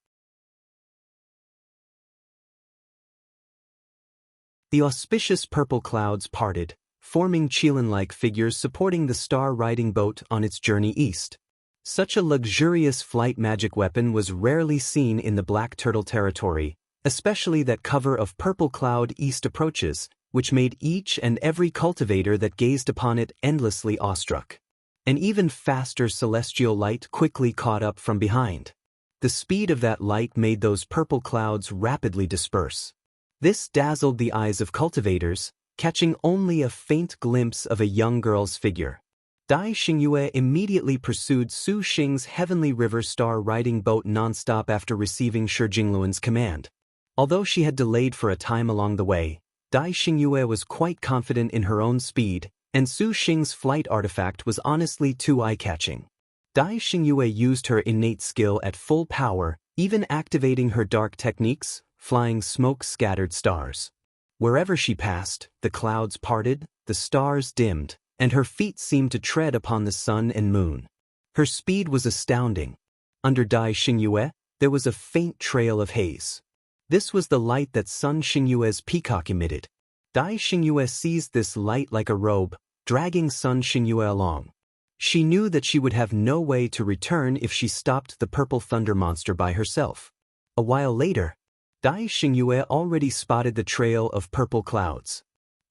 The auspicious purple clouds parted, forming Qilin-like figures supporting the star-riding boat on its journey east. Such a luxurious flight magic weapon was rarely seen in the Black Turtle territory, especially that cover of purple cloud east approaches, which made each and every cultivator that gazed upon it endlessly awestruck. An even faster celestial light quickly caught up from behind. The speed of that light made those purple clouds rapidly disperse. This dazzled the eyes of cultivators, catching only a faint glimpse of a young girl's figure. Dai Xingyue immediately pursued Su Xing's Heavenly River Star riding boat nonstop after receiving Shi Jingluan's command. Although she had delayed for a time along the way, Dai Xingyue was quite confident in her own speed, and Su Xing's flight artifact was honestly too eye-catching. Dai Xingyue used her innate skill at full power, even activating her dark techniques, flying smoke-scattered stars. Wherever she passed, the clouds parted, the stars dimmed, and her feet seemed to tread upon the sun and moon. Her speed was astounding. Under Dai Xingyue, there was a faint trail of haze. This was the light that Sun Xingyue's peacock emitted. Dai Xingyue seized this light like a robe, dragging Sun Xingyue along. She knew that she would have no way to return if she stopped the purple thunder monster by herself. A while later, Dai Xingyue already spotted the trail of purple clouds.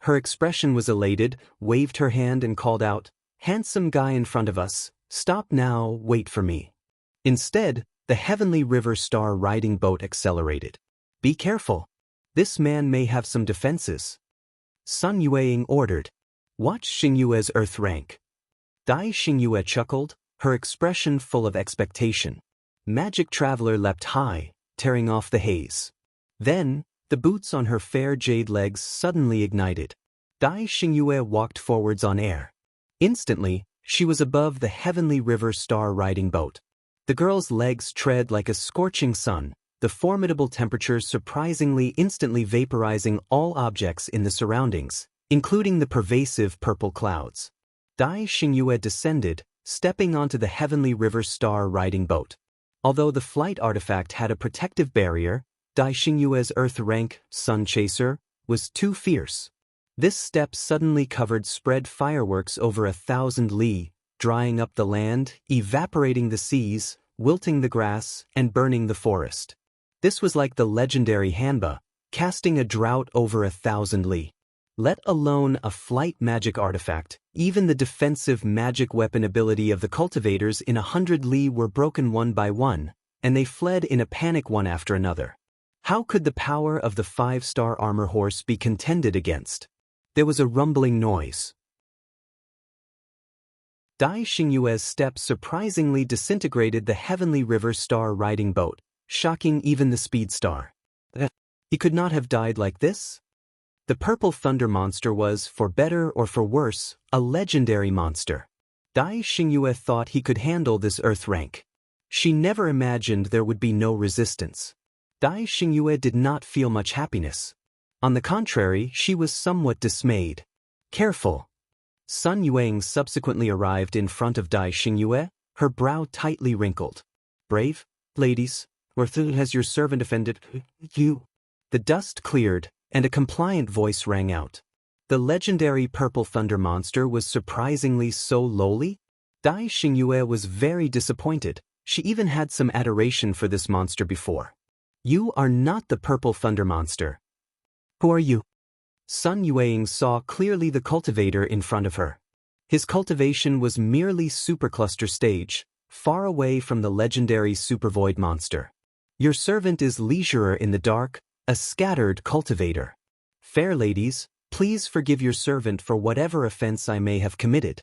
Her expression was elated, waved her hand and called out, "Handsome guy in front of us, stop now, wait for me." Instead, the Heavenly River Star riding boat accelerated. "Be careful. This man may have some defenses," Sun Yueying ordered. "Watch Xingyue's earth rank." Dai Xingyue chuckled, her expression full of expectation. Magic Traveler leapt high, tearing off the haze. Then, the boots on her fair jade legs suddenly ignited. Dai Xingyue walked forwards on air. Instantly, she was above the Heavenly River Star riding boat. The girl's legs tread like a scorching sun, the formidable temperature surprisingly instantly vaporizing all objects in the surroundings, including the pervasive purple clouds. Dai Xingyue descended, stepping onto the Heavenly River Star riding boat. Although the flight artifact had a protective barrier, Dai Xingyue's earth rank, Sun Chaser, was too fierce. This step suddenly covered spread fireworks over 1,000 li, drying up the land, evaporating the seas, wilting the grass, and burning the forest. This was like the legendary Hanba, casting a drought over 1,000 li. Let alone a flight magic artifact, even the defensive magic weapon ability of the cultivators in 100 li were broken one by one, and they fled in a panic one after another. How could the power of the 5-star armor horse be contended against? There was a rumbling noise. Dai Xingyue's step surprisingly disintegrated the Heavenly River Star riding boat, shocking even the Speed Star. He could not have died like this? The purple thunder monster was, for better or for worse, a legendary monster. Dai Xingyue thought he could handle this earth rank. She never imagined there would be no resistance. Dai Xingyue did not feel much happiness. On the contrary, she was somewhat dismayed. "Careful." Sun Yueying subsequently arrived in front of Dai Xingyue, her brow tightly wrinkled. "Brave, ladies, or has your servant offended you?" The dust cleared, and a compliant voice rang out. The legendary purple thunder monster was surprisingly so lowly. Dai Xingyue was very disappointed. She even had some adoration for this monster before. "You are not the purple thunder monster. Who are you?" Sun Yueying saw clearly the cultivator in front of her. His cultivation was merely supercluster stage, far away from the legendary supervoid monster. "Your servant is leisurer in the dark, a scattered cultivator. Fair ladies, please forgive your servant for whatever offense I may have committed."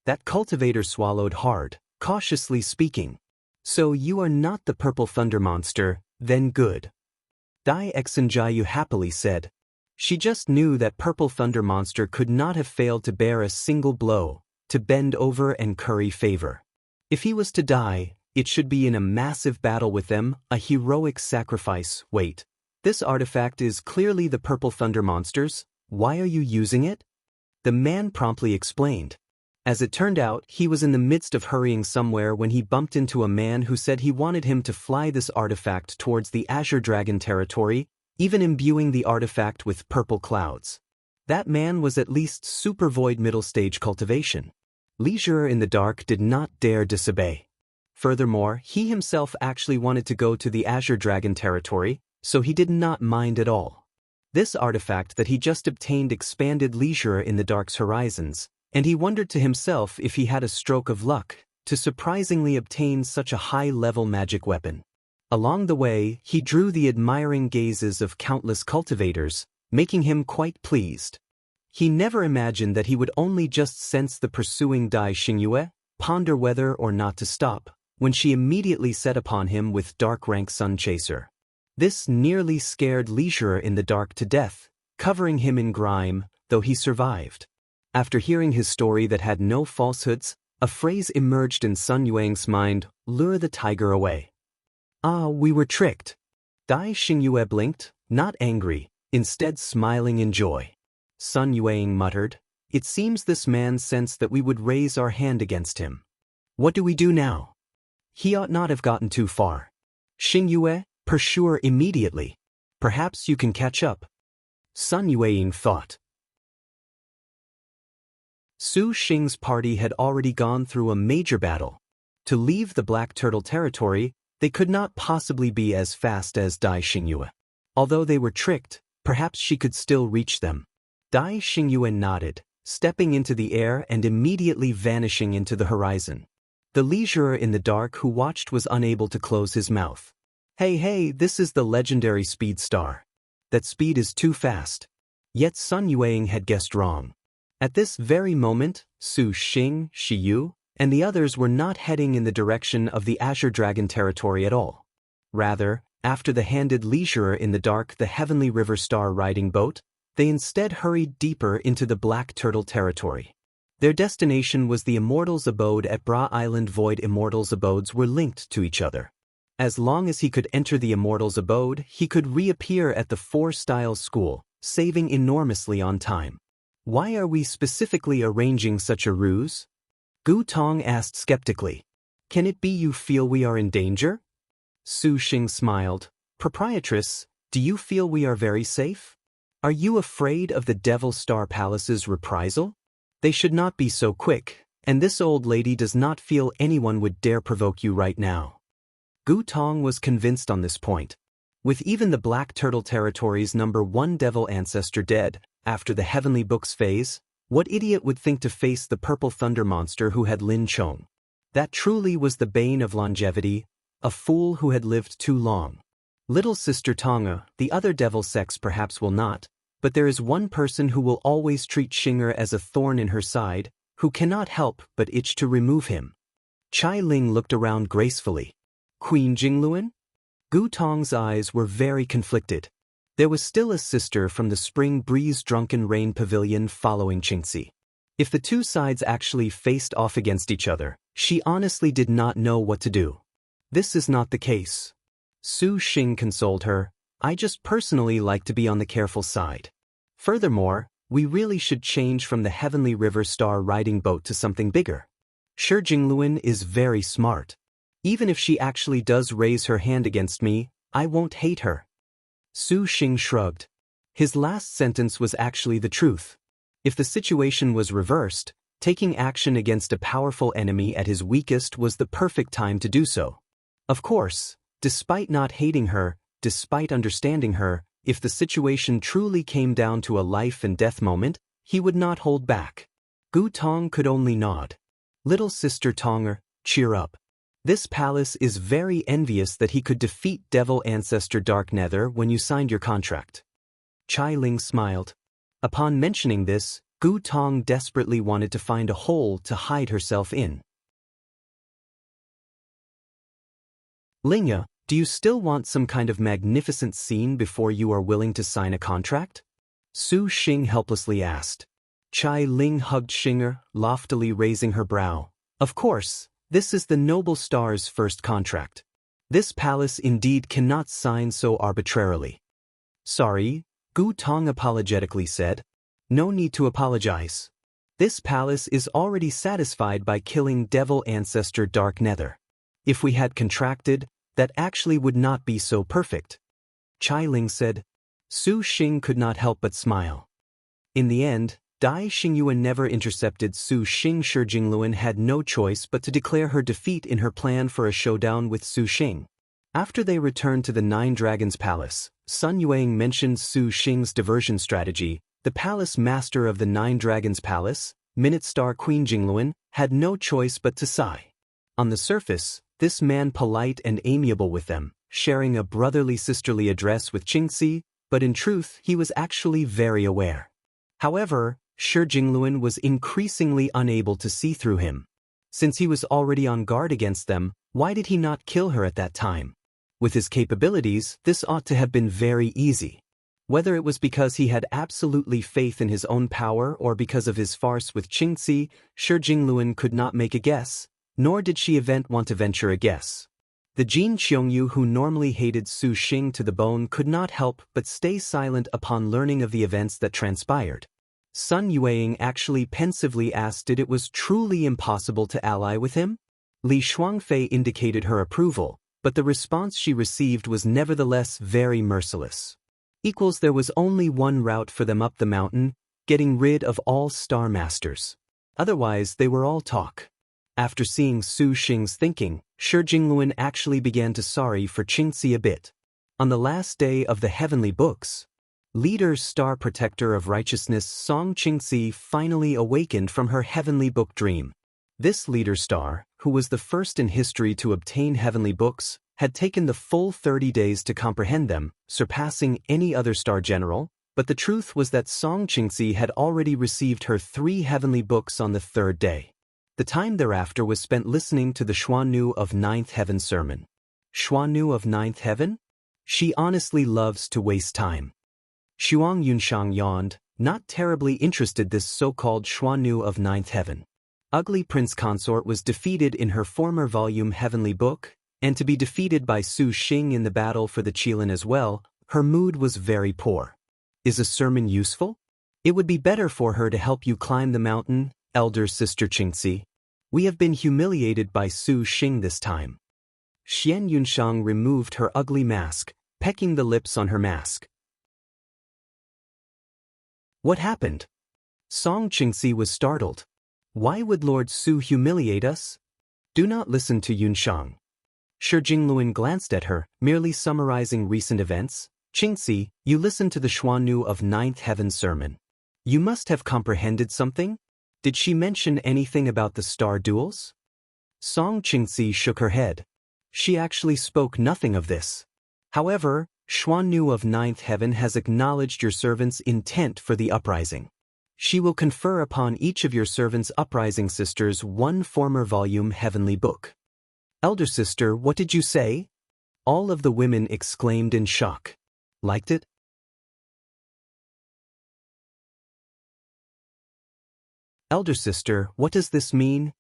That cultivator swallowed hard, cautiously speaking. "So you are not the purple thunder monster, then good." Dai Xinjiu happily said. She just knew that Purple Thunder Monster could not have failed to bear a single blow, to bend over and curry favor. If he was to die, it should be in a massive battle with them, a heroic sacrifice. Wait, this artifact is clearly the Purple Thunder Monster's. Why are you using it? The man promptly explained. As it turned out, he was in the midst of hurrying somewhere when he bumped into a man who said he wanted him to fly this artifact towards the Azure Dragon territory, even imbuing the artifact with purple clouds. That man was at least super void middle stage cultivation. Leisure in the Dark did not dare disobey. Furthermore, he himself actually wanted to go to the Azure Dragon territory, so he did not mind at all. This artifact that he just obtained expanded Leisure in the Dark's horizons, and he wondered to himself if he had a stroke of luck to surprisingly obtain such a high-level magic weapon. Along the way, he drew the admiring gazes of countless cultivators, making him quite pleased. He never imagined that he would only just sense the pursuing Dai Xingyue, ponder whether or not to stop, when she immediately set upon him with Dark Rank Sun Chaser. This nearly scared Leisure in the Dark to death, covering him in grime, though he survived. After hearing his story that had no falsehoods, a phrase emerged in Sun Yuang's mind: lure the tiger away. Ah, we were tricked. Dai Xingyue blinked, not angry, instead smiling in joy. Sun Yuang muttered, it seems this man sensed that we would raise our hand against him. What do we do now? He ought not have gotten too far. Xingyue, pursue immediately. Perhaps you can catch up. Sun Yuang thought. Su Xing's party had already gone through a major battle. To leave the Black Turtle territory, they could not possibly be as fast as Dai Xingyue. Although they were tricked, perhaps she could still reach them. Dai Xingyue nodded, stepping into the air and immediately vanishing into the horizon. The Leisure in the Dark who watched was unable to close his mouth. Hey, this is the legendary Speed Star. That speed is too fast. Yet Sun Yuang had guessed wrong. At this very moment, Su Xing, Shiyu, and the others were not heading in the direction of the Azure Dragon territory at all. Rather, after the handed Leisure in the Dark the Heavenly River Star riding boat, they instead hurried deeper into the Black Turtle territory. Their destination was the Immortals' Abode at Bra Island. Void Immortals' abodes were linked to each other. As long as he could enter the Immortals' Abode, he could reappear at the Four Styles School, saving enormously on time. Why are we specifically arranging such a ruse? Gu Tong asked skeptically. Can it be you feel we are in danger? Su Xing smiled. Proprietress, do you feel we are very safe? Are you afraid of the Devil Star Palace's reprisal? They should not be so quick, and this old lady does not feel anyone would dare provoke you right now. Gu Tong was convinced on this point. With even the Black Turtle territory's #1 devil ancestor dead, after the Heavenly Books phase, what idiot would think to face the Purple Thunder Monster who had Lin Chong? That truly was the bane of longevity, a fool who had lived too long. Little Sister Tonga, the other devil sex perhaps will not, but there is one person who will always treat Xinger as a thorn in her side, who cannot help but itch to remove him. Chai Ling looked around gracefully. Queen Jingluan? Gu Tong's eyes were very conflicted. There was still a sister from the Spring Breeze Drunken Rain Pavilion following Qingxi. If the two sides actually faced off against each other, she honestly did not know what to do. This is not the case. Su Xing consoled her. I just personally like to be on the careful side. Furthermore, we really should change from the Heavenly River Star riding boat to something bigger. Sure, Jingluan is very smart. Even if she actually does raise her hand against me, I won't hate her. Su Xing shrugged. His last sentence was actually the truth. If the situation was reversed, taking action against a powerful enemy at his weakest was the perfect time to do so. Of course, despite not hating her, despite understanding her, if the situation truly came down to a life and death moment, he would not hold back. Gu Tong could only nod. Little Sister Tonger, cheer up. This palace is very envious that he could defeat Devil Ancestor Dark Nether when you signed your contract. Chai Ling smiled. Upon mentioning this, Gu Tong desperately wanted to find a hole to hide herself in. Lingya, do you still want some kind of magnificent scene before you are willing to sign a contract? Su Xing helplessly asked. Chai Ling hugged Xinger, loftily raising her brow. Of course, this is the noble star's first contract. This palace indeed cannot sign so arbitrarily. Sorry, Gu Tong apologetically said. No need to apologize. This palace is already satisfied by killing devil ancestor Dark Nether. If we had contracted, that actually would not be so perfect. Chai Ling said. Su Xing could not help but smile. In the end, Dai Xingyuan never intercepted Su Xing. Shi Jingluan had no choice but to declare her defeat in her plan for a showdown with Su Xing. After they returned to the Nine Dragons Palace, Sun Yuang mentioned Su Xing's diversion strategy. The palace master of the Nine Dragons Palace, Minute Star Queen Jingluan, had no choice but to sigh. On the surface, this man polite and amiable with them, sharing a brotherly sisterly address with Qingxi, but in truth he was actually very aware. However, Shi Jingluan was increasingly unable to see through him. Since he was already on guard against them, why did he not kill her at that time? With his capabilities, this ought to have been very easy. Whether it was because he had absolutely faith in his own power or because of his farce with Qingxi, Shi Jingluan could not make a guess, nor did she want to venture a guess. The Jin Qiongyu who normally hated Su Xing to the bone could not help but stay silent upon learning of the events that transpired. Sun Yuang actually pensively asked if it was truly impossible to ally with him. Li Shuangfei indicated her approval, but the response she received was nevertheless very merciless. There was only one route for them up the mountain, getting rid of all Star Masters. Otherwise they were all talk. After seeing Su Xing's thinking, Shi Jingluan actually began to sorry for Qingxi a bit. On the last day of the heavenly books, leader Star Protector of Righteousness Song Qingxi finally awakened from her heavenly book dream. This leader star, who was the first in history to obtain heavenly books, had taken the full 30 days to comprehend them, surpassing any other star general, but the truth was that Song Qingxi had already received her 3 heavenly books on the 3rd day. The time thereafter was spent listening to the Xuannu of Ninth Heaven sermon. Xuannu of Ninth Heaven? She honestly loves to waste time. Xuang Yunshang yawned, not terribly interested this so-called Xuannu of Ninth Heaven. Ugly Prince Consort was defeated in her former volume Heavenly Book, and to be defeated by Su Xing in the battle for the Qilin as well, her mood was very poor. Is a sermon useful? It would be better for her to help you climb the mountain, elder sister Qingxi. We have been humiliated by Su Xing this time. Xian Yunshang removed her ugly mask, pecking the lips on her mask. What happened? Song Qingxi was startled. Why would Lord Su humiliate us? Do not listen to Yunshang. Shi Jingluan glanced at her, merely summarizing recent events. Qingxi, you listened to the Xuannu of Ninth Heaven sermon. You must have comprehended something? Did she mention anything about the star duels? Song Qingxi shook her head. She actually spoke nothing of this. However, Xuannu of Ninth Heaven has acknowledged your servant's intent for the uprising. She will confer upon each of your servant's uprising sisters 1 former volume heavenly book. Elder sister, what did you say? All of the women exclaimed in shock. Liked it? Elder sister, what does this mean?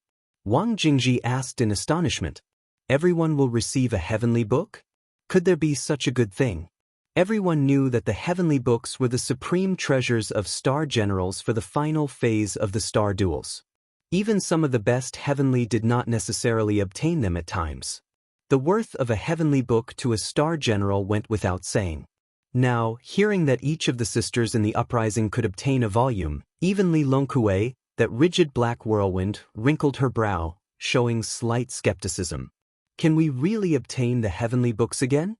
Wang Jingji asked in astonishment. Everyone will receive a heavenly book? Could there be such a good thing? Everyone knew that the heavenly books were the supreme treasures of star generals for the final phase of the star duels. Even some of the best heavenly did not necessarily obtain them at times. The worth of a heavenly book to a star general went without saying. Now, hearing that each of the sisters in the uprising could obtain a volume, even Li Longkue, that rigid black whirlwind, wrinkled her brow, showing slight skepticism. Can we really obtain the heavenly books again?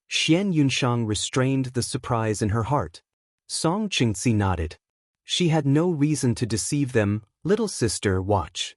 Xian Yunshang restrained the surprise in her heart. Song Qingxi nodded. She had no reason to deceive them. Little sister, watch.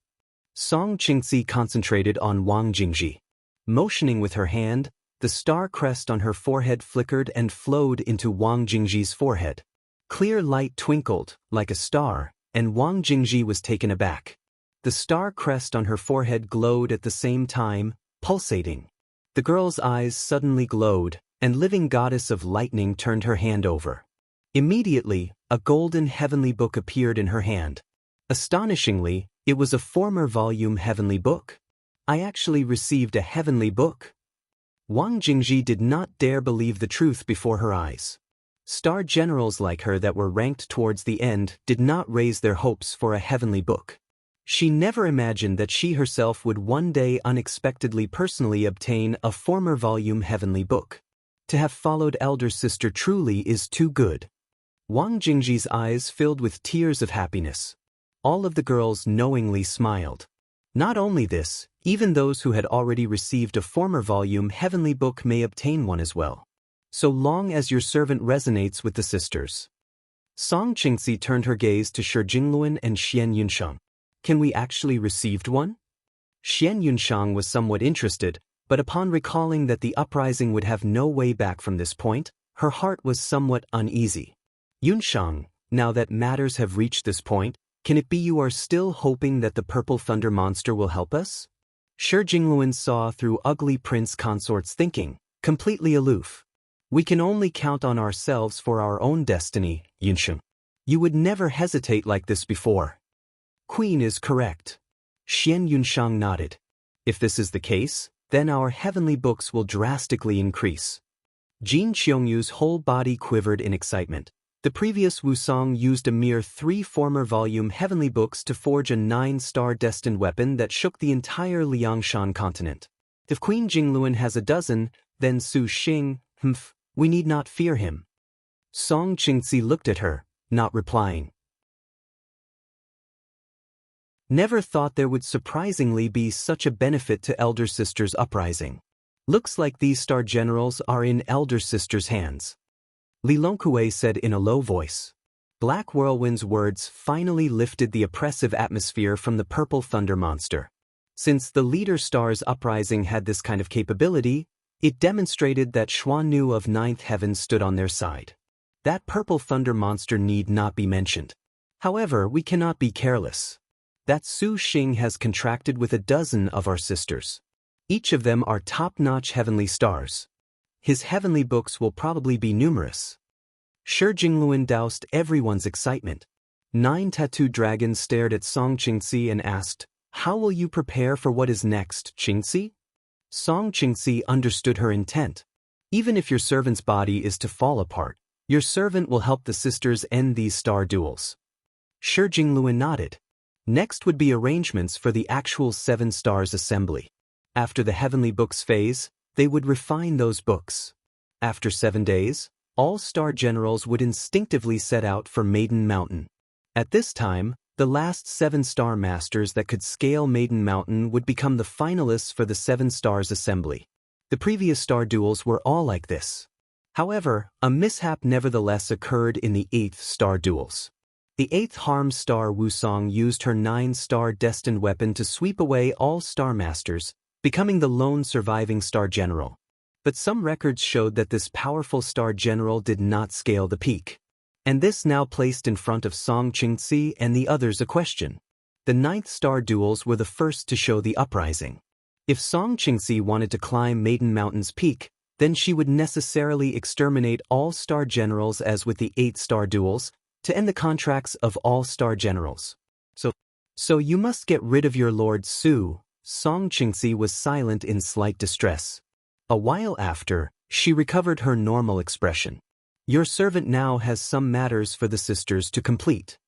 Song Qingxi concentrated on Wang Jingji. Motioning with her hand, the star crest on her forehead flickered and flowed into Wang Jingji's forehead. Clear light twinkled, like a star, and Wang Jingji was taken aback. The star crest on her forehead glowed at the same time, pulsating. The girl's eyes suddenly glowed, and living goddess of lightning turned her hand over. Immediately, a golden heavenly book appeared in her hand. Astonishingly, it was a former volume heavenly book. I actually received a heavenly book. Wang Jingji did not dare believe the truth before her eyes. Star generals like her that were ranked towards the end did not raise their hopes for a heavenly book. She never imagined that she herself would one day unexpectedly personally obtain a former volume heavenly book. To have followed elder sister truly is too good. Wang Jingji's eyes filled with tears of happiness. All of the girls knowingly smiled. Not only this, even those who had already received a former volume heavenly book may obtain one as well. So long as your servant resonates with the sisters. Song Qingxi turned her gaze to Shi Jingluan and Xian Yunsheng. Can we actually receive one? Xian Yunsheng was somewhat interested, but upon recalling that the uprising would have no way back from this point, her heart was somewhat uneasy. Yunsheng, now that matters have reached this point, can it be you are still hoping that the purple thunder monster will help us? Shi Jingluan saw through ugly prince consort's thinking, completely aloof. We can only count on ourselves for our own destiny, Yunsheng. You would never hesitate like this before. Queen is correct. Xian Yunsheng nodded. If this is the case, then our heavenly books will drastically increase. Jin Qiangyu's whole body quivered in excitement. The previous Wusong used a mere 3 former volume heavenly books to forge a 9-star destined weapon that shook the entire Liangshan continent. If Queen Jingluan has a dozen, then Su Xing, we need not fear him. Song Qingxi looked at her, not replying. Never thought there would surprisingly be such a benefit to Elder Sister's uprising. Looks like these star generals are in Elder Sister's hands. Li Longkue said in a low voice. Black Whirlwind's words finally lifted the oppressive atmosphere from the purple thunder monster. Since the leader star's uprising had this kind of capability, it demonstrated that Xuannu of Ninth Heaven stood on their side. That purple thunder monster need not be mentioned. However, we cannot be careless. That Su Xing has contracted with a dozen of our sisters. Each of them are top-notch heavenly stars. His heavenly books will probably be numerous. Shi Jingluan doused everyone's excitement. 9 tattooed dragons stared at Song Qingxi and asked, "How will you prepare for what is next, Qingxi?" Song Qingxi understood her intent. Even if your servant's body is to fall apart, your servant will help the sisters end these star duels. Shi Jingluan nodded. Next would be arrangements for the actual 7 stars assembly. After the heavenly books phase, they would refine those books. After 7 days, all star generals would instinctively set out for Maiden Mountain. At this time, the last 7 star masters that could scale Maiden Mountain would become the finalists for the 7 stars assembly. The previous star duels were all like this. However, a mishap nevertheless occurred in the 8th star duels. The 8th Harm Star Wusong used her 9-star destined weapon to sweep away all star masters, becoming the lone surviving star general. But some records showed that this powerful star general did not scale the peak. And this now placed in front of Song Qingxi and the others a question. The 9th star duels were the first to show the uprising. If Song Qingxi wanted to climb Maiden Mountain's peak, then she would necessarily exterminate all star generals as with the 8 star duels, to end the contracts of all star generals. So you must get rid of your Lord Su. Song Qingxi was silent in slight distress. A while after, she recovered her normal expression. Your servant now has some matters for the sisters to complete.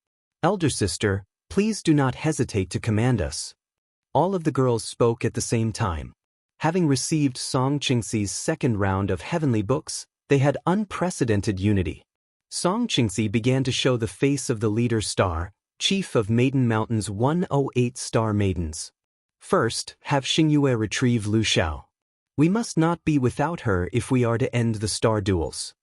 Elder sister, please do not hesitate to command us. All of the girls spoke at the same time. Having received Song Qingxi's 2nd round of heavenly books, they had unprecedented unity. Song Qingxi began to show the face of the leader star, chief of Maiden Mountain's 108 star maidens. First, have Xingyue retrieve Lu Xiao. We must not be without her if we are to end the star duels.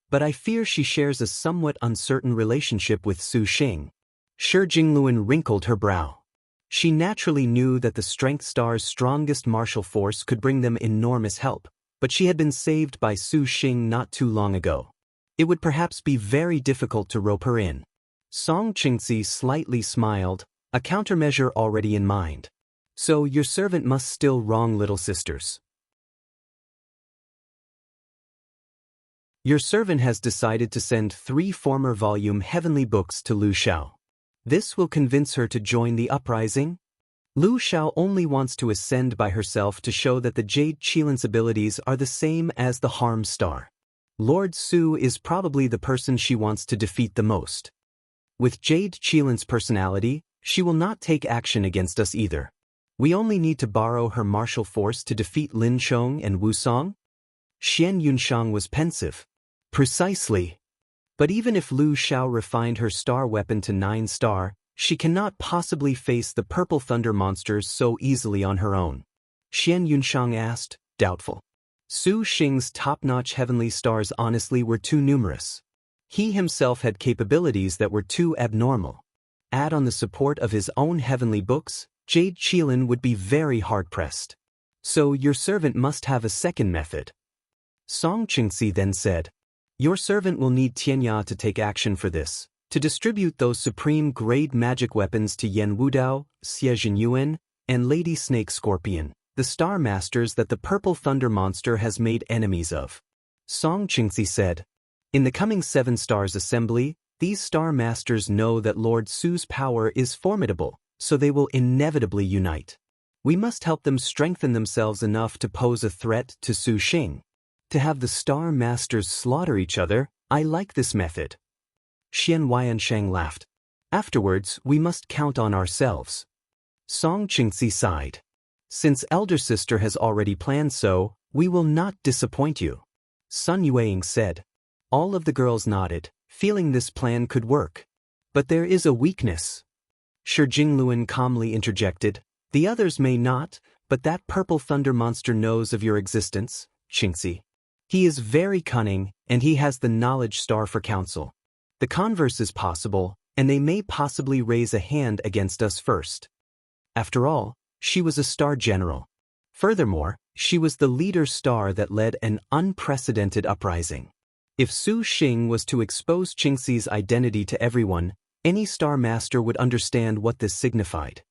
But I fear she shares a somewhat uncertain relationship with Su Xing. Shi Jingluan wrinkled her brow. She naturally knew that the Strength Star's strongest martial force could bring them enormous help, but she had been saved by Su Xing not too long ago. It would perhaps be very difficult to rope her in. Song Qingxi slightly smiled, a countermeasure already in mind. So your servant must still wrong little sisters. Your servant has decided to send 3 former volume heavenly books to Lu Xiao. This will convince her to join the uprising? Lu Xiao only wants to ascend by herself to show that the Jade Qilin's abilities are the same as the Harm Star. Lord Su is probably the person she wants to defeat the most. With Jade Qilin's personality, she will not take action against us either. We only need to borrow her martial force to defeat Lin Chong and Wu Song? Xian Yunshang was pensive. Precisely. But even if Lu Xiao refined her star weapon to 9-star, she cannot possibly face the purple thunder monsters so easily on her own. Xian Yunshang asked, doubtful. Su Xing's top-notch heavenly stars honestly were too numerous. He himself had capabilities that were too abnormal. Add on the support of his own heavenly books, Jade Qilin would be very hard-pressed. So your servant must have a second method. Song Qingxi then said, your servant will need Tianya to take action for this, to distribute those supreme-grade magic weapons to Yan Wudao, Xie Zhenyuan, and Lady Snake Scorpion, the Star Masters that the Purple Thunder Monster has made enemies of. Song Qingxi said, in the coming 7 Stars Assembly, these Star Masters know that Lord Su's power is formidable, so they will inevitably unite. We must help them strengthen themselves enough to pose a threat to Su Xing. To have the Star Masters slaughter each other, I like this method. Xian Huayanshang laughed. Afterwards, we must count on ourselves. Song Qingxi sighed. Since elder sister has already planned so, we will not disappoint you. Sun Yueying said. All of the girls nodded, feeling this plan could work. But there is a weakness. Shi Jingluan calmly interjected. The others may not, but that purple thunder monster knows of your existence, Qingxi. He is very cunning, and he has the knowledge star for counsel. The converse is possible, and they may possibly raise a hand against us first. After all, she was a star general. Furthermore, she was the leader star that led an unprecedented uprising. If Su Xing was to expose Qingxi's identity to everyone, any star master would understand what this signified.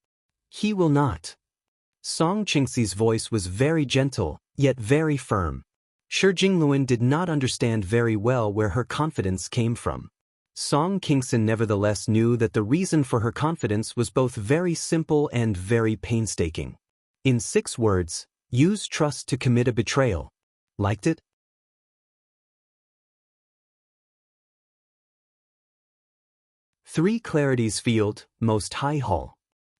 He will not. Song Qingxi's voice was very gentle, yet very firm. Shi Jingluan did not understand very well where her confidence came from. Song Qingxin nevertheless knew that the reason for her confidence was both very simple and very painstaking. In 6 words, use trust to commit a betrayal. Liked it? Three Clarities Field, Most High Hall.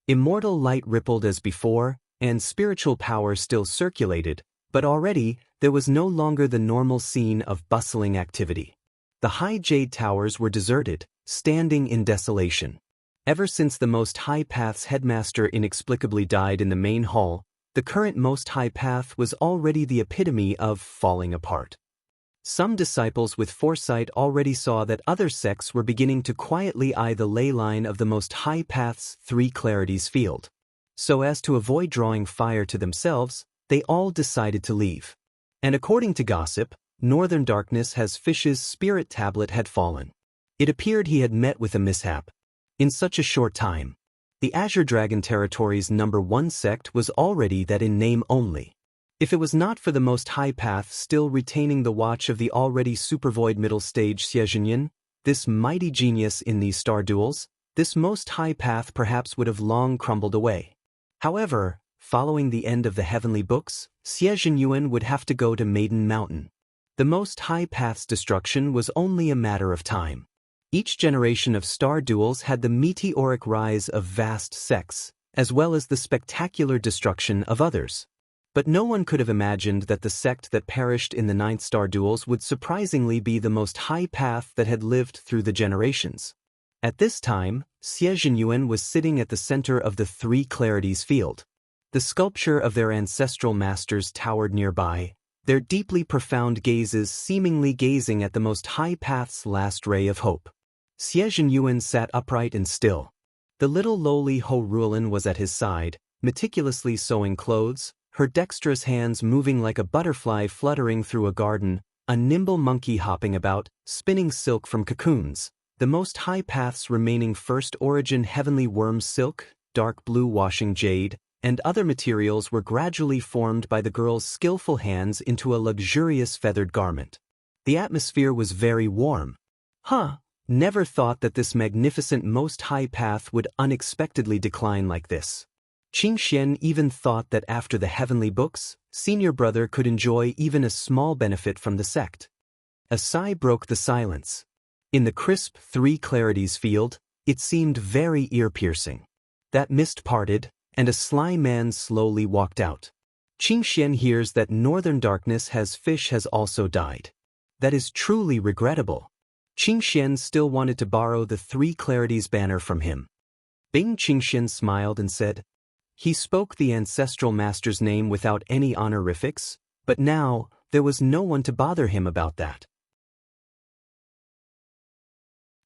Immortal light rippled as before, and spiritual power still circulated, but already there was no longer the normal scene of bustling activity. The high jade towers were deserted, standing in desolation. Ever since the Most High Path's headmaster inexplicably died in the main hall, the current Most High Path was already the epitome of falling apart. Some disciples with foresight already saw that other sects were beginning to quietly eye the ley line of the Most High Path's 3 Clarities field. So as to avoid drawing fire to themselves, they all decided to leave. And according to gossip, Northern Darkness has Fish's spirit tablet had fallen. It appeared he had met with a mishap. In such a short time, the Azure Dragon Territory's #1 sect was already that in name only. If it was not for the Most High Path still retaining the watch of the already supervoid middle stage Xie Zhenyan, this mighty genius in these star duels, this Most High Path perhaps would have long crumbled away. However, following the end of the heavenly books, Xie Zhenyuan would have to go to Maiden Mountain. The Most High Path's destruction was only a matter of time. Each generation of star duels had the meteoric rise of vast sects, as well as the spectacular destruction of others. But no one could have imagined that the sect that perished in the 9th star duels would surprisingly be the Most High Path that had lived through the generations. At this time, Xie Zhenyuan was sitting at the center of the 3 Clarities field. The sculpture of their ancestral masters towered nearby, their deeply profound gazes seemingly gazing at the Most High Path's last ray of hope. Xie Zhenyuan sat upright and still. The little lowly Ho Ruolin was at his side, meticulously sewing clothes, her dexterous hands moving like a butterfly fluttering through a garden, a nimble monkey hopping about, spinning silk from cocoons. The Most High Path's remaining first origin heavenly worm silk, dark blue washing jade, and other materials were gradually formed by the girl's skillful hands into a luxurious feathered garment. The atmosphere was very warm. Never thought that this magnificent most high path would unexpectedly decline like this. Qing Xian even thought that after the heavenly books, senior brother could enjoy even a small benefit from the sect. A sigh broke the silence. In the crisp three clarities field, it seemed very ear-piercing. That mist parted, and a sly man slowly walked out. Qing Xian hears that northern darkness has also died. That is truly regrettable. Qing Xian still wanted to borrow the three clarities banner from him. Bing Qing Xian smiled and said, he spoke the ancestral master's name without any honorifics, but now, there was no one to bother him about that.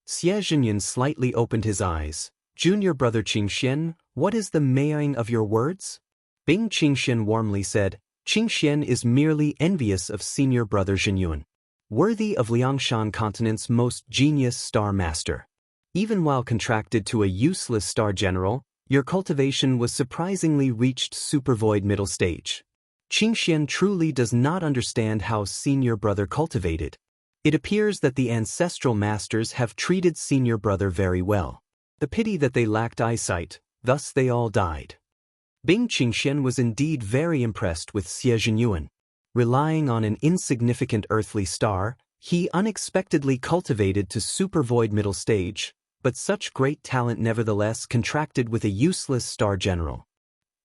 Xie Zhenyan slightly opened his eyes. Junior brother Qing Xian, what is the meaning of your words? Bing Qing Xian warmly said, Qing Xian is merely envious of senior brother Zhenyun. Worthy of Liangshan continent's most genius star master. Even while contracted to a useless star general, your cultivation was surprisingly reached supervoid middle stage. Qing Xian truly does not understand how senior brother cultivated. It appears that the ancestral masters have treated senior brother very well. The pity that they lacked eyesight, thus they all died. Bing Qing Xian was indeed very impressed with Xie Zhenyuan. Relying on an insignificant earthly star, he unexpectedly cultivated to supervoid middle stage, but such great talent nevertheless contracted with a useless star general.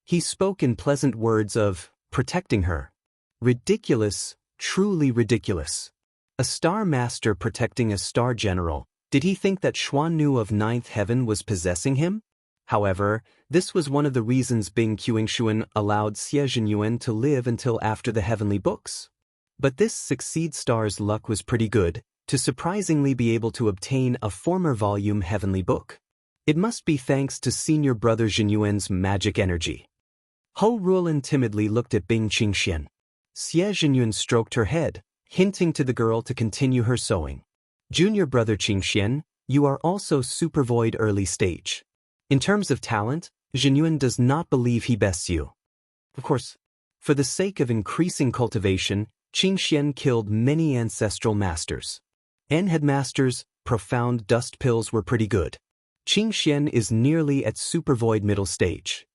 He spoke in pleasant words of protecting her. Ridiculous, truly ridiculous. A star master protecting a star general, did he think that Xuan Nu of ninth heaven was possessing him? However, this was one of the reasons Bing Qingshuan allowed Xie Zhenyuan to live until after the heavenly books. But this succeed star's luck was pretty good, to surprisingly be able to obtain a former volume heavenly book. It must be thanks to senior brother Zhenyuan's magic energy. Ho Ruolin timidly looked at Bing Qingxian. Xie Zhenyuan stroked her head, hinting to the girl to continue her sewing. Junior brother Qingxian, you are also supervoid early stage. In terms of talent, Zhenyuan does not believe he bests you. Of course, for the sake of increasing cultivation, Qingxian killed many ancestral masters. Headmasters, profound dust pills were pretty good. Qingxian is nearly at supervoid middle stage.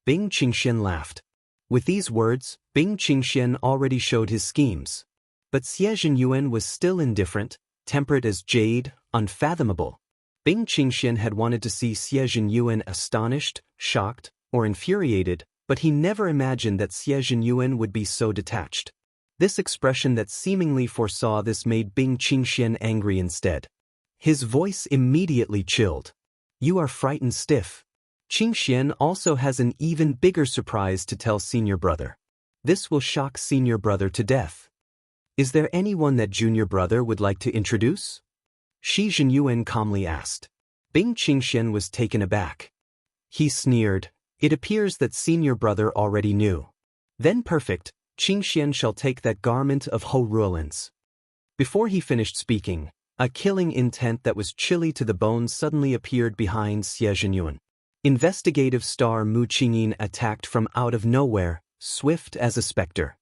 Bing Qingxian laughed. With these words, Bing Qingxian already showed his schemes. But Xie Zhenyuan was still indifferent, temperate as jade, unfathomable. Bing Qingxian had wanted to see Xie Zhenyuan astonished, shocked, or infuriated, but he never imagined that Xie Zhenyuan would be so detached. This expression that seemingly foresaw this made Bing Qingxian angry instead. His voice immediately chilled. You are frightened stiff. Qingxian also has an even bigger surprise to tell senior brother. This will shock senior brother to death. Is there anyone that junior brother would like to introduce? Shi Zhenyuan calmly asked. Bing Qingxian was taken aback. He sneered, it appears that senior brother already knew. Then perfect, Qingxian shall take that garment of Ho Ruolin's. Before he finished speaking, a killing intent that was chilly to the bone suddenly appeared behind Xie Zhenyuan. Investigative star Mu Qingyin attacked from out of nowhere, swift as a specter.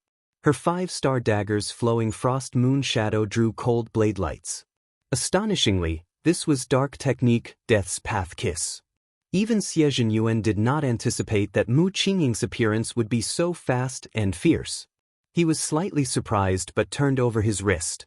Her 5-star daggers flowing frost moon shadow drew cold blade lights. Astonishingly, this was dark technique, Death's Path Kiss. Even Xie Zhenyuan did not anticipate that Mu Qingying's appearance would be so fast and fierce. He was slightly surprised but turned over his wrist.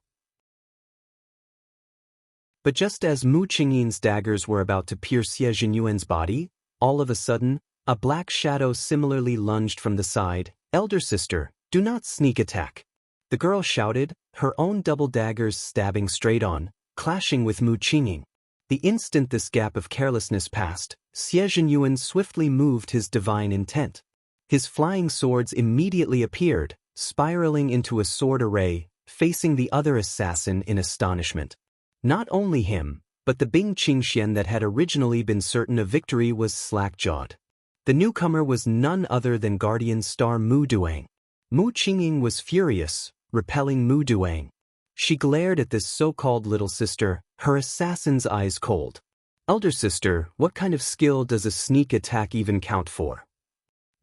But just as Mu Qingyin's daggers were about to pierce Xie Zhenyuan's body, all of a sudden, a black shadow similarly lunged from the side. Elder sister, do not sneak attack. The girl shouted, her own double daggers stabbing straight on, clashing with Mu Qingying. The instant this gap of carelessness passed, Xie Zhenyuan swiftly moved his divine intent. His flying swords immediately appeared, spiraling into a sword array, facing the other assassin in astonishment. Not only him, but the Bing Qingxian that had originally been certain of victory was slack-jawed. The newcomer was none other than guardian star Mu Duang. Mu Qingying was furious, repelling Mu Duang. She glared at this so-called little sister, her assassin's eyes cold. Elder sister, what kind of skill does a sneak attack even count for?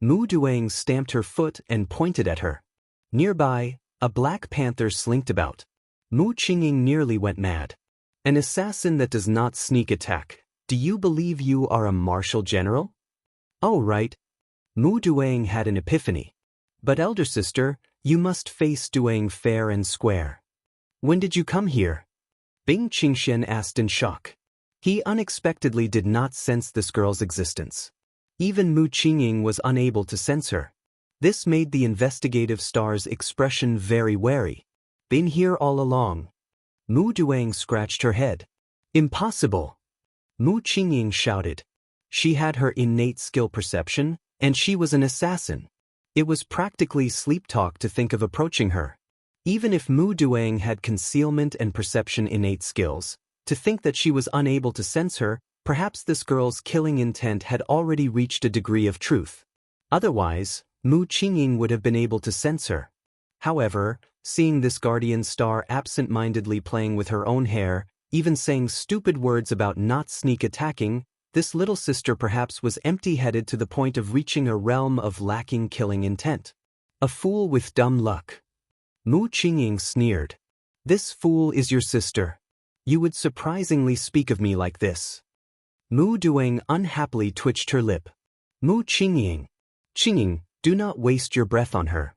Mu Duang stamped her foot and pointed at her. Nearby, a black panther slinked about. Mu Qingying nearly went mad. An assassin that does not sneak attack. Do you believe you are a martial general? Oh right. Mu Duang had an epiphany. But elder sister, you must face Duang fair and square. When did you come here? Bing Qingxian asked in shock. He unexpectedly did not sense this girl's existence. Even Mu Qingying was unable to sense her. This made the investigative star's expression very wary. Been here all along. Mu Duang scratched her head. Impossible. Mu Qingying shouted. She had her innate skill perception, and she was an assassin. It was practically sleep talk to think of approaching her. Even if Mu Duang had concealment and perception innate skills, to think that she was unable to sense her, perhaps this girl's killing intent had already reached a degree of truth. Otherwise, Mu Qingying would have been able to sense her. However, seeing this guardian star absent-mindedly playing with her own hair, even saying stupid words about not sneak attacking, this little sister perhaps was empty-headed to the point of reaching a realm of lacking killing intent. A fool with dumb luck. Mu Qingying sneered. This fool is your sister. You would surprisingly speak of me like this. Mu Duang unhappily twitched her lip. Mu Qingying. Qingying, do not waste your breath on her.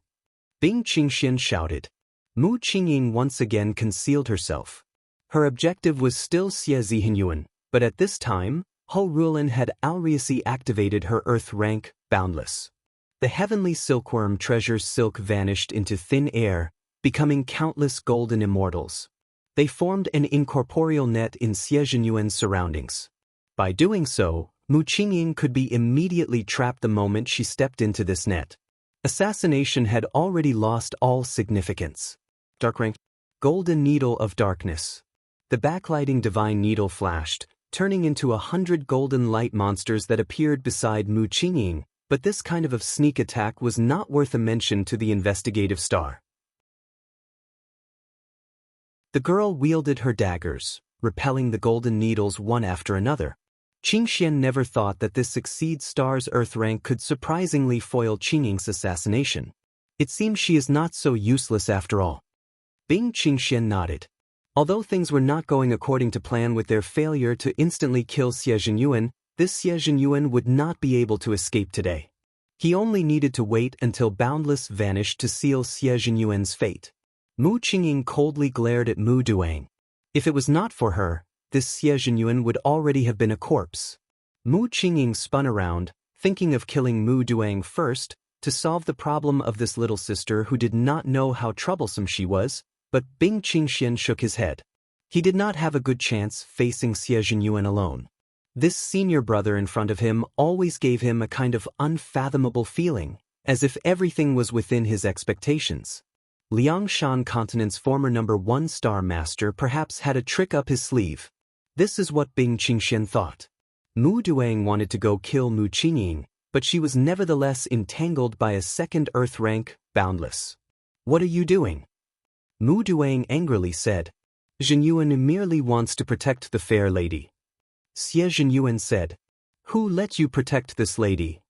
Bing Qingxian shouted. Mu Qingying once again concealed herself. Her objective was still Xie Zihinyuan, but at this time, Ho Rulin had already activated her earth rank, Boundless. The heavenly silkworm treasure's silk vanished into thin air, becoming countless golden immortals. They formed an incorporeal net in Xie Zihinyuan's surroundings. By doing so, Mu Qingying could be immediately trapped the moment she stepped into this net. Assassination had already lost all significance. Dark rank. Golden Needle of Darkness. The backlighting divine needle flashed, turning into 100 golden light monsters that appeared beside Mu Qingying, but this kind of sneak attack was not worth a mention to the investigative star. The girl wielded her daggers, repelling the golden needles one after another. Qingxian never thought that this Succeed Star's Earth rank could surprisingly foil Qingying's assassination. It seems she is not so useless after all. Bing Qingxian nodded. Although things were not going according to plan with their failure to instantly kill Xie Zihinyuan, this Xie Zihinyuan would not be able to escape today. He only needed to wait until Boundless vanished to seal Xie Zihinyuan's fate. Mu Qingying coldly glared at Mu Duang. If it was not for her, this Xie Zihinyuan would already have been a corpse. Mu Qingying spun around, thinking of killing Mu Duang first, to solve the problem of this little sister who did not know how troublesome she was, but Bing Qingxian shook his head. He did not have a good chance facing Xie Zihinyuan alone. This senior brother in front of him always gave him a kind of unfathomable feeling, as if everything was within his expectations. Liangshan Continent's former #1 star master perhaps had a trick up his sleeve. This is what Bing Qingxian thought. Mu Duang wanted to go kill Mu Qingying, but she was nevertheless entangled by a second earth rank, Boundless. What are you doing? Mu Duang angrily said. Zihinyuan merely wants to protect the fair lady. Xie Zihinyuan said. Who let you protect this lady?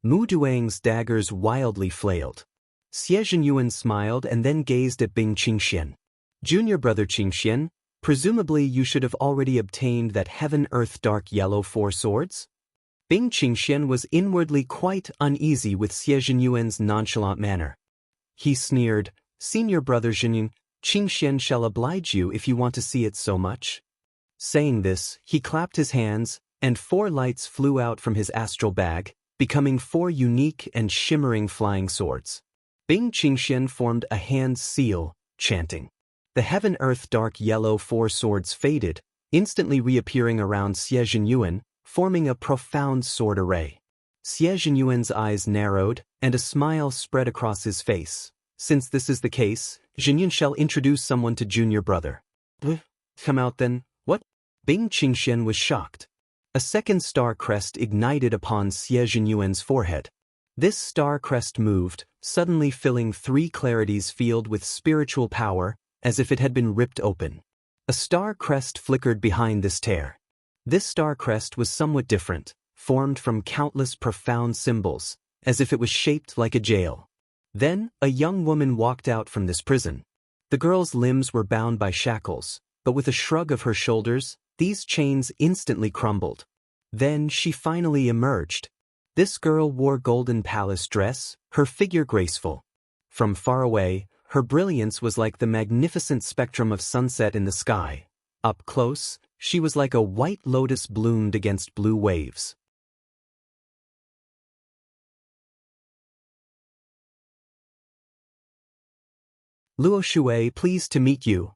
Mu Duang's daggers wildly flailed. Xie Zihinyuan smiled and then gazed at Bing Qingxian. Junior brother Qingxian, presumably you should have already obtained that heaven-earth dark yellow 4 swords? Bing Qingxian was inwardly quite uneasy with Xie Zihinyuan's nonchalant manner. He sneered, Senior brother Zihinyuan, Qingxian shall oblige you if you want to see it so much. Saying this, he clapped his hands, and 4 lights flew out from his astral bag, becoming 4 unique and shimmering flying swords. Bing Qingxian formed a hand seal, chanting. The heaven-earth dark yellow 4 swords faded, instantly reappearing around Xie Zihinyuan, forming a profound sword array. Xie Zihinyuan's eyes narrowed, and a smile spread across his face. Since this is the case, Zihinyuan shall introduce someone to junior brother. Come out then, what? Bing Qingxian was shocked. A second star crest ignited upon Xie Zihinyuan's forehead. This star crest moved, suddenly filling 3 clarities field with spiritual power, as if it had been ripped open. A star crest flickered behind this tear. This star crest was somewhat different, formed from countless profound symbols, as if it was shaped like a jail. Then, a young woman walked out from this prison. The girl's limbs were bound by shackles, but with a shrug of her shoulders, these chains instantly crumbled. Then she finally emerged. This girl wore golden palace dress, her figure graceful. From far away, her brilliance was like the magnificent spectrum of sunset in the sky. Up close, she was like a white lotus bloomed against blue waves. Luo Shui, pleased to meet you.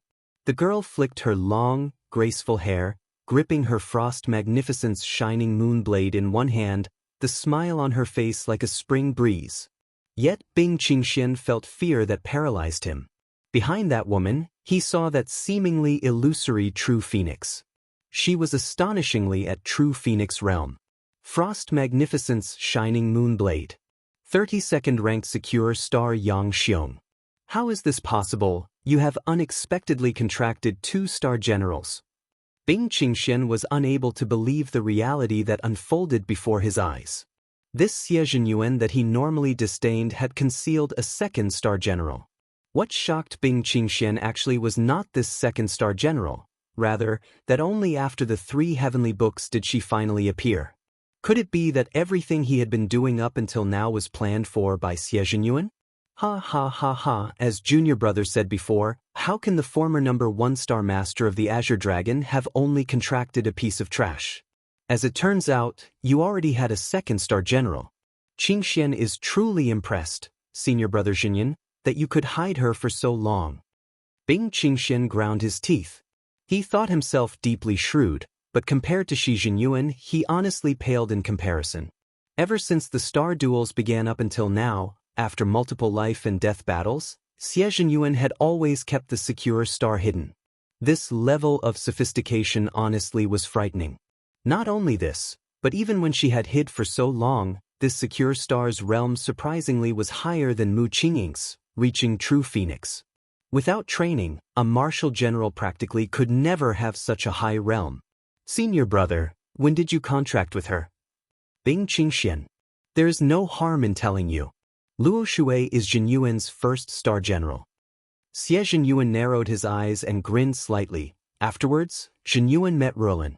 The girl flicked her long, graceful hair, gripping her frost magnificence shining moon blade in one hand, the smile on her face like a spring breeze. Yet Bing Qingxian felt fear that paralyzed him. Behind that woman, he saw that seemingly illusory true phoenix. She was astonishingly at true phoenix realm. Frost magnificence shining moon blade. 32nd ranked secure star Yang Xiong. How is this possible? You have unexpectedly contracted 2-star generals. Bing Qingxian was unable to believe the reality that unfolded before his eyes. This Xie Zhenyuan that he normally disdained had concealed a 2nd-star general. What shocked Bing Qingxian actually was not this 2nd-star general, rather, that only after the 3 heavenly books did she finally appear. Could it be that everything he had been doing up until now was planned for by Xie Zhenyuan? Ha ha ha ha, as Junior Brother said before, how can the former number 1-star master of the Azure Dragon have only contracted a piece of trash? As it turns out, you already had a 2nd-star general. Qingxian is truly impressed, Senior Brother Xinyan, that you could hide her for so long. Bing Qingxian ground his teeth. He thought himself deeply shrewd, but compared to Xie Zhenyuan, he honestly paled in comparison. Ever since the star duels began up until now, after multiple life and death battles, Xie Zhenyuan had always kept the secure star hidden. This level of sophistication honestly was frightening. Not only this, but even when she had hid for so long, this secure star's realm surprisingly was higher than Mu Qingying's, reaching true phoenix. Without training, a martial general practically could never have such a high realm. Senior Brother, when did you contract with her? Bing Qingxian. There is no harm in telling you. Luo Shui is Zhenyuan's 1st-star general. Xie Zhenyuan narrowed his eyes and grinned slightly. Afterwards, Zhenyuan met Ruolin.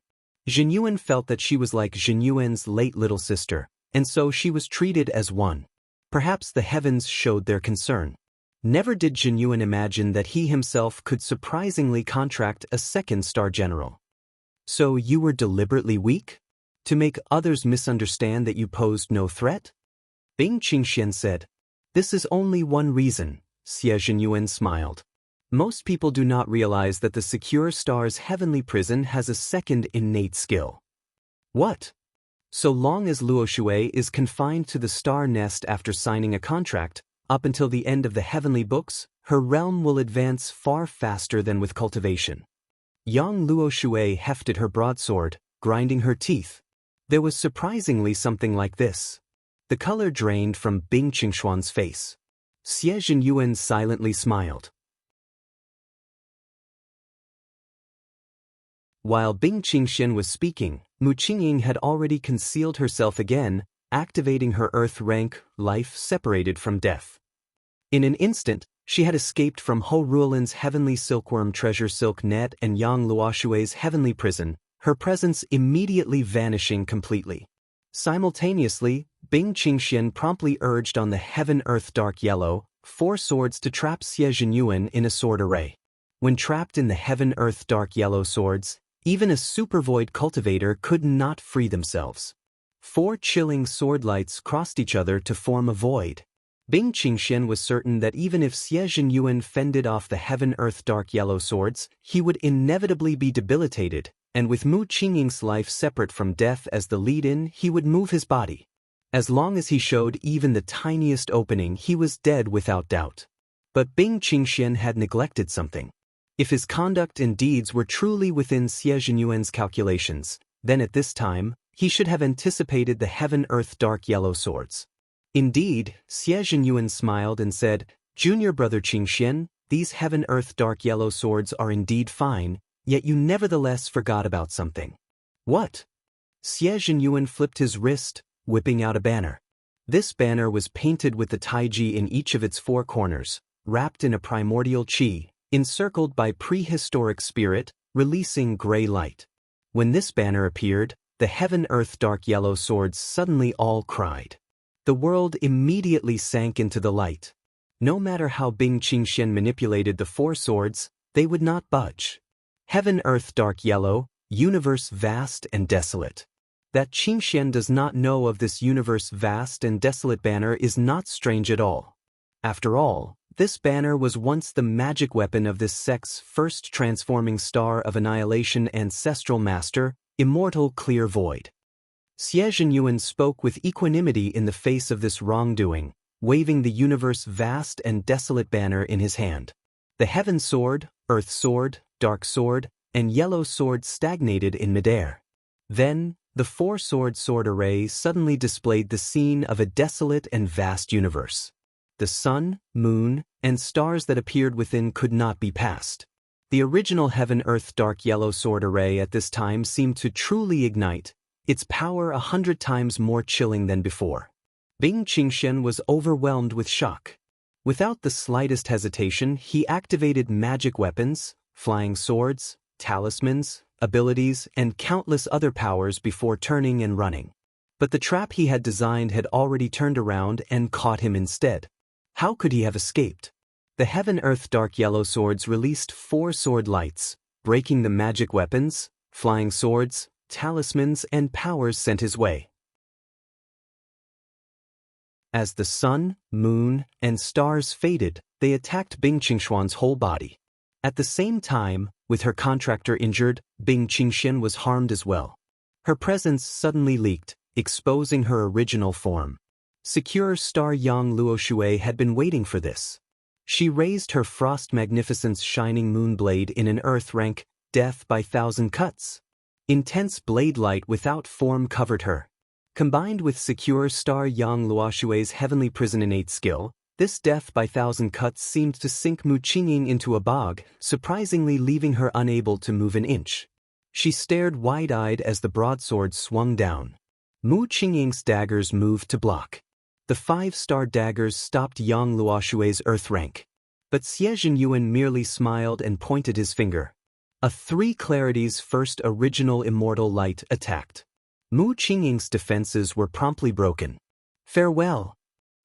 Zhenyuan felt that she was like Zhenyuan's late little sister, and so she was treated as one. Perhaps the heavens showed their concern. Never did Zhenyuan imagine that he himself could surprisingly contract a 2nd-star general. So you were deliberately weak? To make others misunderstand that you posed no threat? Bing Qingxian said. This is only one reason, Xie Zhenyuan smiled. Most people do not realize that the secure star's heavenly prison has a 2nd innate skill. What? So long as Luo Shui is confined to the star nest after signing a contract, up until the end of the heavenly books, her realm will advance far faster than with cultivation. Young Luo Shui hefted her broadsword, grinding her teeth. There was surprisingly something like this. The color drained from Bing Qingxuan's face. Xie Zhenyuan silently smiled. While Bing Qingxian was speaking, Mu Qingying had already concealed herself again, activating her earth rank, life separated from death. In an instant, she had escaped from Ho Ruolin's heavenly silkworm treasure silk net and Yang Luoshui's heavenly prison, her presence immediately vanishing completely. Simultaneously, Bing Qingxian promptly urged on the Heaven-Earth Dark Yellow, 4 swords to trap Xie Zhenyuan in a sword array. When trapped in the Heaven-Earth Dark Yellow swords, even a supervoid cultivator could not free themselves. 4 chilling sword lights crossed each other to form a void. Bing Qingxian was certain that even if Xie Zhenyuan fended off the Heaven-Earth Dark Yellow swords, he would inevitably be debilitated, and with Mu Qingying's life separate from death as the lead-in, he would move his body. As long as he showed even the tiniest opening, he was dead without doubt. But Bing Qingxian had neglected something. If his conduct and deeds were truly within Xie Zhenyuan's calculations, then at this time, he should have anticipated the Heaven-Earth Dark Yellow swords. Indeed, Xie Zhenyuan smiled and said, Junior Brother Qingxian, these Heaven-Earth Dark Yellow swords are indeed fine, yet you nevertheless forgot about something. What? Xie Zhenyuan flipped his wrist, whipping out a banner. This banner was painted with the taiji in each of its 4 corners, wrapped in a primordial qi, encircled by prehistoric spirit, releasing gray light. When this banner appeared, the heaven-earth dark yellow swords suddenly all cried. The world immediately sank into the light. No matter how Bing Qingxian manipulated the four swords, they would not budge. Heaven-earth dark yellow, universe vast and desolate. That Qingxian does not know of this universe vast and desolate banner is not strange at all. After all, this banner was once the magic weapon of this sect's first transforming star of annihilation ancestral master, immortal Clear Void. Xie Zhenyuan spoke with equanimity in the face of this wrongdoing, waving the universe vast and desolate banner in his hand. The heaven sword, earth sword, dark sword, and yellow sword stagnated in midair. Then, the four-sword sword array suddenly displayed the scene of a desolate and vast universe. The sun, moon, and stars that appeared within could not be passed. The original heaven-earth dark yellow sword array at this time seemed to truly ignite, its power 100 times more chilling than before. Bing Qingxian was overwhelmed with shock. Without the slightest hesitation, he activated magic weapons, flying swords, talismans, abilities, and countless other powers before turning and running. But the trap he had designed had already turned around and caught him instead. How could he have escaped? The heaven-earth dark yellow swords released four sword lights, breaking the magic weapons, flying swords, talismans, and powers sent his way. As the sun, moon, and stars faded, they attacked Bing Qingxuan's whole body. At the same time, with her contractor injured, Bing Qingxian was harmed as well. Her presence suddenly leaked, exposing her original form. Secure Star Yang Luoshui had been waiting for this. She raised her Frost Magnificence shining moon blade in an earth rank, death by 1,000 cuts. Intense blade light without form covered her. Combined with Secure Star Yang Luoshui's heavenly prison innate skill, this death by 1,000 cuts seemed to sink Mu Qingying into a bog, surprisingly leaving her unable to move an inch. She stared wide-eyed as the broadsword swung down. Mu Qingying's daggers moved to block. The 5-star daggers stopped Yang Luoshui's earth rank. But Xie Zhenyuan merely smiled and pointed his finger. A 3 clarity's first original immortal light attacked. Mu Qingying's defenses were promptly broken. Farewell,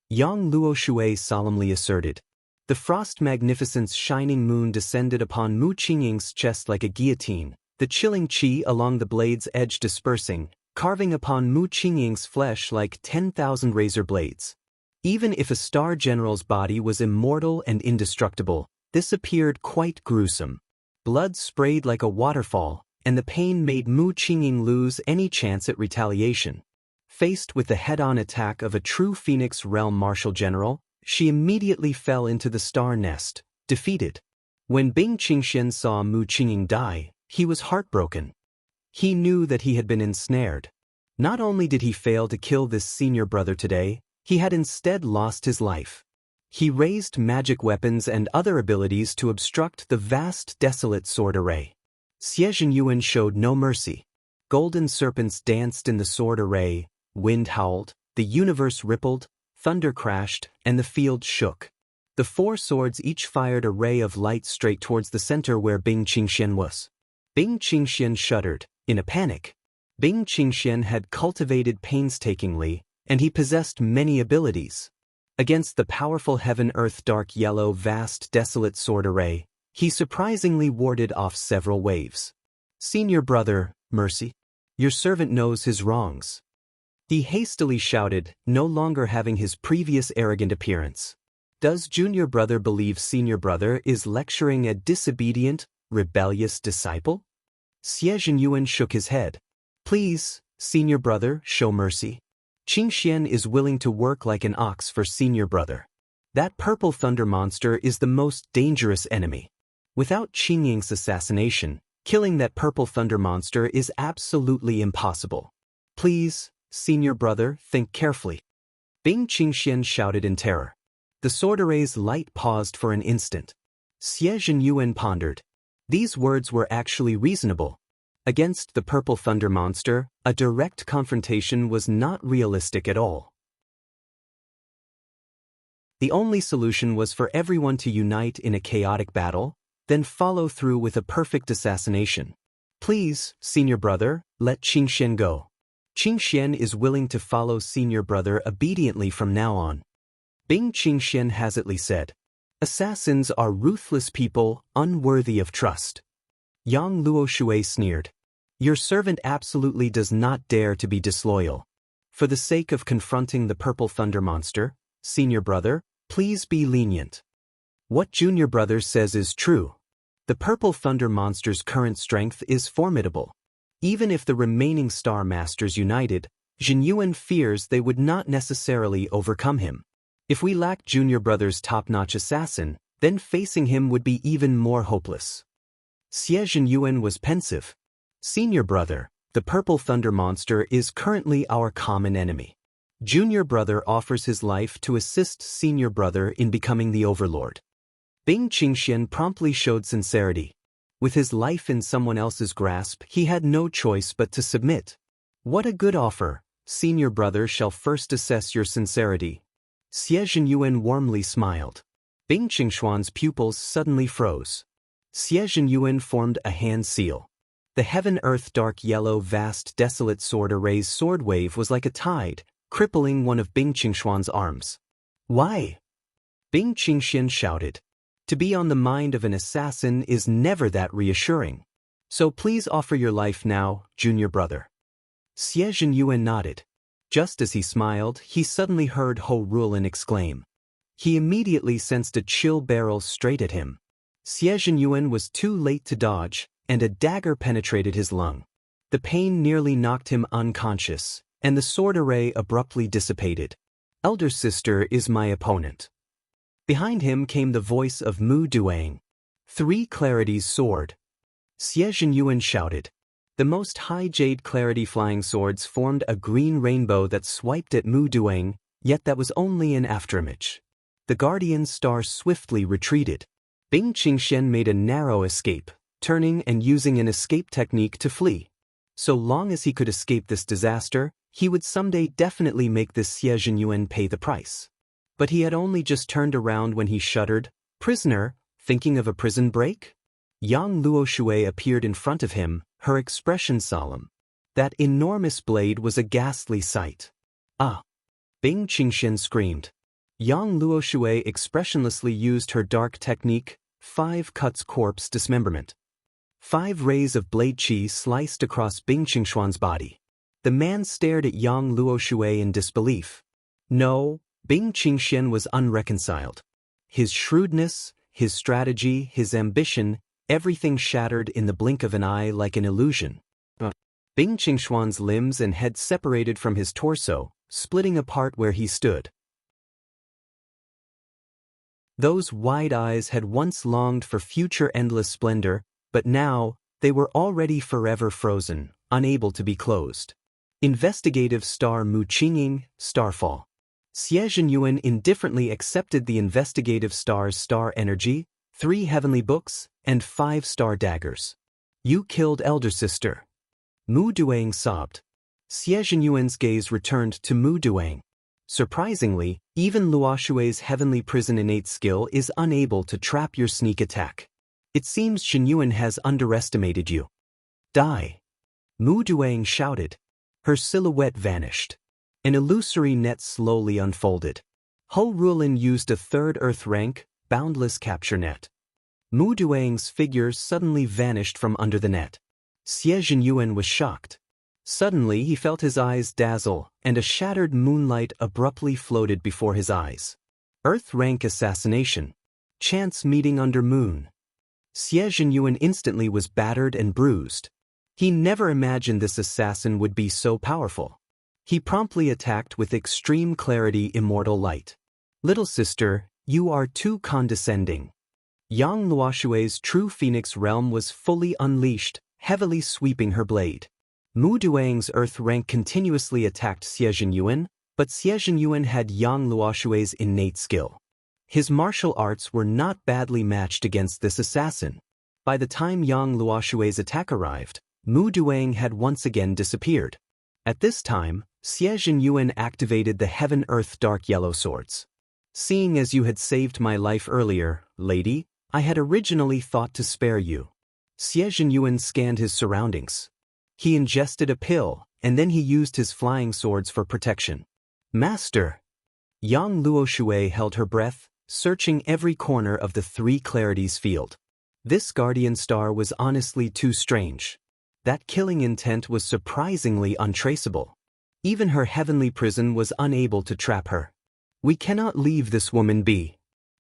Yang Luoshui solemnly asserted. The Frost Magnificence shining moon descended upon Mu Qingying's chest like a guillotine, the chilling qi along the blade's edge dispersing, carving upon Mu Qingying's flesh like 10,000 razor blades. Even if a star general's body was immortal and indestructible, this appeared quite gruesome. Blood sprayed like a waterfall, and the pain made Mu Qingying lose any chance at retaliation. Faced with the head-on attack of a true Phoenix Realm Martial General, she immediately fell into the star nest, defeated. When Bing Qingxian saw Mu Qingying die, he was heartbroken. He knew that he had been ensnared. Not only did he fail to kill this senior brother today, he had instead lost his life. He raised magic weapons and other abilities to obstruct the vast desolate sword array. Xie Zhenyuan showed no mercy. Golden serpents danced in the sword array, wind howled, the universe rippled, thunder crashed, and the field shook. The 4 swords each fired a ray of light straight towards the center where Bing Qingxian was. Bing Qingxian shuddered, in a panic. Bing Qingxian had cultivated painstakingly, and he possessed many abilities. Against the powerful heaven-earth dark yellow vast desolate sword array, he surprisingly warded off several waves. Senior brother, mercy. Your servant knows his wrongs. He hastily shouted, no longer having his previous arrogant appearance. Does junior brother believe senior brother is lecturing a disobedient, rebellious disciple? Xie Zhenyuan shook his head. Please, senior brother, show mercy. Qingxian is willing to work like an ox for senior brother. That purple thunder monster is the most dangerous enemy. Without Qingying's assassination, killing that purple thunder monster is absolutely impossible. Please, senior brother, think carefully. Bing Qingxian shouted in terror. The sword array's light paused for an instant. Xie Zhenyuan pondered. These words were actually reasonable. Against the purple thunder monster, a direct confrontation was not realistic at all. The only solution was for everyone to unite in a chaotic battle, then follow through with a perfect assassination. Please, senior brother, let Qingxian go. Qingxian is willing to follow senior brother obediently from now on. Bing Qingxian hazardly said. Assassins are ruthless people, unworthy of trust. Yang Luoshui sneered. Your servant absolutely does not dare to be disloyal. For the sake of confronting the purple thunder monster, senior brother, please be lenient. What junior brother says is true. The purple thunder monster's current strength is formidable. Even if the remaining star masters united, Jin Yuan fears they would not necessarily overcome him. If we lack junior brother's top-notch assassin, then facing him would be even more hopeless. Xie Jin Yuan was pensive. Senior brother, the purple thunder monster is currently our common enemy. Junior brother offers his life to assist senior brother in becoming the overlord. Bing Qingxian promptly showed sincerity. With his life in someone else's grasp, he had no choice but to submit. What a good offer. Senior brother shall first assess your sincerity. Xie Zhenyuan warmly smiled. Bing Qingshuan's pupils suddenly froze. Xie Zhenyuan formed a hand seal. The heaven-earth dark yellow vast desolate sword array's sword wave was like a tide, crippling one of Bing Qingshuan's arms. Why? Bing Qingxian shouted. To be on the mind of an assassin is never that reassuring. So please offer your life now, junior brother. Xie Zhenyuan nodded. Just as he smiled, he suddenly heard Ho Rulin exclaim. He immediately sensed a chill barrel straight at him. Xie Zhenyuan was too late to dodge, and a dagger penetrated his lung. The pain nearly knocked him unconscious, and the sword array abruptly dissipated. Elder sister is my opponent. Behind him came the voice of Mu Duang. 3 Clarity's sword. Xie Zhenyuan shouted. The most high jade clarity flying swords formed a green rainbow that swiped at Mu Duang, yet that was only an afterimage. The guardian star swiftly retreated. Bing Qingxian made a narrow escape, turning and using an escape technique to flee. So long as he could escape this disaster, he would someday definitely make this Xie Zhenyuan pay the price. But he had only just turned around when he shuddered. Prisoner, thinking of a prison break? Yang Luoshui appeared in front of him, her expression solemn. That enormous blade was a ghastly sight. Ah! Bing Qingxian screamed. Yang Luoshui expressionlessly used her dark technique, 5 cuts corpse dismemberment. 5 rays of blade qi sliced across Bing Qingshuan's body. The man stared at Yang Luoshui in disbelief. No, Bing Qingxian was unreconciled. His shrewdness, his strategy, his ambition, everything shattered in the blink of an eye like an illusion. Bing Qingshuan's limbs and head separated from his torso, splitting apart where he stood. Those wide eyes had once longed for future endless splendor, but now, they were already forever frozen, unable to be closed. Investigative star Mu Qingying, Starfall. Xie Zhenyuan indifferently accepted the investigative star's star energy, 3 heavenly books, and 5 star daggers. You killed elder sister. Mu Duang sobbed. Xie Zhenyuan's gaze returned to Mu Duang. Surprisingly, even Luoshui's heavenly prison innate skill is unable to trap your sneak attack. It seems Zhenyuan has underestimated you. Die. Mu Duang shouted. Her silhouette vanished. An illusory net slowly unfolded. Ho Rulin used a 3rd Earth rank, boundless capture net. Mu Duang's figure suddenly vanished from under the net. Xie Zhenyuan was shocked. Suddenly he felt his eyes dazzle, and a shattered moonlight abruptly floated before his eyes. Earth rank assassination. Chance meeting under moon. Xie Zhenyuan instantly was battered and bruised. He never imagined this assassin would be so powerful. He promptly attacked with extreme clarity immortal light. Little sister, you are too condescending. Yang Luoshui's true phoenix realm was fully unleashed, heavily sweeping her blade. Mu Duang's earth rank continuously attacked Xie Zhenyuan, but Xie Zhenyuan had Yang Luoshui's innate skill. His martial arts were not badly matched against this assassin. By the time Yang Luoshui's attack arrived, Mu Duang had once again disappeared. At this time, Xie Zhenyuan activated the Heaven-Earth Dark Yellow Swords. Seeing as you had saved my life earlier, lady, I had originally thought to spare you. Xie Zhenyuan scanned his surroundings. He ingested a pill, and then he used his flying swords for protection. Master! Yang Luoshui held her breath, searching every corner of the Three Clarities field. This guardian star was honestly too strange. That killing intent was surprisingly untraceable. Even her heavenly prison was unable to trap her. We cannot leave this woman be.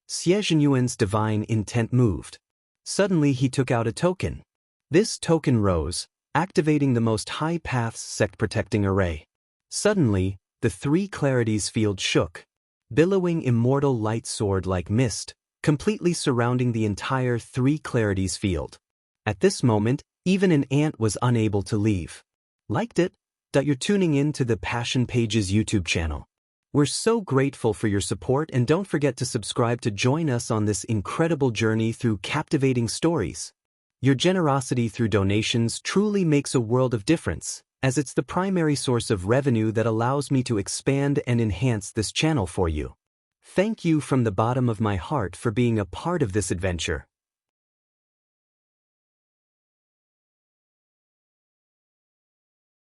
Xie Zhenyuan's divine intent moved. Suddenly he took out a token. This token rose, activating the most high path's sect-protecting array. Suddenly, the Three Clarities field shook, billowing immortal light sword like mist, completely surrounding the entire Three Clarities field. At this moment, even an ant was unable to leave. Liked it? You're tuning in to the Passion Pages YouTube channel. We're so grateful for your support, and don't forget to subscribe to join us on this incredible journey through captivating stories. Your generosity through donations truly makes a world of difference, as it's the primary source of revenue that allows me to expand and enhance this channel for you. Thank you from the bottom of my heart for being a part of this adventure.